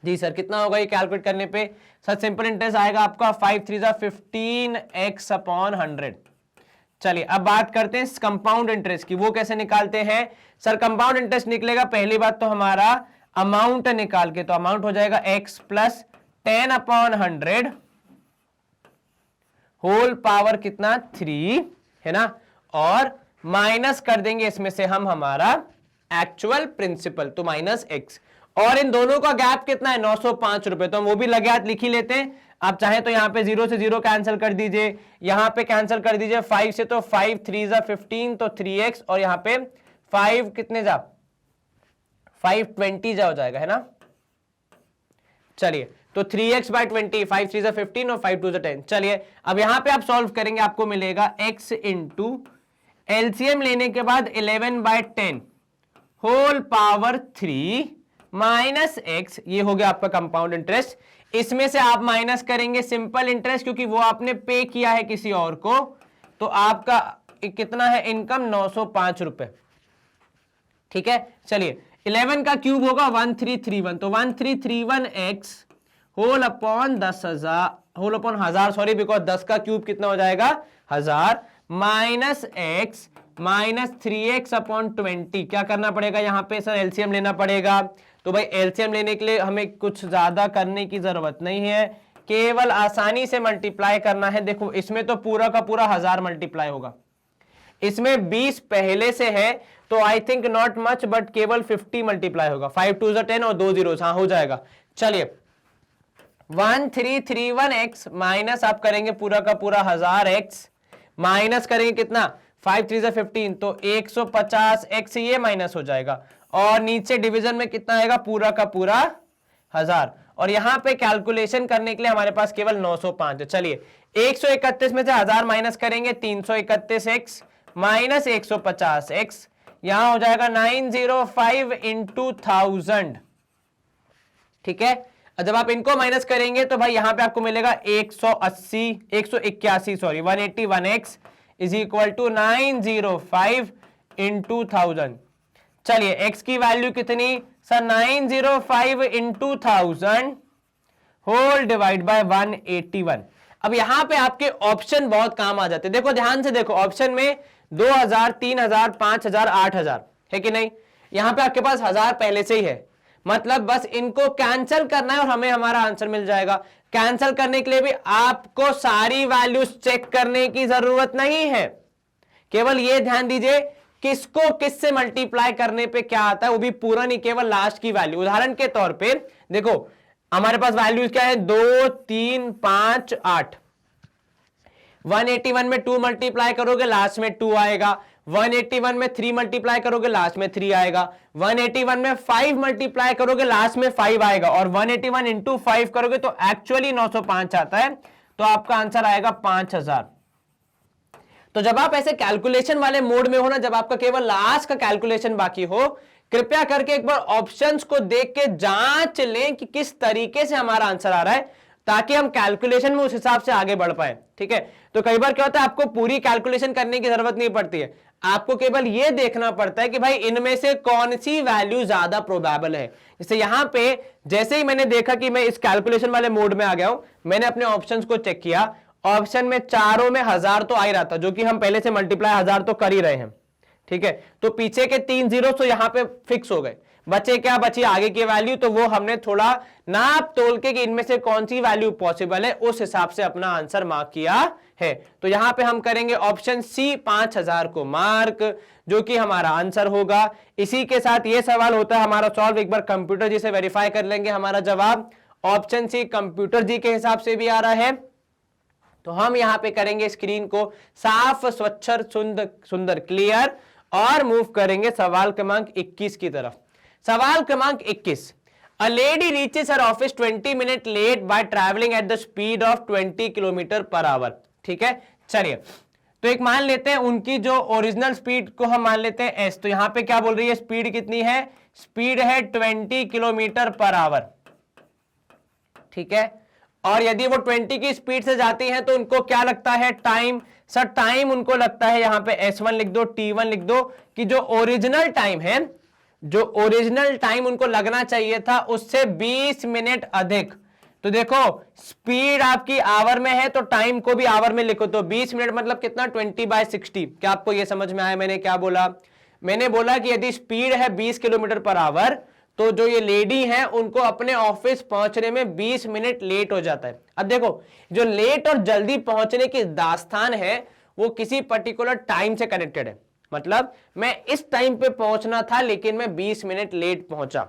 जी सर। कितना होगा ये कैलकुलेट करने पे, सर सिंपल इंटरेस्ट आएगा आपका 5 3 15x अपॉन 100। चलिए अब बात करते हैं कंपाउंड इंटरेस्ट की, वो कैसे निकालते हैं। सर कंपाउंड इंटरेस्ट निकलेगा, पहली बात तो हमारा अमाउंट निकाल के, तो अमाउंट हो जाएगा x plus 10 upon 100 whole power कितना 3, है ना, और माइनस कर देंगे इसमें से हम हमारा एक्चुअल प्रिंसिपल, तो माइनस x, और इन दोनों का गैप कितना है 905 रुपए, तो हम वो भी लगे हाथ लिख ही लेते हैं। आप चाहे तो यहां पे 0 से 0 कैंसिल कर दीजिए, यहां पे कैंसिल कर दीजिए 5 से, तो 5 3 15, तो 3x, और यहां पे 5 कितने जा 520 जा हो जाएगा, है ना। चलिए तो 3x बाई 20, 5 3 15 और 5 2 10। चलिए अब यहां पे आप सॉल्व करेंगे, आपको मिलेगा x इंटू एलसीएम लेने के बाद 11/10 होल पावर 3 माइनस x, ये हो गया आपका कंपाउंड इंटरेस्ट। इसमें से आप माइनस करेंगे सिंपल इंटरेस्ट, क्योंकि वो आपने पे किया है किसी और को, तो आपका कितना है इनकम 905 रुपए, ठीक है। चलिए 11 का क्यूब होगा 1331, तो 1331x whole upon 10,000 whole upon 1000, sorry because 10 का क्यूब कितना हो जाएगा 1000, minus x minus 3x upon 20। क्या करना पड़ेगा यहाँ पे सर, एलसीएम लेना पड़ेगा। तो भाई एलसीएम लेने के लिए हमें कुछ ज्यादा करने की जरूरत नहीं है, केवल आसानी से मल्टीप्लाई करना है। देखो इसमें तो पूरा का पूरा 1000 मल्टीप्लाई होगा, इसमें 20 पहले से है, तो I think not much, but केवल 50 मल्टीप्लाई होगा, 5 2 10 और 2 zeros, हाँ हो जाएगा। चलिए 1331x माइनस आप करेंगे पूरा का पूरा 1000x, माइनस करेंगे कितना 5 3 15, तो 150x ये माइनस हो जाएगा, और नीचे डिवीजन में कितना आएगा पूरा का पूरा 1000, और यहां पे कैलकुलेशन करने के लिए हमारे पास केवल 905 है। चलिए 131 में से 1000 माइनस करेंगे 331x माइनस 150x, यहां हो जाएगा 905 इंटू 1000, ठीक है। जब आप इनको माइनस करेंगे तो भाई यहां पे आपको मिलेगा 181 sorry 181x is equal to 905 into 1000। चलिए x की वैल्यू कितनी sir 905 into 1000 whole divide by 181। अब यहां पे आपके ऑप्शन बहुत काम आ जाते हैं, देखो ध्यान से देखो, ऑप्शन में 2000 3000 5000 8000 है कि नहीं, यहां पे आपके पास 1000 पहले से ही है, मतलब बस इनको कैंसिल करना है और हमें हमारा आंसर मिल जाएगा। कैंसिल करने के लिए भी आपको सारी वैल्यूज चेक करने की जरूरत नहीं है, केवल ये ध्यान दीजिए किसको किस से मल्टीप्लाई करने पे क्या आता है, वो भी पूरा नहीं, केवल लास्ट की वैल्यू। उदाहरण के तौर पे देखो हमारे पास वैल्यूज क्या है, 2 3 5 8। 181 में 2 मल्टीप्लाई करोगे लास्ट में 2 आएगा, 181 में 3 मल्टीप्लाई करोगे लास्ट में 3 आएगा, 181 में 5 मल्टीप्लाई करोगे लास्ट में 5 आएगा, और 181 इंटू 5 करोगे तो एक्चुअली 905 आता है, तो आपका आंसर आएगा 5000। तो जब आप ऐसे कैलकुलेशन वाले मोड में हो ना, जब आपका केवल लास्ट का कैलकुलेशन बाकी हो, कृपया करके एक बार ऑप्शंस को देख के जांच लें कि किस तरीके से हमारा आंसर आ रहा है, ताकि हम कैलकुलेशन में उस हिसाब से आगे बढ़ पाए। ठीक है, तो कई बार क्या होता है, आपको पूरी कैलकुलेशन करने की जरूरत नहीं पड़ती है, आपको केवल यह देखना पड़ता है कि भाई इनमें से कौन सी वैल्यू ज्यादा प्रोबेबल है। जैसे यहां पे जैसे ही मैंने देखा कि मैं इस कैलकुलेशन वाले मोड में आ गया हूं, मैंने अपने ऑप्शंस को चेक किया, ऑप्शन में चारों में 1000 तो आ ही रहा था, जो कि हम पहले से मल्टीप्लाई 1000 तो कर ही रहे हैं। ठीक है, तो पीछे के 3 जीरो तो यहां पे फिक्स हो गए, बचे क्या, बची आगे की वैल्यू, तो वो हमने थोड़ा नाप तोल के कि इनमें से कौन सी वैल्यू पॉसिबल है उस हिसाब से अपना आंसर मार्क किया है। तो यहां पे हम करेंगे ऑप्शन सी 5000 को मार्क, जो कि हमारा आंसर होगा। इसी के साथ ये सवाल होता है हमारा सॉल्व, एक बार कंप्यूटर जी से वेरीफाई कर लेंगे हमारा जवाब। ऑप्शन सी कंप्यूटर जी के हिसाब से भी आ रहा है, तो हम यहां पे करेंगे स्क्रीन को साफ, स्वच्छ, सुंदर क्लियर, और मूव करेंगे सवाल क्रमांक 21 की तरफ। सवाल क्रमांक 21, a lady reaches her office 20 minute late by travelling at the speed of 20 kilometre per hour. ठीक है, चलिए तो एक मान लेते हैं उनकी जो ओरिजिनल स्पीड को हम मान लेते हैं एस। तो यहां पे क्या बोल रही है, स्पीड कितनी है, स्पीड है 20 किलोमीटर पर आवर। ठीक है, और यदि वो 20 की स्पीड से जाती हैं तो उनको क्या लगता है, टाइम। सर टाइम उनको लगता है, यहां पे S1 लिख दो, T1 लिख दो, कि जो ओरिजिनल टाइम है, जो ओरिजिनल टाइम उनको लगना चाहिए था उससे 20 मिनट अधिक। तो देखो स्पीड आपकी आवर में है तो टाइम को भी आवर में लिखो, तो 20 मिनट मतलब कितना, 20/60। क्या आपको यह समझ में आया मैंने क्या बोला? मैंने बोला कि यदि स्पीड है 20 किलोमीटर पर आवर, तो जो ये लेडी है उनको अपने ऑफिस पहुंचने में 20 मिनट लेट हो जाता है। अब देखो जो लेट और जल्दी पहुंचने की दास्तान है वो किसी पर्टिकुलर टाइम से कनेक्टेड है, मतलब मैं इस टाइम पे पहुंचना था लेकिन मैं 20 मिनट लेट पहुंचा,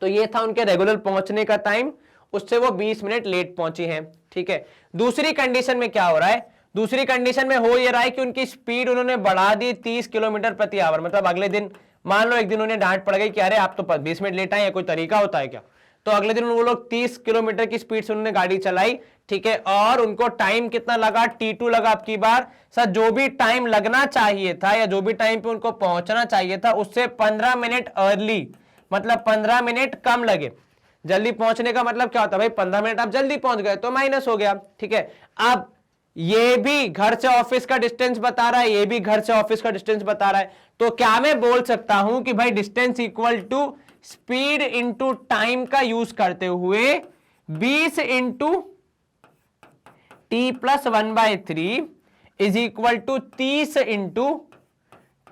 तो ये था उनके रेगुलर पहुंचने का टाइम, उससे वो 20 मिनट लेट पहुंची हैं। ठीक है, दूसरी कंडीशन में क्या हो रहा है, दूसरी कंडीशन में हो ये रहा है कि उनकी स्पीड उन्होंने बढ़ा दी 30 किलोमीटर प्रति आवर। मतलब अगले दिन मान लो एक दिन उन्हें डांट पड़ गई कि अरे आप तो 20 मिनट लेट आए, कोई तरीका होता है क्या? तो अगले दिन वो लोग 30 किलोमीटर की स्पीड से उन्होंने गाड़ी चलाई। ठीक है, और उनको टाइम कितना लगा, T2 लगा। आपकी बार सर जो भी टाइम लगना चाहिए था या जो भी टाइम पे उनको पहुंचना चाहिए था उससे 15 मिनट अर्ली, मतलब 15 मिनट कम लगे। जल्दी पहुंचने का मतलब क्या होता है भाई, 15 मिनट आप जल्दी पहुंच गए तो माइनस हो गया। ठीक है, अब ये भी घर से ऑफिस का डिस्टेंस बता रहा है, ये भी घर से ऑफिस का डिस्टेंस बता रहा है, तो क्या मैं बोल सकता हूं कि भाई distance equal to speed into time का यूज करते हुए 20 into t plus 1/3 is equal to 30 into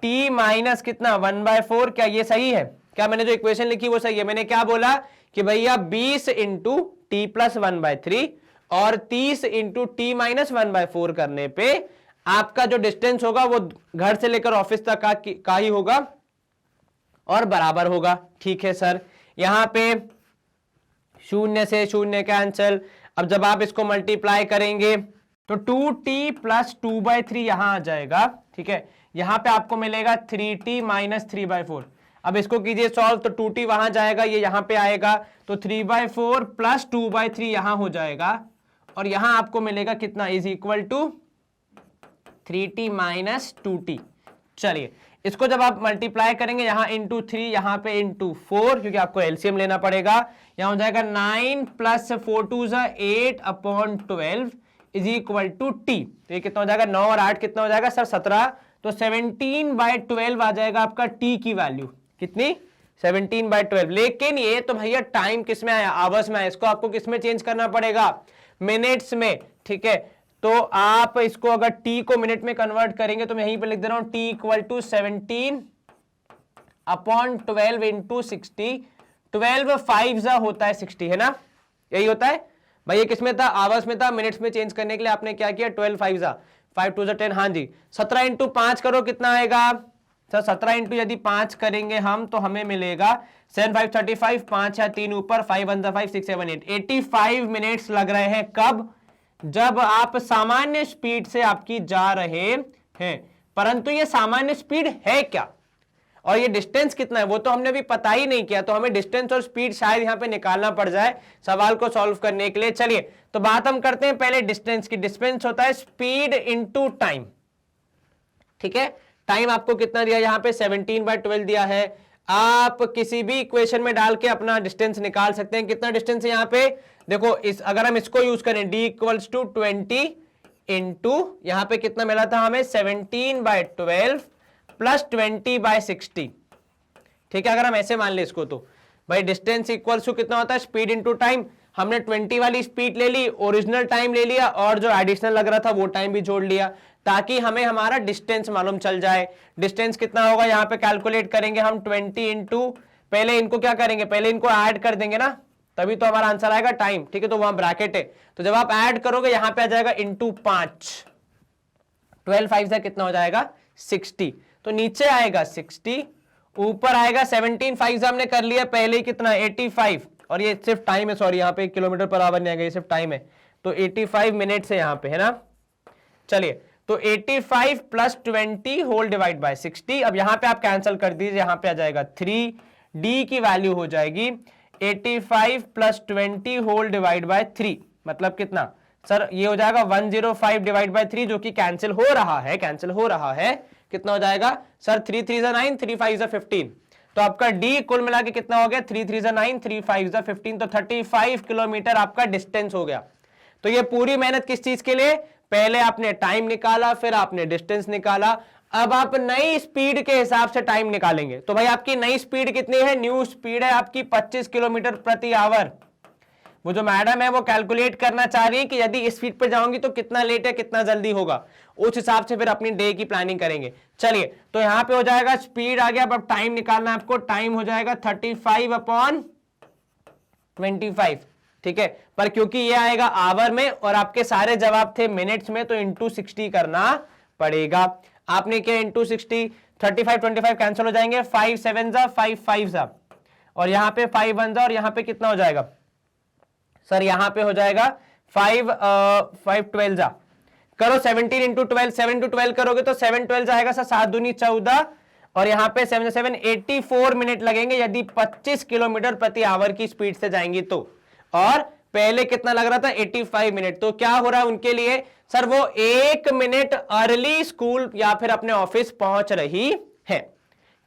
t minus कितना 1/4। क्या ये सही है? क्या मैंने जो इक्वेशन लिखी वो सही है? मैंने क्या बोला कि भैया 20 इंटू टी प्लस 1/3 और 30 इंटू टी माइनस 1/4 करने पे आपका जो डिस्टेंस होगा वो घर से लेकर ऑफिस तक का ही होगा और बराबर होगा। ठीक है सर, यहां पे शून्य से शून्य कैंसिल। अब जब आप इसको मल्टीप्लाई करेंगे तो 2t प्लस 2/3 यहां आ जाएगा। ठीक है, यहां पे आपको मिलेगा 3t माइनस 3/4। अब इसको कीजिए सॉल्व, तो 2t वहां जाएगा, ये यहां पे आएगा, तो 3/4 प्लस 2/3 यहां हो जाएगा, और यहां आपको मिलेगा कितना, is equal to 3t minus 2t। चलिए इसको जब आप मल्टीप्लाई करेंगे यहाँ इंटू 3, यहाँ पे इंटू 4, क्योंकि आपको एलसीएम लेना पड़ेगा, यहाँ हो जाएगा 9 plus 4 2 8/12 is equal to t. तो ये कितना हो जाएगा, 9 और 8 कितना हो जाएगा सर 17, तो 17/12 आ जाएगा आपका टी की वैल्यू। कितनी, 17/12। लेकिन ये तो भैया टाइम किस में आया, आवर्स में आया, इसको आपको किस में चेंज करना पड़ेगा, मिनट्स में। ठीक है, तो आप इसको अगर t को मिनट में कन्वर्ट करेंगे तो मैं यहीं पे लिख दे रहा हूं t इक्वल टू 17/12 इंटू 60। 12 5 होता है 60, है ना, यही होता है भाई। ये किस में था, आवर्स में था। मिनट्स में चेंज करने के लिए आपने क्या किया, 12 5 5 2 10। हाँ जी, 17 इंटू 5 करो कितना आएगा, सर 17 इंटू यदि 5 करेंगे हम तो हमें मिलेगा 7 5 35, 5 है 3 ऊपर, 5 1 5 6 7 8, 85 मिनट्स लग रहे हैं। कब? जब आप सामान्य स्पीड से आपकी जा रहे हैं। परंतु ये सामान्य स्पीड है क्या और ये डिस्टेंस कितना है वो तो हमने अभी पता ही नहीं किया, तो हमें डिस्टेंस और स्पीड शायद यहां पे निकालना पड़ जाए सवाल को सॉल्व करने के लिए। चलिए तो बात हम करते हैं पहले डिस्टेंस की। डिस्टेंस होता है स्पीड इंटू टाइम, ठीक है। टाइम आपको कितना दिया यहाँ पे 17/12 दिया है। आप किसी भी इक्वेशन में डाल के अपना डिस्टेंस निकाल सकते हैं। कितना डिस्टेंस है यहाँ पे देखो, अगर हम इसको यूज करें d = 20 इंटू यहाँ पे कितना मिला था हमें 17/12 प्लस 20/60, ठीक है। अगर हम ऐसे मान ले इसको तो भाई डिस्टेंस इक्वल्स टू कितना होता है स्पीड इंटू टाइम। हमने 20 वाली स्पीड ले ली, ओरिजिनल टाइम ले लिया और जो एडिशनल लग रहा था वो टाइम भी जोड़ लिया ताकि हमें हमारा डिस्टेंस मालूम चल जाए। डिस्टेंस कितना होगा यहाँ पे कैलकुलेट करेंगे हम 20 इंटू, पहले इनको क्या करेंगे, पहले इनको ऐड कर देंगे ना, तभी तो हमारा आंसर आएगा टाइम, ठीक है। तो वहां ब्रैकेट है, तो जब आप ऐड करोगे यहाँ पे आ जाएगा इंटू 5, 12 5 से कितना हो जाएगा 60, तो नीचे आएगा 60, ऊपर आएगा 17 5 हमने कर लिया पहले ही कितना 85, और ये सिर्फ टाइम है, सॉरी यहाँ पे किलोमीटर पर आवर नहीं आएगा, ये सिर्फ टाइम है, तो 85 मिनट्स है यहाँ पे, है ना। चलिए तो 85 प्लस 20 होल डिवाइड बाय 60। अब यहां पे आप कैंसिल कर दीजिए, यहां पे आ जाएगा 3, डी की वैल्यू हो जाएगी 85 प्लस 20 होल डिवाइड बाय 3, मतलब कितना सर ये हो जाएगा 105 डिवाइड बाय 3, जो कि कैंसिल हो रहा है, कैंसिल हो रहा है। कितना हो जाएगा सर 3 3 9, 3 5 15, तो आपका डी कुल मिला के कितना हो गया 3 3 9, 3 5 15, तो 35 किलोमीटर आपका डिस्टेंस हो गया। तो ये पूरी मेहनत किस चीज के लिए, पहले आपने टाइम निकाला, फिर आपने डिस्टेंस निकाला, अब आप नई स्पीड के हिसाब से टाइम निकालेंगे। तो भाई आपकी नई स्पीड कितनी है, न्यू स्पीड है आपकी 25 किलोमीटर प्रति आवर। वो जो मैडम है वो कैलकुलेट करना चाह रही है कि यदि इस स्पीड पे जाऊंगी तो कितना लेट है, कितना जल्दी होगा, उस हिसाब से फिर अपनी डे की प्लानिंग करेंगे। चलिए तो यहां पे हो जाएगा स्पीड आ गया, अब टाइम निकालना है आपको, टाइम हो जाएगा 35/25, ठीक है। पर क्योंकि ये आएगा आवर में और आपके सारे जवाब थे मिनट्स में, तो इंटू 60 करना पड़ेगा। आपने क्या इंटू 60, 35 25 कैंसिल हो जाएंगे, 5 7 5 5 और यहां पे 5 1 और यहां पे कितना हो जाएगा सर, यहां पे हो जाएगा 5 5 12 करो 17 इंटू 12, 7 इंटू 12 करोगे तो 7 12 जाएगा सर 7 दूनी 14, और यहां पे 7 7 84 मिनट लगेंगे यदि 25 किलोमीटर प्रति आवर की स्पीड से जाएंगी तो, और पहले कितना लग रहा था 85 मिनट। तो क्या हो रहा है उनके लिए सर, वो 1 मिनट अर्ली स्कूल या फिर अपने ऑफिस पहुंच रही है।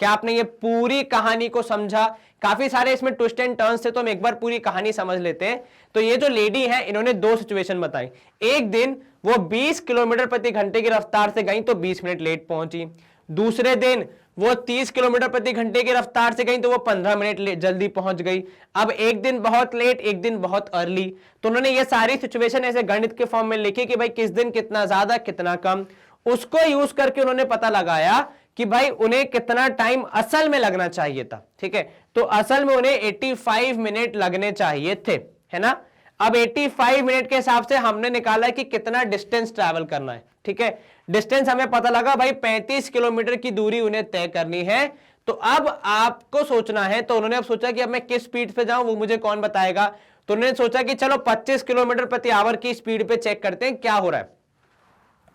क्या आपने ये पूरी कहानी को समझा? काफी सारे इसमें ट्विस्ट एंड टर्न्स थे, तो हम एक बार पूरी कहानी समझ लेते हैं। तो ये जो लेडी है इन्होंने 2 सिचुएशन बताई। एक दिन वो 20 किलोमीटर प्रति घंटे की रफ्तार से गई तो 20 मिनट लेट पहुंची। दूसरे दिन वो 30 किलोमीटर प्रति घंटे की रफ्तार से गई तो वो 15 मिनट जल्दी पहुंच गई। अब एक दिन बहुत लेट, एक दिन बहुत अर्ली, तो उन्होंने ये सारी सिचुएशन ऐसे गणित के फॉर्म में लिखी कि भाई किस दिन कितना ज्यादा कितना कम, उसको यूज करके उन्होंने पता लगाया कि भाई उन्हें कितना टाइम असल में लगना चाहिए था, ठीक है। तो असल में उन्हें 85 मिनट लगने चाहिए थे, है ना। अब 85 मिनट के हिसाब से हमने निकाला कि कितना डिस्टेंस ट्रैवल करना है, ठीक है। डिस्टेंस हमें पता लगा भाई 35 किलोमीटर की दूरी उन्हें तय करनी है। तो अब आपको सोचना है, तो उन्होंने अब सोचा कि अब मैं किस स्पीड पे जाऊं, वो मुझे कौन बताएगा। तो उन्होंने सोचा कि चलो 25 किलोमीटर प्रति आवर की स्पीड पे चेक करते हैं क्या हो रहा है।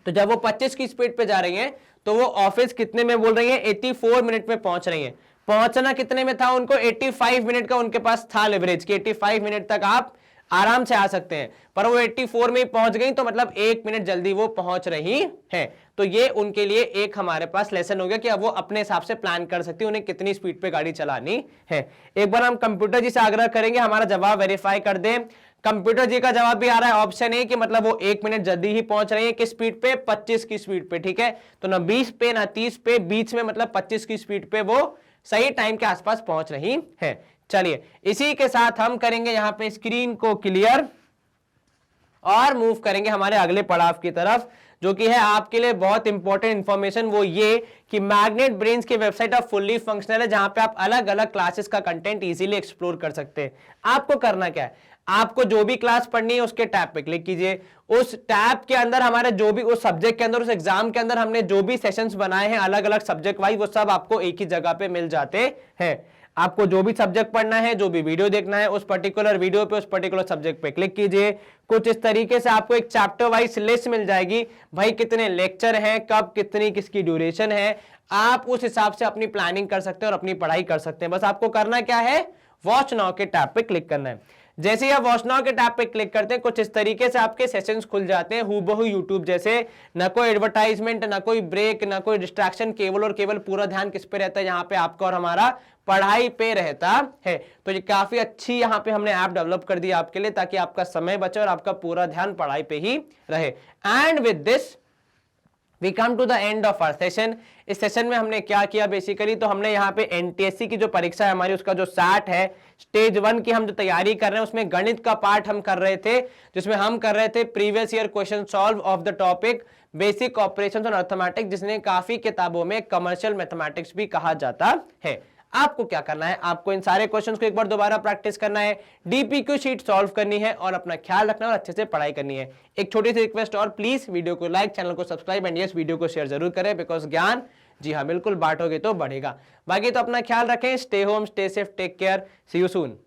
तो जब वो 25 की स्पीड पे जा रही हैं तो वो ऑफिस कितने में बोल रही है 84 मिनट में पहुंच रही है। पहुंचना कितने में था उनको, 85 मिनट का उनके पास था लेवरेज कि 85 मिनट तक आप आराम से आ सकते हैं, पर वो 84 में ही पहुंच गई, तो मतलब 1 मिनट जल्दी वो पहुंच रही हैं। तो ये उनके लिए एक हमारे पास लेसन हो गया कि अब वो अपने हिसाब से प्लान कर सकती है उन्हें कितनी स्पीड पे गाड़ी चलानी है। एक बार हम कंप्यूटर जी से आग्रह करेंगे हमारा जवाब वेरीफाई कर दें। कंप्यूटर जी का जवाब भी आ रहा है ऑप्शन ए कि मतलब वो 1 मिनट जल्दी ही पहुंच रही है, किस स्पीड पे 25 की स्पीड पे, ठीक है। तो ना 20 पे ना 30 पे, बीच में मतलब 25 की स्पीड पे वो सही टाइम के आसपास पहुंच रही है। चलिए इसी के साथ हम करेंगे यहां पे स्क्रीन को क्लियर और मूव करेंगे हमारे अगले पड़ाव की तरफ, जो कि है आपके लिए बहुत इंपॉर्टेंट इंफॉर्मेशन, वो ये कि मैग्नेट ब्रेन्स की वेबसाइट अब फुल्ली फंक्शनल है, जहां पे आप अलग अलग क्लासेस का कंटेंट इजीली एक्सप्लोर कर सकते हैं। आपको करना क्या है, आपको जो भी क्लास पढ़नी है उसके टैब पे क्लिक कीजिए। उस टैब के अंदर हमारे जो भी उस सब्जेक्ट के अंदर, उस एग्जाम के अंदर हमने जो भी सेशंस बनाए हैं अलग अलग सब्जेक्ट वाइज, वो सब आपको एक ही जगह पे मिल जाते हैं। आपको जो भी सब्जेक्ट पढ़ना है, जो भी वीडियो देखना है, उस पर्टिकुलर वीडियो पे, उस पर्टिकुलर सब्जेक्ट पे क्लिक कीजिए। कुछ इस तरीके से आपको एक चैप्टर वाइज लिस्ट मिल जाएगी, भाई कितने लेक्चर हैं, कब कितनी किसकी ड्यूरेशन है, आप उस हिसाब से अपनी प्लानिंग कर सकते हैं और अपनी पढ़ाई कर सकते हैं। बस आपको करना क्या है, वॉच नाउ के टैब पे क्लिक करना है। जैसे ही आप वॉच नाउ के टैब पे क्लिक करते हैं, कुछ इस तरीके से आपके सेशंस खुल जाते हैं हूबहू यूट्यूब जैसे, ना कोई एडवर्टाइजमेंट, ना कोई ब्रेक, ना कोई डिस्ट्रैक्शन, केवल और केवल पूरा ध्यान किस पे रहता है, यहाँ पे आपका और हमारा पढ़ाई पे रहता है। तो ये काफी अच्छी यहाँ पे हमने ऐप डेवलप कर दी आपके लिए, ताकि आपका समय बचे और आपका पूरा ध्यान पढ़ाई पे ही रहे। And with this we come to the end of our session. इस सेशन में हमने क्या किया बेसिकली, तो हमने यहाँ पे एनटीएससी की जो परीक्षा है हमारी, उसका जो सैट है स्टेज 1 की हम जो तैयारी कर रहे हैं, उसमें गणित का पार्ट हम कर रहे थे, जिसमें हम कर रहे थे previous year question solve of the topic basic operations और अर्थमेटिक्स, जिसने काफी किताबों में कमर्शियल मैथमेटिक्स भी कहा जाता है। आपको क्या करना है, आपको इन सारे क्वेश्चंस को एक बार दोबारा प्रैक्टिस करना है, डीपीक्यू शीट सॉल्व करनी है और अपना ख्याल रखना और अच्छे से पढ़ाई करनी है। एक छोटी सी रिक्वेस्ट और, प्लीज वीडियो को लाइक, चैनल को सब्सक्राइब एंड यस वीडियो को शेयर जरूर करें, बिकॉज ज्ञान, जी हाँ बिल्कुल, बांटोगे तो बढ़ेगा। बाकी तो अपना ख्याल रखें, stay home, stay safe, take care, see you soon.